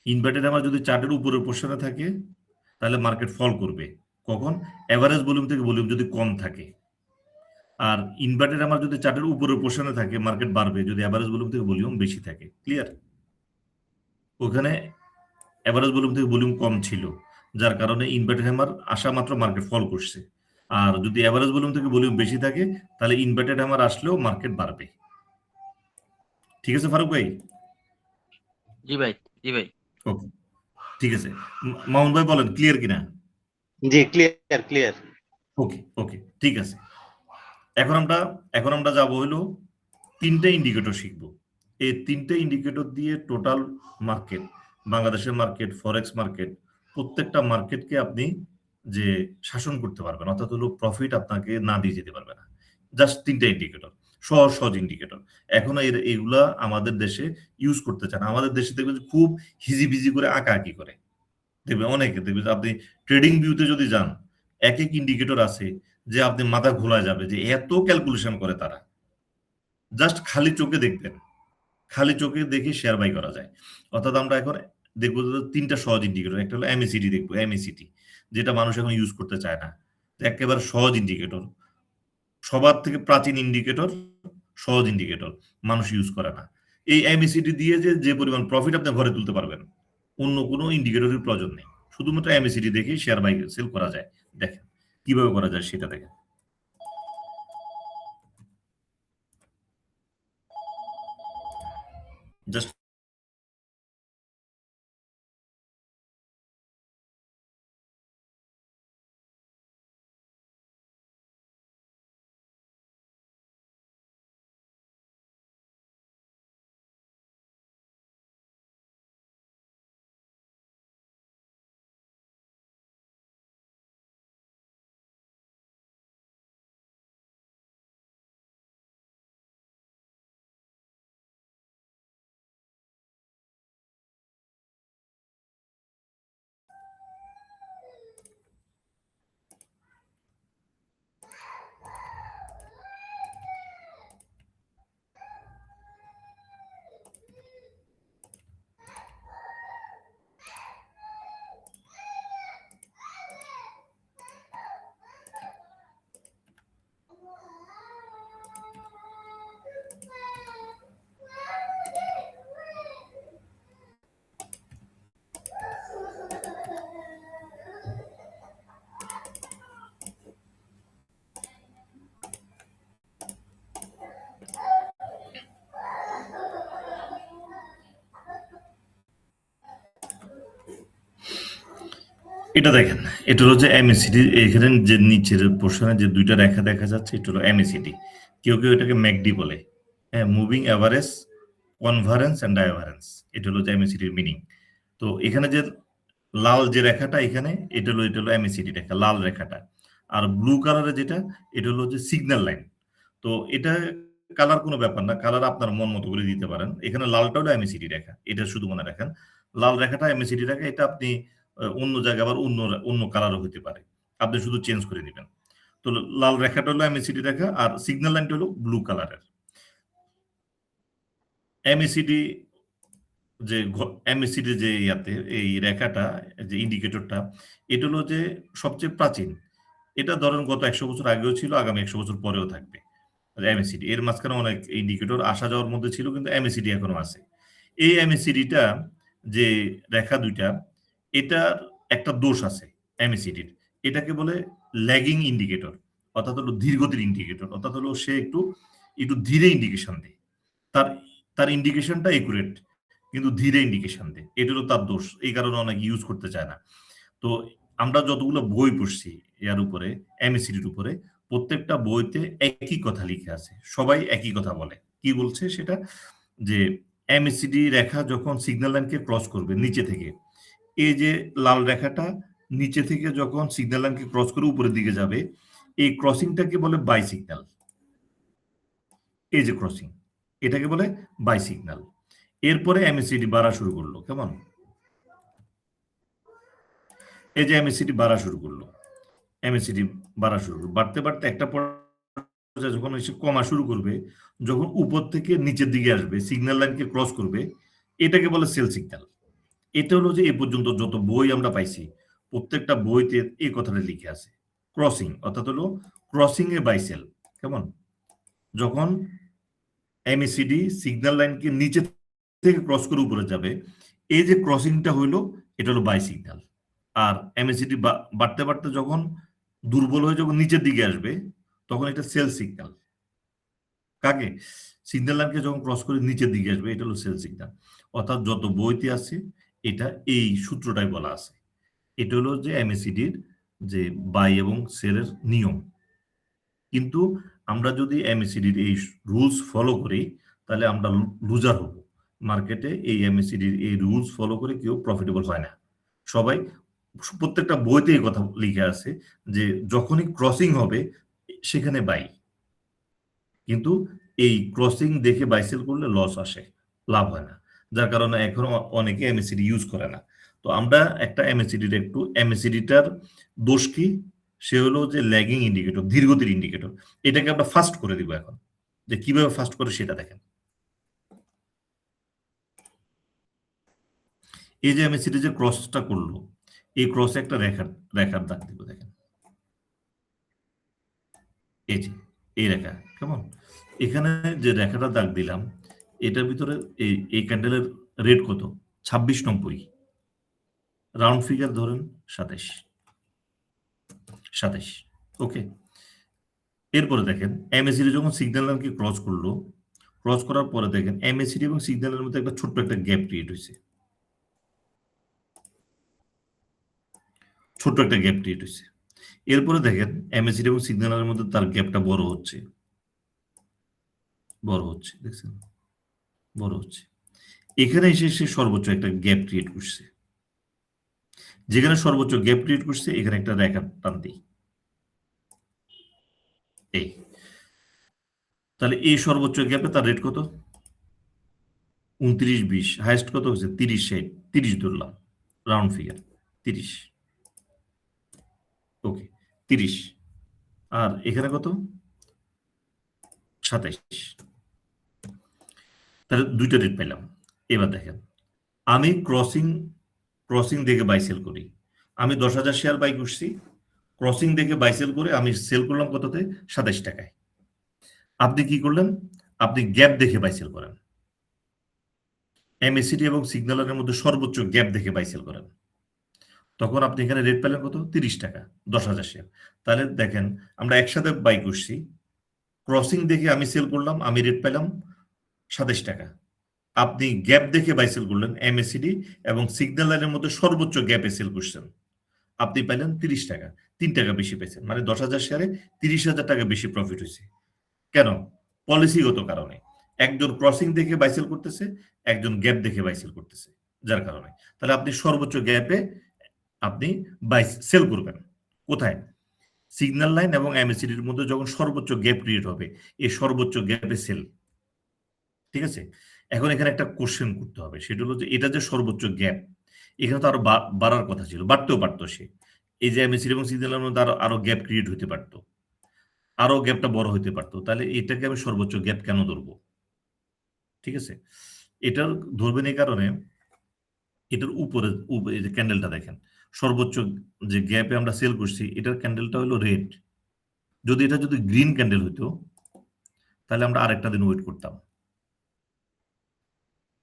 ইনভার্টেড হ্যামার যদি চার্টের উপরের পোর্শনে থাকে, তাহলে মার্কেট ফল করবে। কখন? অ্যাভারেজ ভলিউম থেকে ভলিউম যদি কম থাকে। আর ইনভার্টেড হ্যামার যদি চার্টের উপরের পোর্শনে থাকে, মার্কেট বাড়বে যদি অ্যাভারেজ ভলিউম থেকে ভলিউম বেশি থাকে। ক্লিয়ার? ওখানে অ্যাভারেজ ভলিউম থেকে ভলিউম কম ছিল, যার কারণে ইনভার্টেড হ্যামার আসা মাত্র মার্কেট ফল করছে। আর যদি অ্যাভারেজ ভলিউম থেকে ভলিউম বেশি থাকে, তাহলে ইনভার্টেড হ্যামার আসলেও মার্কেট বাড়বে। ঠিক আছে ফারুক ভাই? জি ভাই, জি ভাই। ওকে, ঠিক আছে। মামুন ভাই বলেন, ক্লিয়ার কিনা? জি ক্লিয়ার ক্লিয়ার। ওকে ওকে, ঠিক আছে। এখন আমরা যাব হলো 3টে ইন্ডিকেটর শিখবো। এই 3টে ইন্ডিকেটর দিয়ে টোটাল মার্কেট, বাংলাদেশের মার্কেট, ফরেক্স মার্কেট, প্রত্যেকটা মার্কেটকে আপনি যে শাসন করতে পারবেন, অর্থাৎ হলো প্রফিট আপনাকে না দিয়ে যেতে পারবে না। জাস্ট 3টে ইন্ডিকেটর, সহজ ইন্ডিকেটর। এখনো এগুলা আমাদের দেশে ইউজ করতে চান। আমাদের দেশে দেখবেন খুব হিজিবিজি করে আঁকাআঁকি করে, দেখবেন অনেকে, দেখবেন আপনি ট্রেডিং ভিউতে যদি যান, এক ইন্ডিকেটর আছে যে আপনি মাথা ঘোলা যাবে যে এত ক্যালকুলেশন করে তারা। জাস্ট খালি চোখে দেখবেন, খালি চোখে দেখে শেয়ার বাই করা যায়। অর্থাৎ আমরা এখন দেখবো যে 3টা সহজ ইন্ডিকেটর। একটা হলো এমএসিডি, দেখবো এমএসিডি, যেটা মানুষ এখন ইউজ করতে চায় না, একেবারে সহজ ইন্ডিকেটর, সবার থেকে প্রাচীন ইন্ডিকেটর, সহজ ইন্ডিকেটর, মানুষ ইউজ করে না। এই এমএসিডি দিয়ে যে পরিমাণ প্রফিট আপনি ঘরে তুলতে পারবেন, অন্য কোনো ইন্ডিকেটরের প্রয়োজন নেই। শুধুমাত্র এমএসিডি দেখেই শেয়ার বাই সেল করা যায়। দেখেন কিভাবে করা যায় সেটা দেখেন। জাস্ট এটা দেখেন, এটা হলো যে এমএসিডি। এখানে যে নিচের পোর্শনে যে 2টা রেখা দেখা যাচ্ছে, এটা হলো এমএসিডি। কেউ কেউ এটাকে ম্যাকডি বলে, হ্যাঁ, মুভিং অ্যাভারেজ কনভারেন্স এন্ড ডাইভারেন্স। এটা হলো যে এমএসিডির মিনিং। তো এখানে যে লাল যে রেখাটা, এখানে এটা হলো এমএসিডি রেখা, লাল রেখাটা। আর ব্লু কালারে যেটা, এটা হলো যে সিগন্যাল লাইন। তো এটা কালার কোনো ব্যাপার না, কালার আপনার মন মতো করে দিতে পারেন। এখানে লালটা হলো এমএসিডি রেখা, এটা শুধু মনে রাখেন। লাল রেখাটা এমএসিডি রেখা, এটা আপনি অন্য জায়গায় আবার অন্য কালারও হতে পারে, আপনি শুধু চেঞ্জ করে দিবেন। তো লাল রেখাটা হলো এমএসিডি রেখা, আর সিগন্যাল লাইনটা হলো ব্লু কালারের। এমএসিডি যে ইয়াতে এই রেখাটা, যে ইন্ডিকেটরটা, এটা হলো যে সবচেয়ে প্রাচীন। এটা ধরেন গত 100 বছর আগেও ছিল, আগামী 100 বছর পরেও থাকবে এমএসিডি। এর মাঝখানে অনেক ইন্ডিকেটর আসা যাওয়ার মধ্যে ছিল, কিন্তু এমএসিডি এখনো আছে। এই এমএসিডিটা যে রেখা 2টা, এটার একটা দোষ আছে এমএসিডির, এটাকে বলে ল্যাগিং ইন্ডিকেটর, অর্থাৎ হলো ধীরগতির ইন্ডিকেটর। অর্থাৎ হলো সে একটু ধীরে ইন্ডিকেশন দেয়, তার ইন্ডিকেশনটা একুরেট কিন্তু ধীরে ইন্ডিকেশন দেয়। এটা হলো তার দোষ, এই কারণে অনেক ইউজ করতে চায় না। তো আমরা যতগুলো বই পড়ছি এর উপরে, এমএসিডির উপরে, প্রত্যেকটা বইতে একই কথা লিখে আছে, সবাই একই কথা বলে। কি বলছে সেটা, যে এমএসিডি রেখা যখন সিগন্যাল লাইনকে ক্রস করবে নিচে থেকে, এই যে লাল রেখাটা নিচে থেকে যখন সিগন্যাল লাইনকে ক্রস করে উপরের দিকে যাবে, এই ক্রসিংটাকে বলে বাই সিগন্যাল। এই যে ক্রসিং, এটাকে বলে বাই সিগন্যাল। এরপরে এমএসিডি বাড়া শুরু করলো, কেমন, এই যে এমএসিডি বাড়া শুরু করলো, বাড়তে বাড়তে একটা পর্যায়ে যখন এসে কমা শুরু করবে, যখন উপর থেকে নিচের দিকে আসবে, সিগন্যাল লাইনকে ক্রস করবে, এটাকে বলে সেল সিগন্যাল। এটা হলো যে এ পর্যন্ত যত বই আমরা পাইছি, প্রত্যেকটা বইতে এই কথাটা লিখে আছে, ক্রসিং, অর্থাৎ হলো ক্রসিং এ বাই সেল। কেমন, যখন এমএসিডি সিগন্যাল লাইনকে নিচে থেকে ক্রস করে উপরে যাবে, এই যে ক্রসিংটা হইলো, এটা হলো বাই সিগন্যাল। আর এমএসিডি বাড়তে বাড়তে যখন দুর্বল হয়ে যখন নিচের দিকে আসবে, তখন এটা সেল সিগন্যাল। কাকে, সিগন্যাল লাইনকে যখন ক্রস করে নিচের দিকে আসবে, এটা হলো সেল সিগন্যাল। অর্থাৎ যত বইতে আছে এটা এই সূত্রটাই বলা আছে। এটা হলো যে এমএসিডির যে বাই এবং সেলের নিয়ম। কিন্তু আমরা যদি এমএসিডির এই রুলস ফলো করি, তাহলে আমরা লুজার হব মার্কেটে। এই এমএসিডির এই রুলস ফলো করে কেউ প্রফিটেবল হয় না। সবাই, প্রত্যেকটা বইতে এই কথা লিখে আছে যে যখনই ক্রসিং হবে সেখানে বাই, কিন্তু এই ক্রসিং দেখে বাই সেল করলে লস আসে, লাভ হয় না। যার কারণে এখন অনেকে এমএসিডি ইউজ করে না। তো আমরা একটা এমএসিডির একটু এমএসিডিটার দোষ কি সে হলো যে ল্যাগিং ইন্ডিকেটর, ধীরগতির ইন্ডিকেটর। এটাকে আমরা ফাস্ট করে দিব এখন, যে কিভাবে ফাস্ট করে সেটা দেখেন। এই যে এমএসিডি যে ক্রসটা করলো, এই ক্রসে একটা রেখার দাগ দিব, দেখেন এই যে এই রেখা, কেমন? এখানে যে রেখাটা দাগ দিলাম, এটার ভিতরে এই ক্যান্ডেলের রেট কত? 26.90, রাউন্ড ফিগার ধরেন 27। ওকে, এরপরে দেখেন এমএসিডি যখন সিগন্যাল লাইনকে ক্রস করলো, ক্রস করার পরে দেখেন এমএসিডি এবং সিগন্যালের মধ্যে একটা ছোট্ট একটা গ্যাপ ক্রিয়েট হয়েছে, ছোট্ট একটা গ্যাপ ক্রিয়েট হয়েছে। এরপরে দেখেন এমএসিডি এবং সিগন্যালের মধ্যে তার গ্যাপটা বড় হচ্ছে, দেখছেন, বড় হচ্ছে। এখানে এসে সে সর্বোচ্চ একটা গ্যাপ ক্রিয়েট করছে। যেখানে সর্বোচ্চ গ্যাপ ক্রিয়েট করছে, এখানে একটা রেখা টান দিই, এই। তাহলে এই সর্বোচ্চ গ্যাপে তার রেট কত? 29.20। হাইয়েস্ট কত হচ্ছে? 30.60, 30 ধরলাম, রাউন্ড ফিগার 30। ওকে, 30। আর এখানে কত? 27। তাহলে দুইটা রেট পেলাম। এবার দেখেন, আমি ক্রসিং দেখে বাই সেল করি। আমি 10,000 শেয়ার বাই করছি, ক্রসিং দেখে বাই সেল করে আমি সেল করলাম কততে? 27 টাকায়। আপনি কি করলেন? আপনি গ্যাপ দেখে বাই সেল করেন, এমএসিডি এবং সিগন্যালের মধ্যে সর্বোচ্চ গ্যাপ দেখে বাই সেল করেন। তখন আপনি এখানে রেট পেলেন কত? 30 টাকা, 10,000 শেয়ার। তাহলে দেখেন আমরা একসাথে বাই করছি, ক্রসিং দেখে আমি সেল করলাম, আমি রেট পেলাম 27 টাকা। আপনি গ্যাপ দেখে বাই সেল করলেন, এমএসিডি এবং সিগন্যাল লাইনের মধ্যে সর্বোচ্চ গ্যাপে সেল করছেন, আপনি পাইলেন 30 টাকা, 3 টাকা বেশি পেয়েছেন। মানে 10,000 শেয়ারে 30,000 টাকা বেশি প্রফিট হয়েছে। কেন? পলিসিগত কারণে। একজন ক্রসিং দেখে বাই সেল করতেছে, একজন গ্যাপ দেখে বাই সেল করতেছে, যার কারণে। তাহলে আপনি সর্বোচ্চ গ্যাপে আপনি বাই সেল করবেন। কোথায়? সিগন্যাল লাইন এবং এমএসিডির মধ্যে যখন সর্বোচ্চ গ্যাপ ক্রিয়েট হবে, এই সর্বোচ্চ গ্যাপে সেল। ঠিক আছে? এখন এখানে একটা কোশ্চেন করতে হবে, সেটা হলো যে এটা যে সর্বোচ্চ গ্যাপ, এখানে তো আরো বাড়ার কথা ছিল, বাড়তেও পারতো সে। এই যে এমএসিডি এবং সিগন্যালের মধ্যে আরো গ্যাপ ক্রিয়েট হতে পারতো, আরো গ্যাপটা বড় হতে পারতো। তাহলে এটাকে আমি সর্বোচ্চ গ্যাপ কেন ধরবো? ঠিক আছে, এটার ধরবেন এই কারণে, এটার উপরে এই যে ক্যান্ডেলটা দেখেন, সর্বোচ্চ যে গ্যাপে আমরা সেল করছি, এটার ক্যান্ডেলটা হলো রেড। যদি এটা যদি গ্রিন ক্যান্ডেল হইতো, তাহলে আমরা আরেকটা দিন ওয়েট করতাম।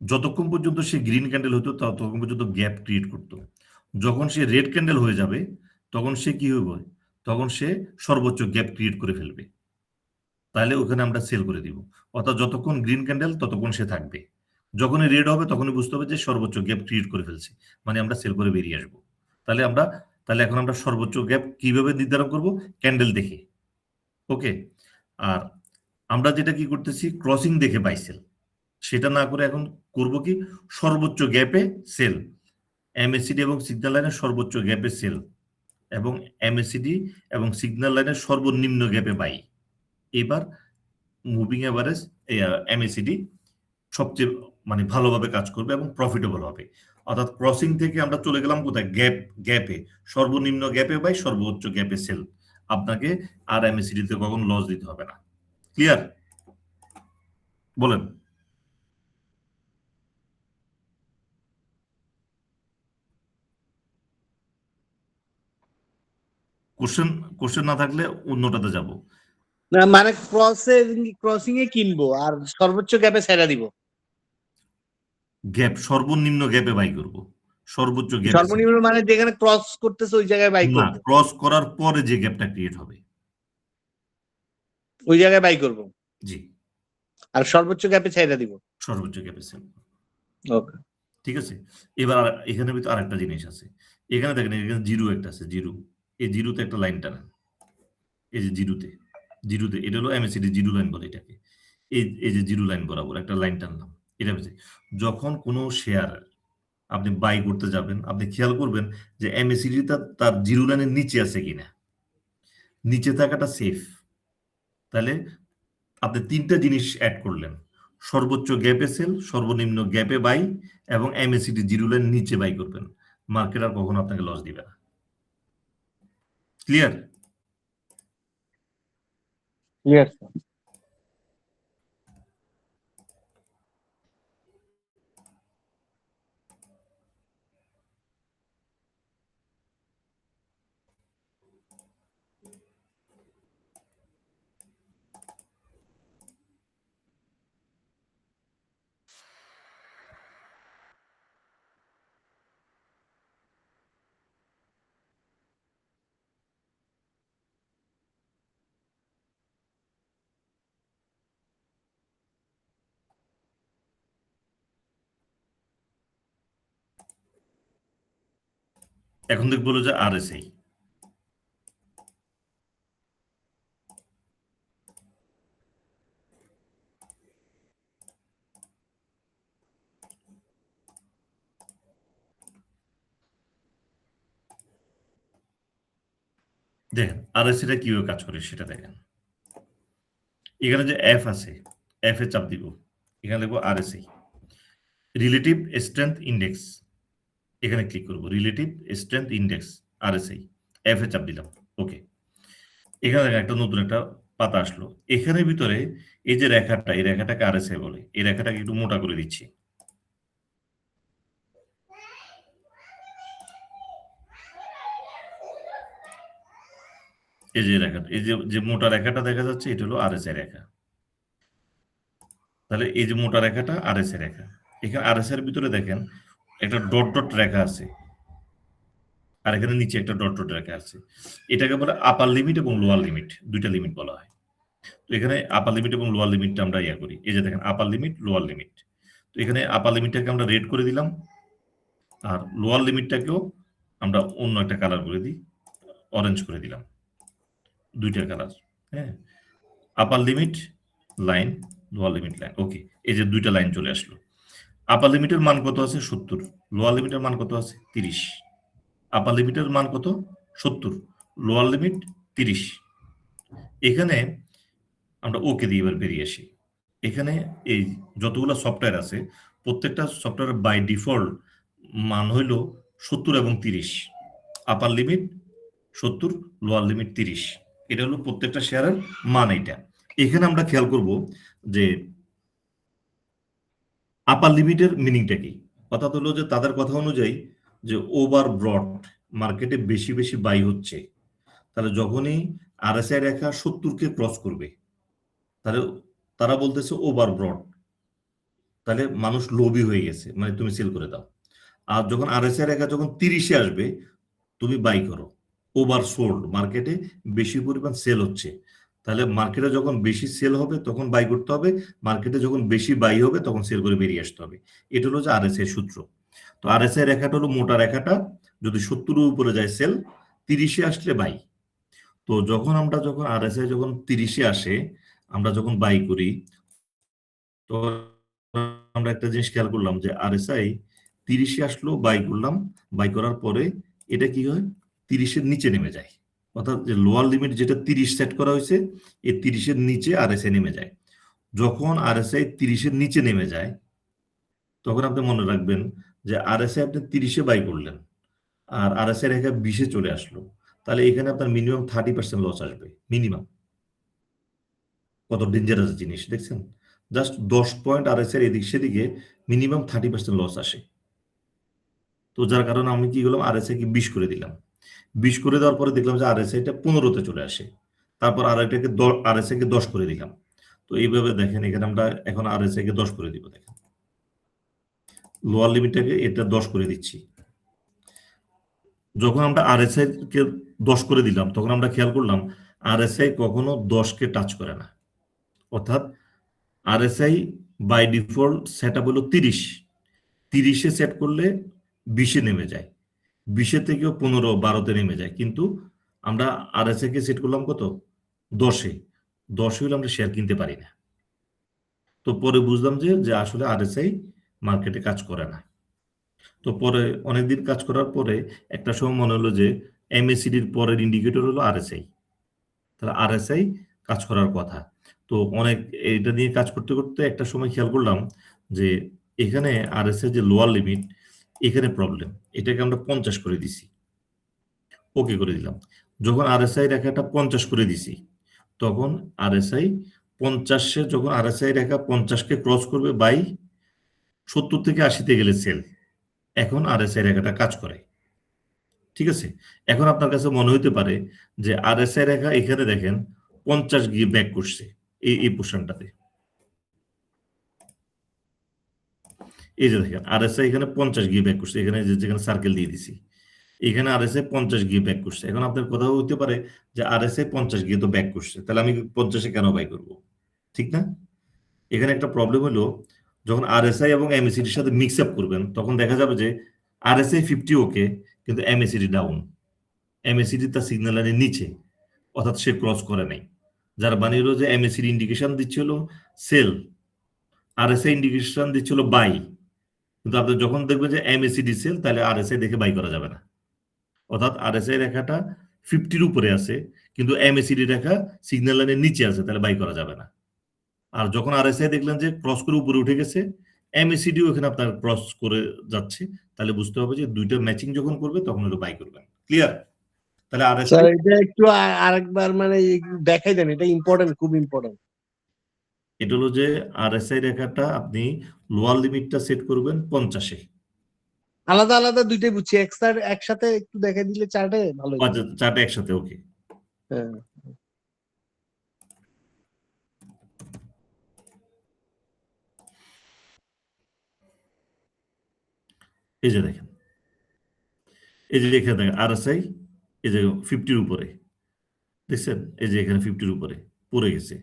যতক্ষণ পর্যন্ত সে গ্রিন ক্যান্ডেল হতো ততক্ষণ পর্যন্ত গ্যাপ ক্রিয়েট করতো। যখন সে রেড ক্যান্ডেল হয়ে যাবে, তখন সে কি হবে? তখন সে সর্বোচ্চ গ্যাপ ক্রিয়েট করে ফেলবে। তাহলে ওখানে আমরা সেল করে দিব। অর্থাৎ যতক্ষণ গ্রিন ক্যান্ডেল ততক্ষণ সে থাকবে, যখনই রেড হবে তখনই বুঝতে হবে যে সর্বোচ্চ গ্যাপ ক্রিয়েট করে ফেলছে, মানে আমরা সেল করে বেরিয়ে আসবো। তাহলে এখন আমরা সর্বোচ্চ গ্যাপ কিভাবে নির্ধারণ করব? ক্যান্ডেল দেখে। ওকে, আর আমরা যেটা কি করতেছি, ক্রসিং দেখে বাই সেল, সেটা না করে এখন করব কি? সর্বোচ্চ গ্যাপে সেল, এমএসিডি এবং সিগন্যাল লাইনের সর্বোচ্চ গ্যাপে সেল, এবং এমএসিডি এবং সিগন্যাল লাইনের সর্বনিম্ন গ্যাপে বাই। এবার মুভিং এভারেজ এমএসিডি সবচেয়ে মানে ভালোভাবে কাজ করবে এবং প্রফিটেবল হবে। অর্থাৎ ক্রসিং থেকে আমরা চলে গেলাম কোথায়? গ্যাপে, সর্বনিম্ন গ্যাপে বাই, সর্বোচ্চ গ্যাপে সেল। আপনাকে আর এমএসিডি তে কখনো লস দিতে হবে না। ক্লিয়ার? বলেন। কোশ্চেন না থাকলে অন্যটাতে যাব। না মানে ক্রসিং এ কিনবো আর সর্বোচ্চ গ্যাপে ছেড়ে দিব। গ্যাপ, সর্বনিম্ন গ্যাপে বাই করব, সর্বোচ্চ গ্যাপ সর্বনিম্ন মানে যেখানে ক্রস করতেছে ওই জায়গায় বাই করব, ক্রস করার পরে যে গ্যাপটা ক্রিয়েট হবে ওই জায়গায় বাই করব। জি, আর সর্বোচ্চ গ্যাপে ছেড়ে দিব, সর্বোচ্চ গ্যাপে সেল। ওকে, ঠিক আছে। এবার এখানে ভিতরে আরেকটা জিনিস আছে, এখানে দেখেন এখানে জিরো একটা আছে, জিরো। এই জিরোতে একটা লাইন টানেন, এই যে জিরোতে এটা হলো এমএসিডি জিরো লাইন বলে এটাকে। এই যে জিরো লাইন বরাবর একটা লাইন টানলাম, এটা হচ্ছে যখন কোনো শেয়ার আপনি বাই করতে যাবেন, আপনি খেয়াল করবেন যে এমএসিডি তার জিরো লাইনের নিচে আছে কিনা। নিচে থাকাটা সেফ। তাহলে আপনি তিনটা জিনিস অ্যাড করলেন, সর্বোচ্চ গ্যাপে সেল, সর্বনিম্ন গ্যাপে বাই, এবং এমএসিডি জিরো লাইন নিচে বাই করবেন। মার্কেট আর কখনো আপনাকে লস দিবে না। ক্লিয়ার? Clear sir. এখন দেখবো হলো যে আরএসআই। দেখেন আরএসআই টা কিভাবে কাজ করে সেটা দেখেন। এখানে যে এফ আছে, এফ এ চাপ দিব, এখানে লিখবো আরএসআই, রিলেটিভ স্ট্রেংথ ইন্ডেক্স, এখানে ক্লিক করব, relative strength index RSI, F এ চাপ দিলাম, ওকে। এখানে একটা নতুন একটা পাতা আসলো। এখানের ভিতরে এই যে রেখাটা, এই রেখাটাকে আরএসআই বলে, এই রেখাটাকে একটু মোটা করে দিচ্ছি। এই যে রেখাটা, এই যে মোটা রেখাটা দেখা যাচ্ছে, এটা হলো আরএসআই রেখা। তাহলে এই যে মোটা রেখাটা আরএসআই রেখা। এখানে আরএসআই এর ভিতরে দেখেন একটা ডট ডট রেখা আছে, আর এখানে নিচে একটা ডট ডট রেখা আছে। এটাকে বলে আপার লিমিট এবং লোয়ার লিমিট, দুইটা লিমিট বলা হয়। তো এখানে আপার লিমিট এবং লোয়ার লিমিটটা আমরা ইয়া করি। এই যে দেখেন আপার লিমিট, লোয়ার লিমিট। তো এখানে আপার লিমিটটাকে আমরা রেড করে দিলাম, আর লোয়ার লিমিটটাকেও আমরা অন্য একটা কালার করে দিই, অরেঞ্জ করে দিলাম, দুইটা কালার। হ্যাঁ, upper limit line, lower limit line, okay. এই যে দুইটা লাইন চলে আসলো। আপার লিমিটের মান কত আছে? 70। লোয়ার লিমিটের মান কত আছে? 30। আপার লিমিটের মান কত? 70, লোয়ার লিমিট 30। এখানে আমরা ওকে দিয়ে এবার বেরিয়ে আসি। এখানে এই যতগুলো সফটওয়্যার আছে, প্রত্যেকটা সফটওয়্যার বাই ডিফল্ট মান হইল 70 এবং 30। আপার লিমিট 70, লোয়ার লিমিট 30। এটা হলো প্রত্যেকটা শেয়ারের মান। এটা এখানে আমরা খেয়াল করব যে আপার লিমিটের মিনিংটা কি। অর্থাৎ হলো যে তাদের কথা অনুযায়ী যে ওভার ব্রড মার্কেটে বেশি বেশি বাই হচ্ছে, তাহলে যখনই আরএসআই রেখা 70-কে ক্রস করবে, তাহলে তারা বলতেছে ওভার ব্রড, তাহলে মানুষ লোভী হয়ে গেছে, মানে তুমি সেল করে দাও। আর যখন আরএসআই রেখা যখন 30-এ আসবে, তুমি বাই করো, ওভার সোল্ড, মার্কেটে বেশি পরিমাণ সেল হচ্ছে। তাহলে মার্কেটে যখন বেশি সেল হবে তখন বাই করতে হবে, মার্কেটে যখন বেশি বাই হবে তখন সেল করে বেরিয়ে আসতে হবে। এটা হলো যে আরএসআই সূত্র। তো আরএসআই রেখাটা হলো মোটা রেখাটা, যদি 70-এর উপরে যায় সেল, 30-এ আসলে বাই। তো যখন আরএসআই যখন 30-এ আসে, আমরা যখন বাই করি, তো আমরা একটা জিনিস খেয়াল করলাম যে আরএসআই 30-এ আসলো, বাই করলাম, বাই করার পরে এটা কি হয়? 30-এর নিচে নেমে যায়। অর্থাৎ যে লোয়ার লিমিট যেটা 30 সেট করা হয়েছে, এই 30-এর নিচে আরএসআই নেমে যায়। যখন আরএসআই 30-এর নিচে নেমে যায়, তখন আপনি মনে রাখবেন যে আরএসআই আপনি 30-এ বাই করলেন, আর আরএসআই রেখা 20-এ চলে আসলো, তাহলে এখানে আপনার মিনিমাম 30% লস আসবে, মিনিমাম। কত ডেঞ্জারাস জিনিস দেখছেন? জাস্ট 10 পয়েন্ট আরএসআই এদিক সেদিকে মিনিমাম 30% লস আসে। তো যার কারণে আমি কি করলাম, আরএসআই কে 20 করে দিলাম। 20 করে দেওয়ার পরে দেখলাম যে আরএসআইটা 15-তে চলে আসে। তারপর আরএসআই কে 10 করে দিলাম। তো এইভাবে দেখেন এখানে আমরা এখন আরএসআই কে 10 করে দিব। দেখেন লোয়ার লিমিটটাকে এটা 10 করে দিচ্ছি। যখন আমরা আরএসআই কে 10 করে দিলাম, তখন আমরা খেয়াল করলাম আরএসআই কখনো 10-কে টাচ করে না। অর্থাৎ RSI by default set up হলো 30। 30-এ সেট করলে 20-এ নেমে যায়, 20-এ থেকেও 15, 12-তে নেমে যায়। কিন্তু আমরা আরএসআই কে সেট করলাম কত? 10-এ। 10 হলে আমরা শেয়ার কিনতে পারি না। তো পরে বুঝলাম যে আসলে আরএসআই মার্কেটে কাজ করে না। তো পরে অনেকদিন কাজ করার পরে একটা সময় মনে হলো যে এমএসিডির পরের ইন্ডিকেটর হলো আরএসআই, তাহলে আরএসআই কাজ করার কথা। তো অনেক এটা নিয়ে কাজ করতে করতে একটা সময় খেয়াল করলাম যে এখানে আরএসআই যে লোয়ার লিমিট, এখানে প্রবলেম। এটাকে আমরা 50 করে দিছি, ওকে করে দিলাম। যখন আরএসআই রেখাটা 50 করে দিছি, তখন আরএসআই 50 যখন আরএসআই রেখা 50-কে ক্রস করবে বাই, 70 থেকে 80-তে গেলে সেল। এখন আরএসআই রেখাটা কাজ করে, ঠিক আছে। এখন আপনার কাছে মনে হইতে পারে যে আরএসআই রেখা এখানে দেখেন 50 গিয়ে ব্যাক করছে এই পোর্শনটাতে। এই যে দেখেন আরএসআই এখানে 50 গিয়ে ব্যাক করছে, এখানে যেখানে সার্কেল দিয়ে দিছি, এখানে আরএসআই 50 গিয়ে ব্যাক করছে। এখন আপনার কথা হইতে পারে যে আরএসআই 50 গিয়ে তো ব্যাক করছে, তাহলে আমি 50-এ কেন বাই করব, ঠিক না? এখানে একটা প্রবলেম হলো, যখন আরএসআই এবং এমএসিডির সাথে মিক্স আপ করবেন তখন দেখা যাবে যে আরএসআই 50 ওকে, কিন্তু এমএসিডি ডাউন, এমএসিডি তার সিগন্যাল লাইনের নিচে, অর্থাৎ সে ক্রস করে নাই। যার মানে হলো যে এমএসিডি ইন্ডিকেশন দিচ্ছিল সেল, আরএসআই ইন্ডিকেশন দিচ্ছিল বাই, কিন্তু আপনি যখন দেখবেন যে এমএসিডি সেল, তাহলে আরএসআই দেখে বাই করা যাবে না। অর্থাৎ আরএসআই রেখাটা 50-র উপরে আছে, কিন্তু এমএসিডি রেখা সিগন্যাল লাইনের নিচে আছে, তাহলে বাই করা যাবে না। আর যখন আরএসআই দেখলেন যে ক্রস করে উপরে উঠে গেছে, এমএসিডিও এখানে আপনার ক্রস করে যাচ্ছে, তাহলে বুঝতে হবে যে দুইটা ম্যাচিং যখন করবে তখন হলো বাই করবেন। ক্লিয়ার? তাহলে আরএসআই এটা একটু আরেকবার মানে দেখাই দেন, এটা ইম্পর্টেন্ট, খুব ইম্পর্টেন্ট। এটা হলো যে আরএসআই রেখাটা আপনি লোয়ার লিমিটটা সেট করবেন 50-এ। আলাদা আলাদা দুইটাই বুঝছি, একসাথে একটু দেখাই দিলে চার্টে ভালো হতো। চারটা একসাথে, ওকে। হ্যাঁ, এই যে দেখেন, এই যে এখানে দেখেন আরএসআই এই যে 50-র উপরে, দেখছেন? এই যে এখানে 50-র উপরে পড়ে গেছে।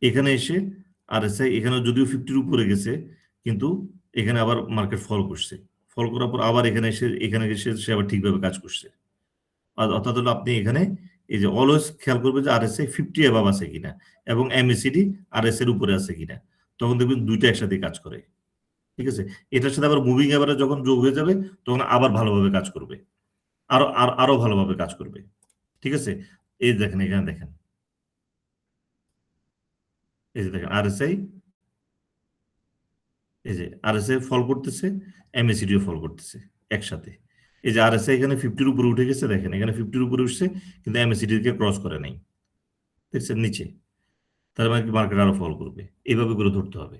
এখানে এসে আরএসআই এখানে যদিও 50-র উপরে গেছে, কিন্তু এখানে আবার মার্কেট ফল করছে, ফল করার পর আবার এখানে এসে সে আবার ঠিকভাবে কাজ করছে। আর অর্থাৎ হলো আপনি এখানে এই যে অলওয়েজ খেয়াল করবেন যে আরএসআই 50 এবাব আছে কিনা এবং এমএসিডি আরএসআই এর উপরে আছে কিনা, তখন দেখবেন দুইটা একসাথে কাজ করে, ঠিক আছে। এটার সাথে আবার মুভিং এভারেজ যখন যোগ হয়ে যাবে তখন আবার ভালোভাবে কাজ করবে, আরো ভালোভাবে কাজ করবে, ঠিক আছে। এই দেখেন, এখানে দেখেন, এই যে দেখেন আরএসআই, এই যে আরএসআই ফল করতেছে, এমএসিডিও ফল করতেছে একসাথে। এই যে আরএসআই এখানে 50-র উপরে উঠে গেছে, দেখেন এখানে 50-র উপরে উঠছে, কিন্তু এমএসিডি কে ক্রস করে নাই, দেখছেন নিচে, তার মানে কি মার্কেট আরো ফল করবে। এইভাবে করে ধরতে হবে,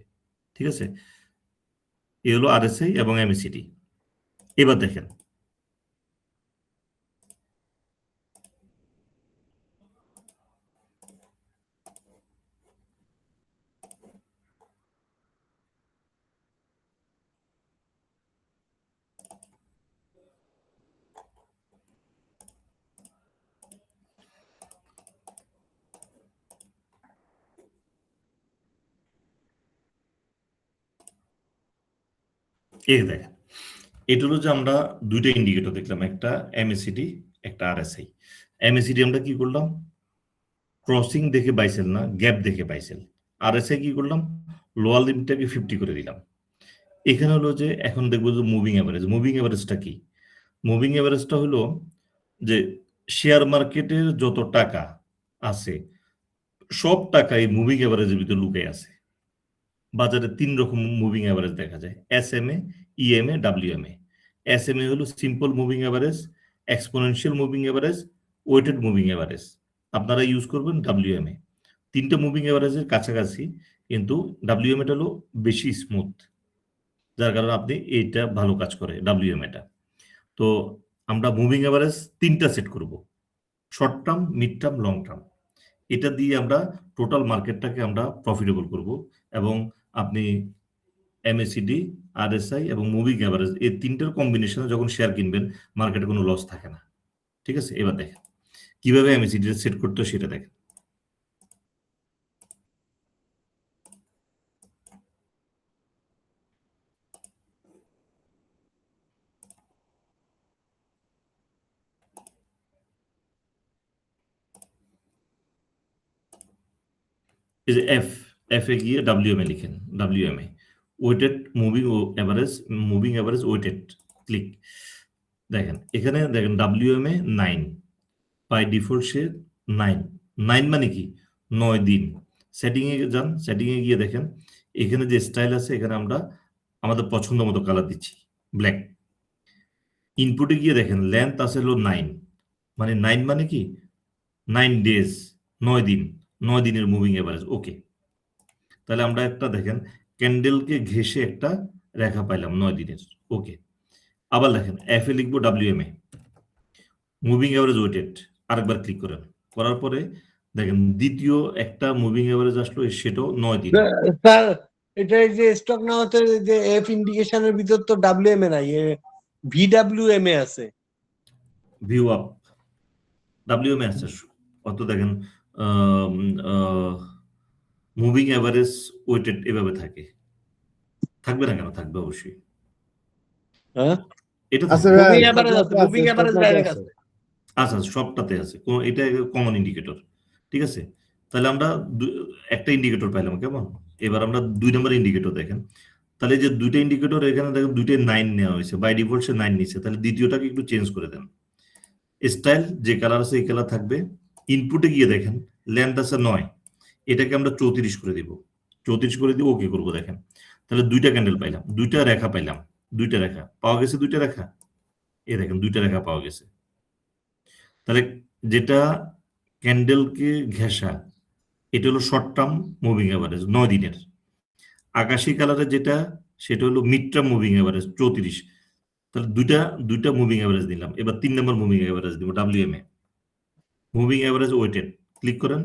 ঠিক আছে। এই হলো আরএসআই এবং এমএসিডি। এবার দেখেন এই দেখেন, এটা হলো যে আমরা দুইটা ইন্ডিকেটর দেখলাম, একটা এমএসিডি, একটা আরএসআই। এমএসিডি আমরা কি করলাম, ক্রসিং দেখে বাইসেল না, গ্যাপ দেখে বাইসেল। আরএসআই কি করলাম, লোয়ার লিমিটটাকে 50 করে দিলাম। এখানে হলো যে এখন দেখবো যে মুভিং এভারেজ। মুভিং এভারেজটা কি? মুভিং এভারেজটা হলো যে শেয়ার মার্কেটের যত টাকা আছে সব টাকাই মুভিং এভারেজের ভিতরে লুকে আছে। বাজারে 3 রকম মুভিং এভারেজ দেখা যায়, এসএমএ, ইএমএ, ডাব্লিউএমএ। এসএমএ হলো simple moving average, exponential moving average, weighted moving average. আপনারা ইউজ করবেন ডাব্লিউএমএ। 3টা মুভিং এভারেজের কাছাকাছি, কিন্তু ডাব্লিউএমএটা হলো বেশি স্মুথ, যার কারণে আপনি এইটা ভালো কাজ করে ডাব্লিউএমএটা। তো আমরা মুভিং এভারেজ 3টা সেট করব, short term, mid term, long term. এটা দিয়ে আমরা টোটাল মার্কেটটাকে আমরা প্রফিটেবল করব, এবং আপনি এমএসিডি, আরএসআই এবং মুভিং এভারেজ এই 3টার কম্বিনেশনে যখন শেয়ার কিনবেন মার্কেটে কোনো লস থাকে না, ঠিক আছে। এবার দেখেন কিভাবে এমএসিডি সেট করতে হয় সেটা দেখেন। এই যে এফ এ গিয়ে ডাব্লিউএমএ লিখেন, WMA weighted moving average, moving average weighted, click. দেখেন এখানে দেখেন ডাব্লিউএমএ 9 বাই ডিফল্ট সে 9 মানে কি 9 দিন। সেটিং এ যান, সেটিং এ গিয়ে দেখেন এখানে যে স্টাইল আছে, এখানে আমরা আমাদের পছন্দ মতো কালার দিচ্ছি, ব্ল্যাক। ইনপুটে গিয়ে দেখেন লেন্থ আছে হলো 9, মানে 9 মানে কি 9 ডেজ, 9 দিন, 9 দিনের মুভিং এভারেজ, ওকে। তাহলে আমরা একটা দেখেন ক্যান্ডেলকে ঘেঁষে একটা রেখা পাইলাম 9 দিনের, ওকে। আবার দেখেন এফ এ লিখবো WMA, মুভিং এভারেজ ওয়েটেড, আরেকবার ক্লিক করেন, করার পরে দেখেন দ্বিতীয় একটা মুভিং এভারেজ আসলো, সেটাও 9 দিন। স্যার এটা এই যে স্টক না হতে যে এফ ইন্ডিকেশনের ভিতর তো WMA নাই, VWMA আছে। ভিউ আপ WMA আছে, অত দেখেন মুভিং এভারেজ ওয়েটেড এভাবে থাকে, থাকবে না কেন, থাকবে অবশ্যই। হ্যাঁ এটা আছে থাকবে। ভাই, মুভিং এভারেজ আছে, আছে, মুভিং এভারেজ stock ডাইরেক্ট আছে। আছে। আচ্ছা সবটাতে আছে, এটা কমন ইন্ডিকেটর, ঠিক আছে। তাহলে আমরা একটা ইন্ডিকেটর পাইলাম, কেমন। এবার আমরা 2 নম্বর ইন্ডিকেটর দেখেন, তাহলে যে দুইটা ইন্ডিকেটর এখানে দেখেন দুইটাই 9 নেওয়া হয়েছে, বাই ডিফল্ট সে 9 নিচ্ছে, তাহলে দ্বিতীয়টাকে একটু চেঞ্জ করে দেন। স্টাইল যে কালার আছে এই কালার থাকবে। ইনপুটে গিয়ে দেখেন লেন্থ আছে 9, এটাকে আমরা 34 করে দিব, 34 করে দিব, ওকে করবো। দেখেন তাহলে দুইটা ক্যান্ডেল পাইলাম, দুইটা রেখা পাইলাম, দুইটা রেখা পাওয়া গেছে, দুইটা রেখা, এই দেখেন দুইটা রেখা পাওয়া গেছে। তাহলে যেটা ক্যান্ডেলকে ঘেঁষা, এটা হলো শর্ট টার্ম মুভিং এভারেজ 9 দিনের। আকাশি কালারের যেটা, সেটা হলো মিড টার্ম মুভিং এভারেজ 34। তাহলে দুইটা মুভিং এভারেজ দিলাম। এবার 3 নম্বর মুভিং এভারেজ দিব, WMA, moving average weighted, click করেন।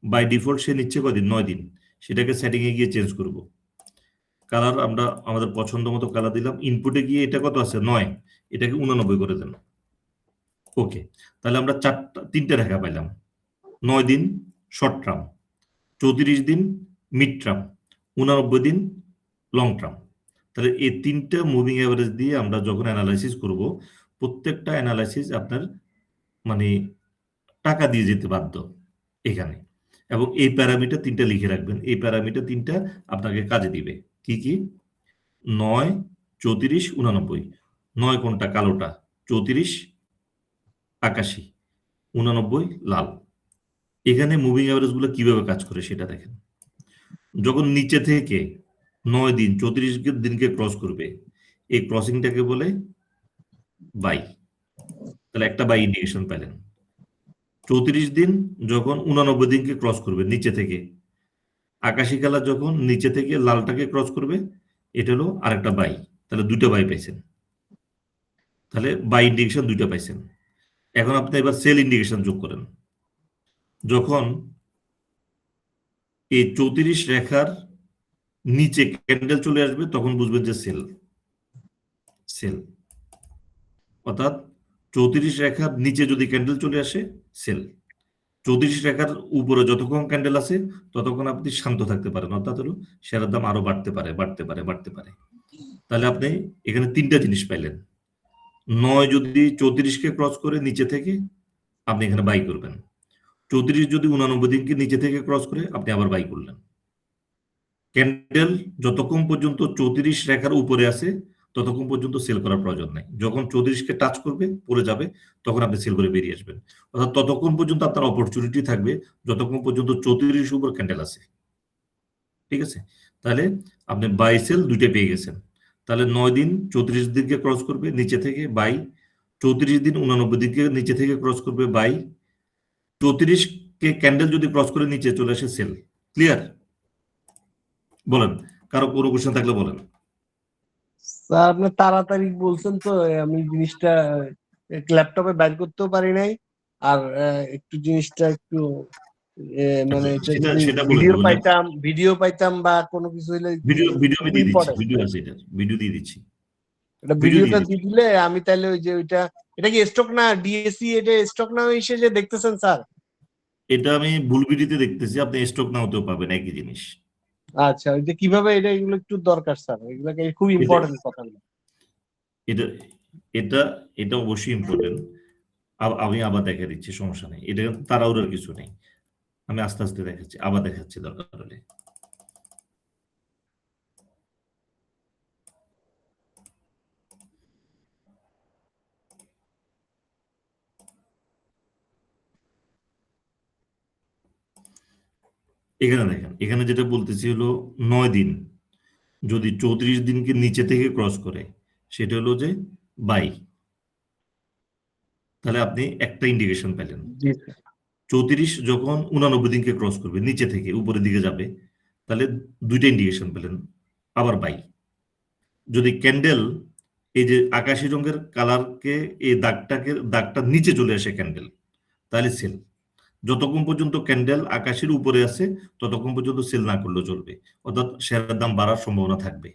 বাই ডিফল্ট সে নিচ্ছে কদিন, 9 দিন, সেটাকে সেটিং এ গিয়ে চেঞ্জ করব। কালার আমরা আমাদের পছন্দ মতো কালার দিলাম। ইনপুটে গিয়ে এটা কত আছে 9, এটাকে 89 করে দেন, ওকে। তাহলে আমরা 3টে রেখা পাইলাম, 9 দিন শর্ট টার্ম, 34 দিন মিড টার্ম, 89 দিন লং টার্ম। তাহলে এই 3টা মুভিং এভারেজ দিয়ে আমরা যখন অ্যানালাইসিস করব, প্রত্যেকটা অ্যানালাইসিস আপনার মানে টাকা দিয়ে যেতে বাধ্য এখানে। এবং এই প্যারামিটার 3টা লিখে রাখবেন, এই প্যারামিটার 3টা আপনাকে কাজে দিবে। কি কি? 9, 34, 89। 9 কোনটা? কালোটা, 34 আকাশি, 89 লাল। এখানে মুভিং এভারেজ গুলো কিভাবে কাজ করে সেটা দেখেন। যখন নিচে থেকে 9 দিন 34 দিনকে ক্রস করবে, এই ক্রসিংটাকে বলে বাই। তাহলে একটা বাই ইন্ডিকেশন পেলেন। 34 দিন যখন 89 দিনকে ক্রস করবে নিচে থেকে, আকাশি কালার যখন নিচে থেকে লালটাকে ক্রস করবে, এটা হলো আরেকটা বাই। তাহলে দুটো বাই পাইছেন, তাহলে বাই ইন্ডিকেশন 2টা পাইছেন। এখন আপনি এবার সেল ইন্ডিকেশন যোগ করেন। যখন এই 34 রেখার নিচে ক্যান্ডেল চলে আসবে, তখন বুঝবেন যে সেল। অর্থাৎ 34 রেখার নিচে যদি ক্যান্ডেল চলে আসে, সেল। 34 রেখার উপরে যতক্ষণ ক্যান্ডেল আছে ততক্ষণ আপনি শান্ত থাকতে পারেন, অর্থাৎ হলো শেয়ারের দাম আরো বাড়তে পারে। তাহলে আপনি এখানে 3টা জিনিস পাইলেন। 9 যদি 34কে ক্রস করে নিচে থেকে, আপনি এখানে বাই করবেন। 34 যদি 89 দিনকে নিচে থেকে ক্রস করে, আপনি আবার বাই করলেন। ক্যান্ডেল যতক্ষণ পর্যন্ত 34 রেখার উপরে আছে ততক্ষণ পর্যন্ত সেল করার প্রয়োজন নাই। যখন 34কে টাচ করবে, পড়ে যাবে, তখন আপনি সেল করে বেরিয়ে আসবেন। অর্থাৎ ততক্ষণ পর্যন্ত আপনার অপরচুনিটি থাকবে যতক্ষণ পর্যন্ত 34 উপর ক্যান্ডেল আছে, ঠিক আছে। তাহলে আপনি বাই সেল 2টা পেয়ে গেছেন। তাহলে 9 দিন 34 দিনকে ক্রস করবে নিচে থেকে, বাই। 34 দিন 89 দিনকে নিচে থেকে ক্রস করবে, বাই। 34 কে ক্যান্ডেল যদি ক্রস করে নিচে চলে আসে, সেল। ক্লিয়ার? বলেন, কারো কোনো কোশ্চেন থাকলে বলেন। স্যার আপনি তাড়াতাড়ি বলছেন তো, আমি জিনিসটা ল্যাপটপে বাইর করতেও পারি নাই। আর একটু জিনিসটা একটু মানে সেটা বলে ভিডিও পাইতাম বা কোনো কিছু হইলে ভিডিও আমি দিয়ে দিচ্ছি, important। ভিডিও আছে, এটা ভিডিও দিয়ে দিচ্ছি। এটা ভিডিওটা দিয়ে দিলে আমি তাহলে ওই যে এটা কি স্টক না ডিএসসি, এটা স্টক না এসে যে দেখতেছেন স্যার? এটা আমি ভুল ভিডিওতে দেখতেছি, আপনি স্টক না হতেও পাবেন, একই জিনিস। আচ্ছা, ওই যে কিভাবে এগুলো একটু দরকার স্যার, এগুলোকে খুব ইম্পর্টেন্ট কথা। এটা অবশ্যই ইম্পর্টেন্ট। আমি আবার দেখা দিচ্ছি, সমস্যা নেই, এটা তাড়াহুড়োর কিছু নেই। আমি আস্তে আস্তে দেখাচ্ছি, আবার দেখাচ্ছি দরকার হলে। এখানে দেখেন, এখানে যেটা বলতেছি হলো 9 দিন যদি 34 দিনকে নিচে থেকে ক্রস করে, সেটা হলো যে বাই। তাহলে আপনি একটা ইন্ডিকেশন পেলেন। 34 যখন 89 দিনকে ক্রস করবে, নিচে থেকে উপরের দিকে যাবে, তাহলে দুইটা ইন্ডিকেশন পেলেন, আবার বাই। যদি ক্যান্ডেল এই যে আকাশি রঙের কালারকে এই দাগটা নিচে চলে আসে ক্যান্ডেল, তাহলে সেল। যতক্ষণ পর্যন্ত ক্যান্ডেল আকাশের উপরে আছে ততক্ষণ পর্যন্ত সেল না করলেও চলবে, অর্থাৎ শেয়ারের দাম বাড়ার সম্ভাবনা থাকবে।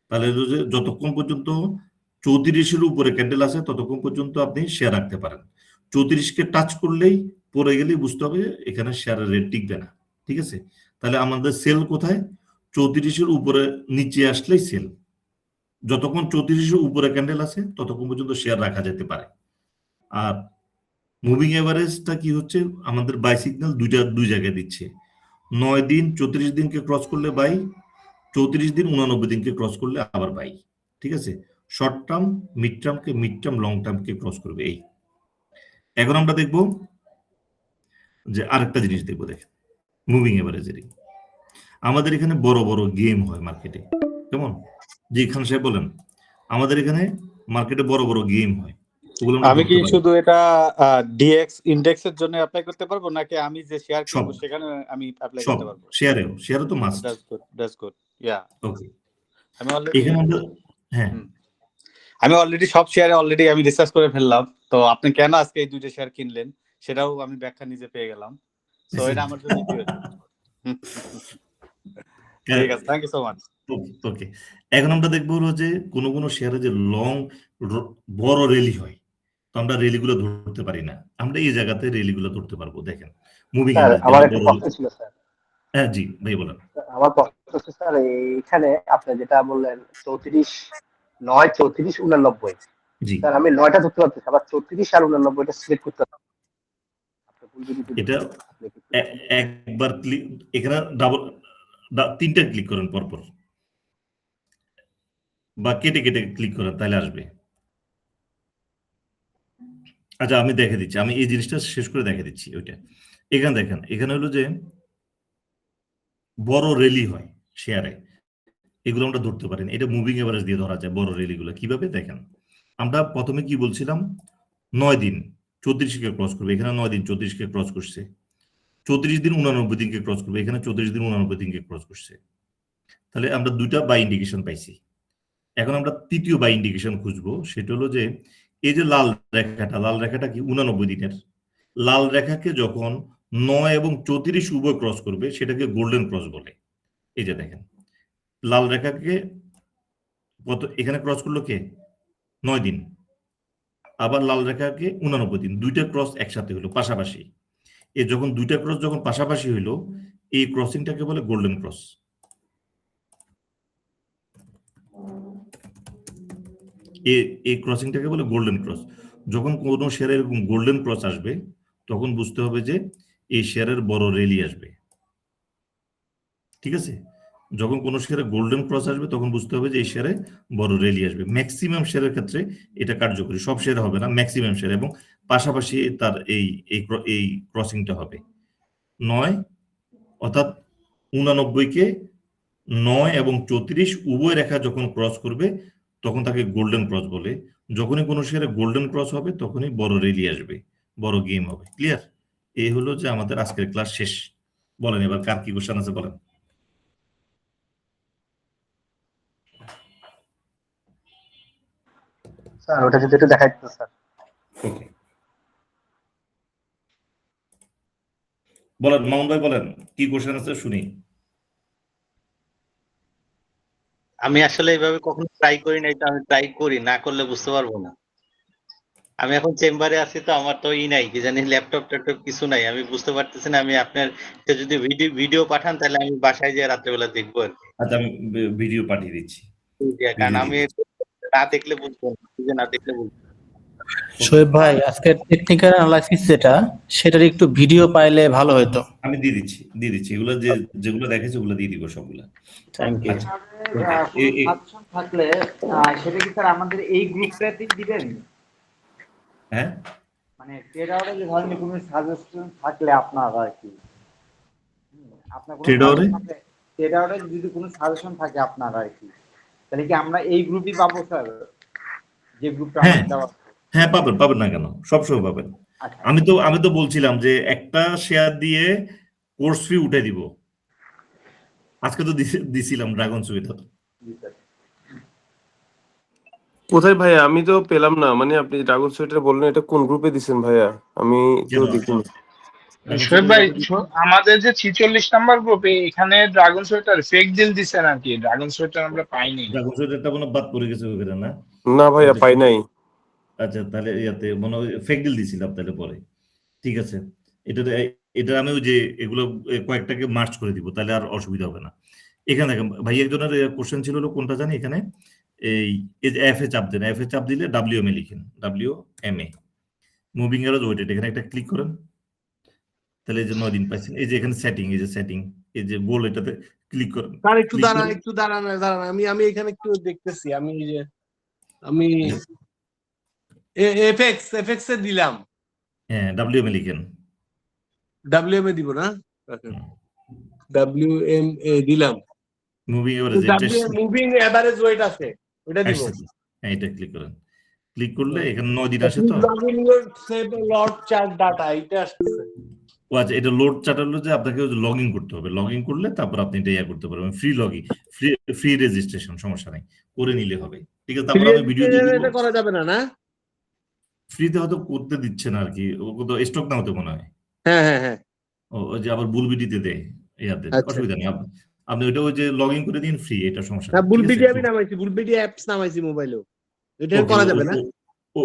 তাহলে যতক্ষণ পর্যন্ত 34-এর উপরে ক্যান্ডেল আছে ততক্ষণ পর্যন্ত আপনি শেয়ার রাখতে পারেন। 34-কে টাচ করলেই পরে গেলেই বুঝতে হবে এখানে শেয়ারের রেট টিকবে না। ঠিক আছে, তাহলে আমাদের সেল কোথায়? 34-এর উপরে নিচে আসলেই সেল। যতক্ষণ 34-এর উপরে ক্যান্ডেল আছে ততক্ষণ পর্যন্ত শেয়ার রাখা যেতে পারে। আর মুভিং এভারেজটা কি হচ্ছে, আমাদের বাই সিগন্যাল দুই জায়গায় দিচ্ছে। 9 দিন 34 দিনকে ক্রস করলে বাই, 34 দিন 89 দিনকে ক্রস করলে আবার বাই। ঠিক আছে, short term, mid term, long টার্মকে ক্রস করবে। এই এখন আমরা দেখব যে আরেকটা জিনিস দেখবো, দেখেন মুভিং এভারেজেরই আমাদের এখানে বড় বড় গেম হয় মার্কেটে, কেমন? জি খান সাহেব বলেন। আমাদের এখানে মার্কেটে বড় বড় গেম হয়, আমি কি শুধু এটা ডিএক্স ইন্ডেক্সের জন্য অ্যাপ্লাই করতে পারবো, নাকি আমি যে শেয়ার কিনবো সেখানে আমি অ্যাপ্লাই করতে পারবো? শেয়ারে তো must. That's good. Yeah, okay. আমি অলরেডি এখানে আমরা আমি অলরেডি সব শেয়ারে আমি রিসার্চ করে ফেললাম। তো আপনি কেন আজকে এই দুইটা শেয়ার কিনলেন সেটাও আমি ব্যাখ্যা নিজে পেয়ে গেলাম। সো এটা আমার জন্য কি হয়েছে? ঠিক আছে, থ্যাংক ইউ সো মাচ। ওকে, এখন আমরা দেখবো যে কোন শেয়ারে যে বড় র্যালি হয়, তো আমরা র্যালিগুলো ধরতে পারি না। আমরা এই জায়গাতে র্যালিগুলো ধরতে পারবো। দেখেন মুভিং আমার একটা প্রশ্ন ছিল স্যার। হ্যাঁ জি ভাই বলেন। আমার প্রশ্ন হচ্ছে স্যার, এইখানে আপনি যেটা বললেন 34, 9, 34, 89, জি স্যার আমি 9টা ধরতে পারতেছি, আবার 34 আর 89টা সিলেক্ট করতে পারবো। এটা একবার ক্লিক, এখানে তিনটা ক্লিক করেন পরপর, বা কেটে ক্লিক করেন, তাহলে আসবে। আচ্ছা আমি দেখে দিচ্ছি, আমি এই জিনিসটা শেষ করে দেখে দিচ্ছি। ওইটা এখানে দেখেন, এখানে হলো যে বড় র্যালি হয় শেয়ারে, এগুলো আমরা ধরতে পারি না। এটা মুভিং এভারেজ দিয়ে ধরা যায় বড় র্যালিগুলো। কিভাবে দেখেন, আমরা প্রথমে কি বলছিলাম, 9 দিন 34কে ক্রস করবে, এখানে 9 দিন 34কে ক্রস করছে। 34 দিন 89 দিনকে ক্রস করবে, এখানে 34 দিন 89 দিনকে ক্রস করছে। তাহলে আমরা দুইটা বাই ইন্ডিকেশন পাইছি। এখন আমরা তৃতীয় বাই ইন্ডিকেশন খুঁজবো, সেটা হলো যে এই যে লাল রেখাটা কি 89 দিনের। লাল রেখাকে যখন 9 এবং 34 উভয় ক্রস করবে সেটাকে গোল্ডেন ক্রস বলে। এই যে দেখেন লাল রেখাকে এখানে ক্রস করলো কে? 9 দিন। আবার লাল রেখাকে 89 দিন, দুইটা ক্রস একসাথে হলো পাশাপাশি। যখন দুইটা ক্রস যখন পাশাপাশি হইলো, এই ক্রসিংটাকে বলে গোল্ডেন ক্রস। এই ক্রসিংটাকে বলে গোল্ডেন ক্রস। যখন কোনো শেয়ারে এরকম গোল্ডেন ক্রস আসবে তখন বুঝতে হবে যে এই শেয়ারের বড় র্যালি আসবে। ঠিক আছে, যখন কোনো শেয়ারে গোল্ডেন ক্রস আসবে তখন বুঝতে হবে যে এই শেয়ারে বড় র্যালি আসবে। ম্যাক্সিমাম শেয়ারের ক্ষেত্রে এটা কার্যকরী, সব শেয়ারে হবে না, ম্যাক্সিমাম শেয়ার, এবং পাশাপাশি তার এই ক্রসিংটা হবে 9, অর্থাৎ 89কে 9 এবং 34 উভয় রেখা যখন ক্রস করবে তখন তাকে গোল্ডেন ক্রস বলে। যখনই কোনো শেয়ারে গোল্ডেন ক্রস হবে তখনই বড় র্যালি আসবে, বড় গেম হবে। ক্লিয়ার? এই হলো যে আমাদের আজকের ক্লাস শেষ। বলেন এবার কার কি কোশ্চেন আছে বলেন। স্যার ওটা যদি একটু দেখাই দিতেন স্যার। ওকে, বলেন মামুন ভাই, বলেন কি কোশ্চেন আছে শুনি। আমি আসলে এইভাবে কখনো ট্রাই করি নাই, তো আমি ট্রাই করি, না করলে বুঝতে পারবো না। আমি এখন চেম্বারে আছি, তো আমার তো নাই, কি জানি ল্যাপটপ ট্যাপটপ কিছু নাই, আমি বুঝতে পারতেছি না। আমি আপনার যদি ভিডিও পাঠান তাহলে আমি বাসায় যেয়ে রাত্রেবেলা দেখবো আর কি। আচ্ছা আমি ভিডিও পাঠিয়ে দিচ্ছি, কারণ আমি না দেখলে বুঝবো না, না দেখলে বুঝবো। শোয়েব ভাই, আজকের টেকনিক্যাল অ্যানালাইসিস সেটার একটু ভিডিও পাইলে ভালো হতো। আমি দিয়ে দিচ্ছি এগুলো যেগুলো দেখেছি ওগুলো দিয়ে দিব সবগুলো। Thank you. সাজেশন থাকলে সেটা কি স্যার আমাদের এই গ্রুপটাতেই দিবেন? হ্যাঁ, মানে ট্রেডারে যে ধরনের কোনো সাজেশন থাকলে আপনার আর কি, আপনার কোনো ট্রেডারে যদি কোনো সাজেশন থাকে আপনার আর কি, তাহলে কি আমরা এই গ্রুপই পাবো স্যার? যে গ্রুপটা আমাদের দেওয়া? হ্যাঁ পাবেন না কেন, সবসময় পাবেন। আচ্ছা আমি তো বলছিলাম যে একটা শেয়ার দিয়ে কোর্স ফি উঠে দিব, আজকে তো দিছিলাম ড্রাগন সুইটা। জি স্যার। কোথায় ভাইয়া? আমি তো পেলাম না, মানে আপনি ড্রাগন সোয়েটার বললেন, এটা কোন গ্রুপে দিছেন ভাইয়া? আমি কেউ দেখিনি। শোয়েব ভাই, আমাদের যে 46 নাম্বার গ্রুপে এখানে ড্রাগন সোয়েটার ফেক ডিল দিছেন আর কি, ড্রাগন সোয়েটার আমরা পাইনি। ড্রাগন সুইটারটা কোনো বাদ পড়ে গেছে ওখানে না? না ভাইয়া, পাই নাই। আচ্ছা, তাহলে ইয়াতে মনে হয় ফেক ডিল দিছিলাম তাহলে পরে। ঠিক আছে, এটা আমি ওই যে এগুলো কয়েকটাকে মার্চ করে দিব, তাহলে আর অসুবিধা হবে না। এখানে দেখেন ভাই, একজনের কোশ্চেন ছিল হলো কোনটা জানি, এখানে এই এফ এ চাপ দেন, এফ এ চাপ দিলে WMA লিখেন, WMA মুভিং এরোজ ওয়েটেড, এখানে একটা ক্লিক করেন, তাহলে এই যে 9 দিন পাইছেন। এই যে এখানে সেটিং, এই যে সেটিং, এই যে গোল, এটাতে ক্লিক করেন। স্যার একটু দাঁড়ান, আমি এখানে একটু দেখতেছি। আমি এফএক্স এ দিলাম। হ্যাঁ, WMA লিখেন। WMA দিব না? WMA দিলাম। Moving average, moving average weight আছে, ওটা দিব। হ্যাঁ, এটা ক্লিক করেন। ক্লিক করলে এখানে 9 দিন আসে তো। Login your save lot chart data, এটা আসছে। ও আচ্ছা, এটা লোড চার্ট হলো যে আপনাকে লগ ইন করতে হবে, লগ ইন করলে তারপর আপনি এটা ইয়া করতে পারবেন। ফ্রি লগইন, ফ্রি রেজিস্ট্রেশন, সমস্যা নাই, করে নিলে হবে। ঠিক আছে, তারপর আমি ভিডিও দিয়ে এটা করা যাবে না? ফ্রিতে হয়তো করতে দিচ্ছে না আর কি, ও তো স্টক না হতে মনে হয়। হ্যাঁ। ও যে আবার বুলবিডিতে দেয়, ইয়াতে অসুবিধা নেই। আপনি ওইটা ওই যে লগ ইন করে দিন, ফ্রি, এটা সমস্যা না। বুলবিডি আমি নামাইছি, বুলবিডি অ্যাপস নামাইছি মোবাইলেও। এটা করা যাবে না?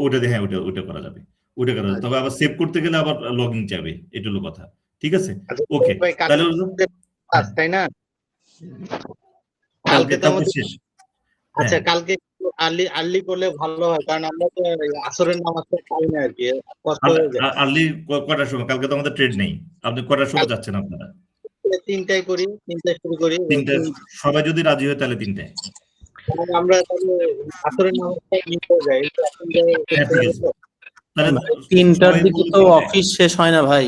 ওটা দিয়ে, হ্যাঁ, ওটা করা যাবে, ওটা করা যাবে। তবে আবার সেভ করতে গেলে আবার লগ ইন চাবে, এটা হলো কথা। ঠিক আছে, ওকে, তাহলে তাই না? কালকে তো শেষ। আচ্ছা, কালকে আর্লি করলে ভালো হয়, কারণ আমরা তো আসরের নামাজটা পাই না আর কি, কষ্ট হয়ে যায়। আর্লি কটার সময়? কালকে তো আমাদের ট্রেড নেই। আপনি কটার সময় যাচ্ছেন আপনারা? 3টায় করি, 3টায় শুরু করি। 3টায় সবাই যদি রাজি হয় তাহলে 3টায় আমরা তাহলে আসরের নামাজটা নিতে যাই। তাহলে 3টার দিকে তো অফিস শেষ হয় না ভাই।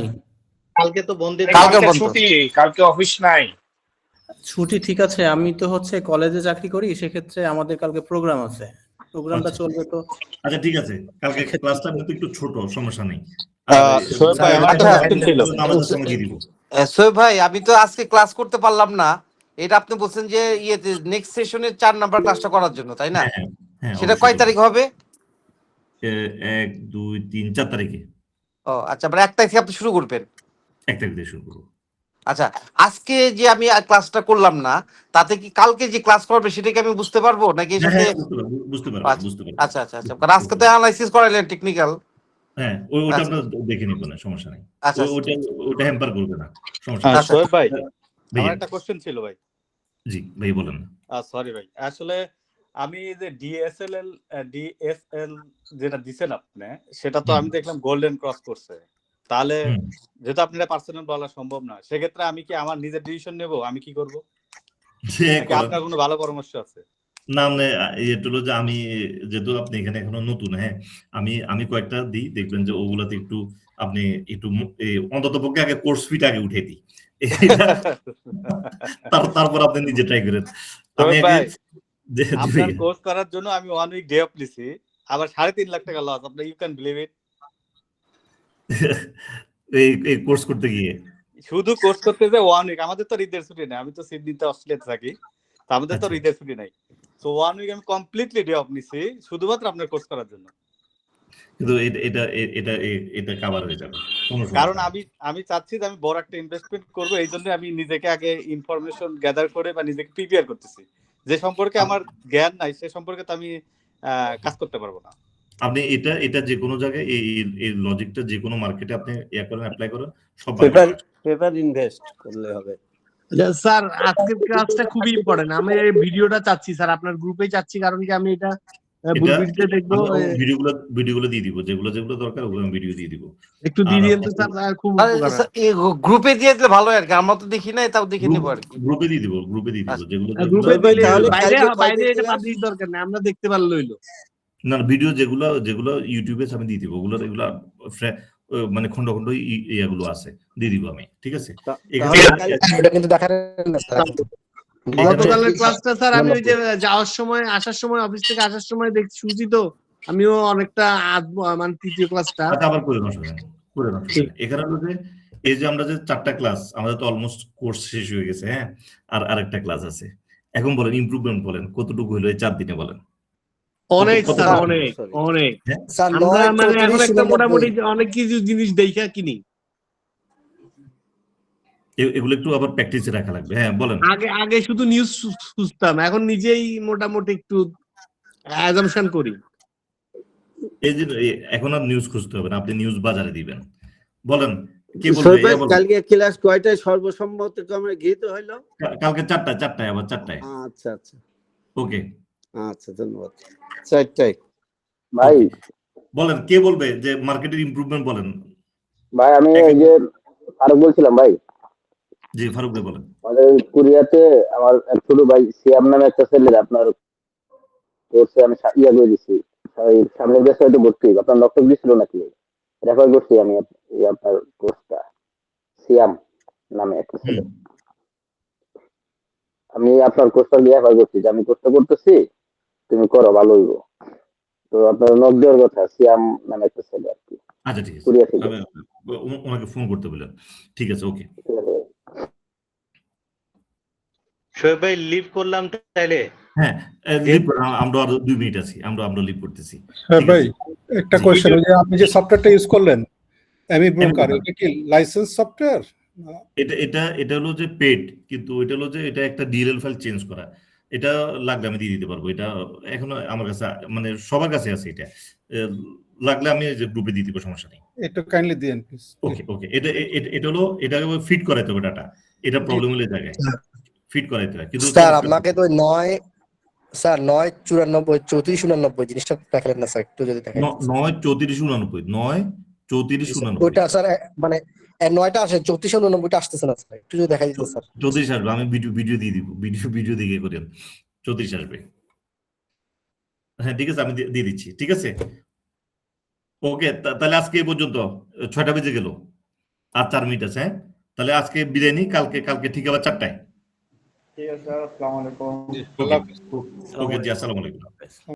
কালকে তো বন্ধ, কালকে ছুটি, কালকে অফিস নাই। ছুটি, ঠিক আছে। আমি তো কলেজে চাকরি করি, সেক্ষেত্রে আমাদের কালকে প্রোগ্রাম আছে, প্রোগ্রামটা চলবে তো। আচ্ছা, ঠিক আছে, কালকে ক্লাসটা কিন্তু একটু ছোট, সমস্যা নেই। সোহেব ভাই, আমি তো আজকে ক্লাস করতে পারলাম না, এটা আপনি বলছেন যে ইয়েতে নেক্সট সেশনের 4 নাম্বার ক্লাসটা করার জন্য, তাই না? সেটা কয় তারিখ হবে? 1, 2, 3, 4 তারিখে। ও আচ্ছা, মানে 1 তারিখ থেকে আপনি শুরু করবেন? 1 তারিখ থেকে শুরু করবো। আচ্ছা, আজকে যে আমি ক্লাসটা করলাম না, তাতে কি কালকে যে ক্লাস করবে সেটা কি আমি বুঝতে পারবো নাকি? বুঝতে পারবো। আচ্ছা, কারণ আজকে তো অ্যানালাইসিস করাইলেন টেকনিক্যাল। হ্যাঁ, ওটা আমরা দেখে নিব না, সমস্যা নাই। ওটা হ্যাম্পার করবে না, সমস্যা নাই। সোহেব ভাই, আমার একটা কোশ্চেন ছিল ভাই। জি ভাই, বলেন। সরি ভাই, আসলে আমি যে ডিএসএল যেটা দিছেন আপনি, সেটা তো আমি দেখলাম গোল্ডেন ক্রস করছে। তাহলে যেহেতু আপনারা পার্সোনাল বলা সম্ভব না, সেক্ষেত্রে আমি কি আমার নিজের ডিসিশন নেব? আমি কি করব? আপনার কোনো ভালো পরামর্শ আছে? না, এটা হলো যে আমি যেহেতু আপনি এখানে এখনো নতুন, হ্যাঁ, আমি কয়েকটা দিই, দেখবেন যে ওগুলাতে একটু আপনি একটু অন্তত পক্ষে আগে কোর্স ফিট আগে উঠে দিই, তারপর আপনি নিজে ট্রাই করেন। আমি আপনার কোর্স করার জন্য আমি 1 উইক ডে অফ নিছি, আবার 3.5 লাখ টাকা লস। আপনি ইউ ক্যান বিলিভ ইট। এই কোর্স করতে গিয়ে, শুধু কোর্স করতে যে 1 উইক, আমাদের তো ঈদের ছুটি নেই, আমি তো সিডনিতে অস্ট্রেলিয়াতে থাকি, তো আমাদের তো ঈদের ছুটি নাই। সো 1 উইক আমি কমপ্লিটলি ডে অফ নিছি শুধুমাত্র আপনার কোর্স করার জন্য। কিন্তু এটা কভার হয়ে যাবে, কারণ আমি চাচ্ছি যে আমি বড় একটা ইনভেস্টমেন্ট করব, এই জন্য আমি নিজেকে আগে ইনফরমেশন গ্যাদার করে বা নিজেকে প্রিপেয়ার করতেছি। যে সম্পর্কে আমার জ্ঞান নাই সে সম্পর্কে তো আমি কাজ করতে পারবো না। আপনি এটা যে কোনো জায়গায় এই লজিকটা যে কোনো মার্কেটে আপনি অ্যাপ্লাই করেন, সব পেপার ইনভেস্ট করলে হবে। স্যার, আজকের ক্লাসটা খুবই ইম্পর্টেন্ট। আমি এই ভিডিওটা চাচ্ছি স্যার, আপনার গ্রুপেই চাচ্ছি, কারণ কি আমি এটা বুলবিডিতে দেখবো। ভিডিওগুলো দিয়ে দিব, যেগুলো দরকার ওগুলো আমি ভিডিও দিয়ে দিব। একটু দিয়ে দিন তো স্যার, খুব উপকার হয়। গ্রুপে দিয়ে দিলে ভালো হয় আর কি, আমরা তো দেখি নাই, তাও দেখে নিব আর কি। গ্রুপে দিয়ে দিব, যেগুলো বাইরে এটা পাবলিশ দরকার নেই, আমরা দেখতে পারলে হইলো। না, ভিডিও যেগুলো ইউটিউবে আমি দিয়ে দিব, এগুলা মানে খন্ড ইয়াগুলো আছে, দিয়ে দিব আমি। ঠিক আছে, গতকালের ক্লাসটা স্যার আমি ওই যে যাওয়ার সময়, আসার সময়, অফিস থেকে আসার সময় শুনছি, তো আমিও অনেকটা আসবো, মানে তৃতীয় ক্লাসটা। আচ্ছা, আবার করে নষ্ট করে নষ্ট এখানে হলো যে এই যে আমরা যে 4টা ক্লাস, আমাদের তো অলমোস্ট কোর্স শেষ হয়ে গেছে, হ্যাঁ, আর আরেকটা ক্লাস আছে। এখন বলেন ইমপ্রুভমেন্ট বলেন কতটুকু হলো এই 4 দিনে বলেন। অনেক কত- স্যার, কত- অনেক অনেক। হ্যাঁ? আমরা মানে এখন একটা মোটামুটি অনেক কিছু জিনিস দেখা কিনি। এগুলো একটু আবার প্র্যাকটিসে রাখা লাগবে। হ্যাঁ বলেন। আগে আগে শুধু নিউজ খুঁজতাম, এখন নিজেই মোটামুটি একটু অ্যাজাম্পশন করি। এই যে এখন আর নিউজ খুঁজতে হবে না, আপনি নিউজ বাজারে দিবেন। বলেন কে সোহেল বলবে? ভাই, এবার কালকে ক্লাস কয়টায় সর্বসম্মতিক্রমে গৃহীত হইলো? কালকে 4টায় আবার 4টায়। আচ্ছা আচ্ছা ওকে, আচ্ছা, ধন্যবাদ। 4টায় ভাই বলেন কে বলবে যে মার্কেটের ইমপ্রুভমেন্ট বলেন। ভাই আমি এই যে ফারুক বলছিলাম ভাই। জি ফারুক ভাই বলেন। আমাদের কুরিয়াতে আমার এক ছোট ভাই সিয়াম নামে একটা ছেলের আপনার কোর্সে আমি ইয়া করে দিচ্ছি, সামনের বেসে হয়তো ভর্তি আপনার লক্ষ্য দিচ্ছিল নাকি, রেফার করছি আমি আপনার কোর্সটা, সিয়াম নামে একটা ছেলে। আমি আপনার কোর্সটা রেফার করছি যে আমি কোর্সটা করতেছি, তুমি করো, ভালো হইব। তো আপনার নক দেওয়ার কথা, সিয়াম নামে একটা ছেলে আর কি। আচ্ছা ঠিক আছে, কুরিয়া থেকে। ওনাকে ফোন করতে বলেন। ঠিক আছে, ওকে। শোয়েব ভাই লিভ করলাম তাইলে? হ্যাঁ লিভ, আমরা আরো 2 মিনিট আছি, আমরা লিভ করতেছি। ভাই একটা কোশ্চেন, ওই যে আপনি যে সফটওয়্যারটা ইউজ করলেন এমি ব্রোকার, এটা কি লাইসেন্স সফটওয়্যার? এটা হলো যে পেড, কিন্তু এটা হলো যে এটা একটা ডিএলএল ফাইল চেঞ্জ করা। এটা লাগলে আমি দিয়ে দিতে পারবো। এটা এখনো আমার কাছে মানে সবার কাছে আছে। এটা লাগলে আমি যে গ্রুপে দিয়ে দিব, সমস্যা নেই। একটু কাইন্ডলি দিন প্লিজ। ওকে ওকে, এটা হলো এটাকে ফিট করাইতে হবে ডাটা। এটা প্রবলেম হলে জায়গায় ফিট করাইতে হয়, কিন্তু স্যার আপনাকে তো 9/34/89 জিনিসটা দেখালেন না স্যার, একটু যদি দেখেন। 9/34/89 ওইটা স্যার মানে 9টা আসে, 34/89 আসতেছে না স্যার, একটু যদি দেখাই দিতেন স্যার। 34 আসবে, আমি ভিডিও দিয়ে দিব, ভিডিও দিকে করেন 34 আসবে। হ্যাঁ ঠিক আছে, আমি দিয়ে দিচ্ছি। ঠিক আছে, ওকে। তাহলে আজকে এই পর্যন্ত, 6টা বেজে গেল, আর 4 মিনিট আছে। হ্যাঁ তাহলে আজকে বিদায় নিই, কালকে ঠিক আবার 4টায়। ঠিক আছে, আসসালামু আলাইকুম। ওকে জি, আসসালামু আলাইকুম।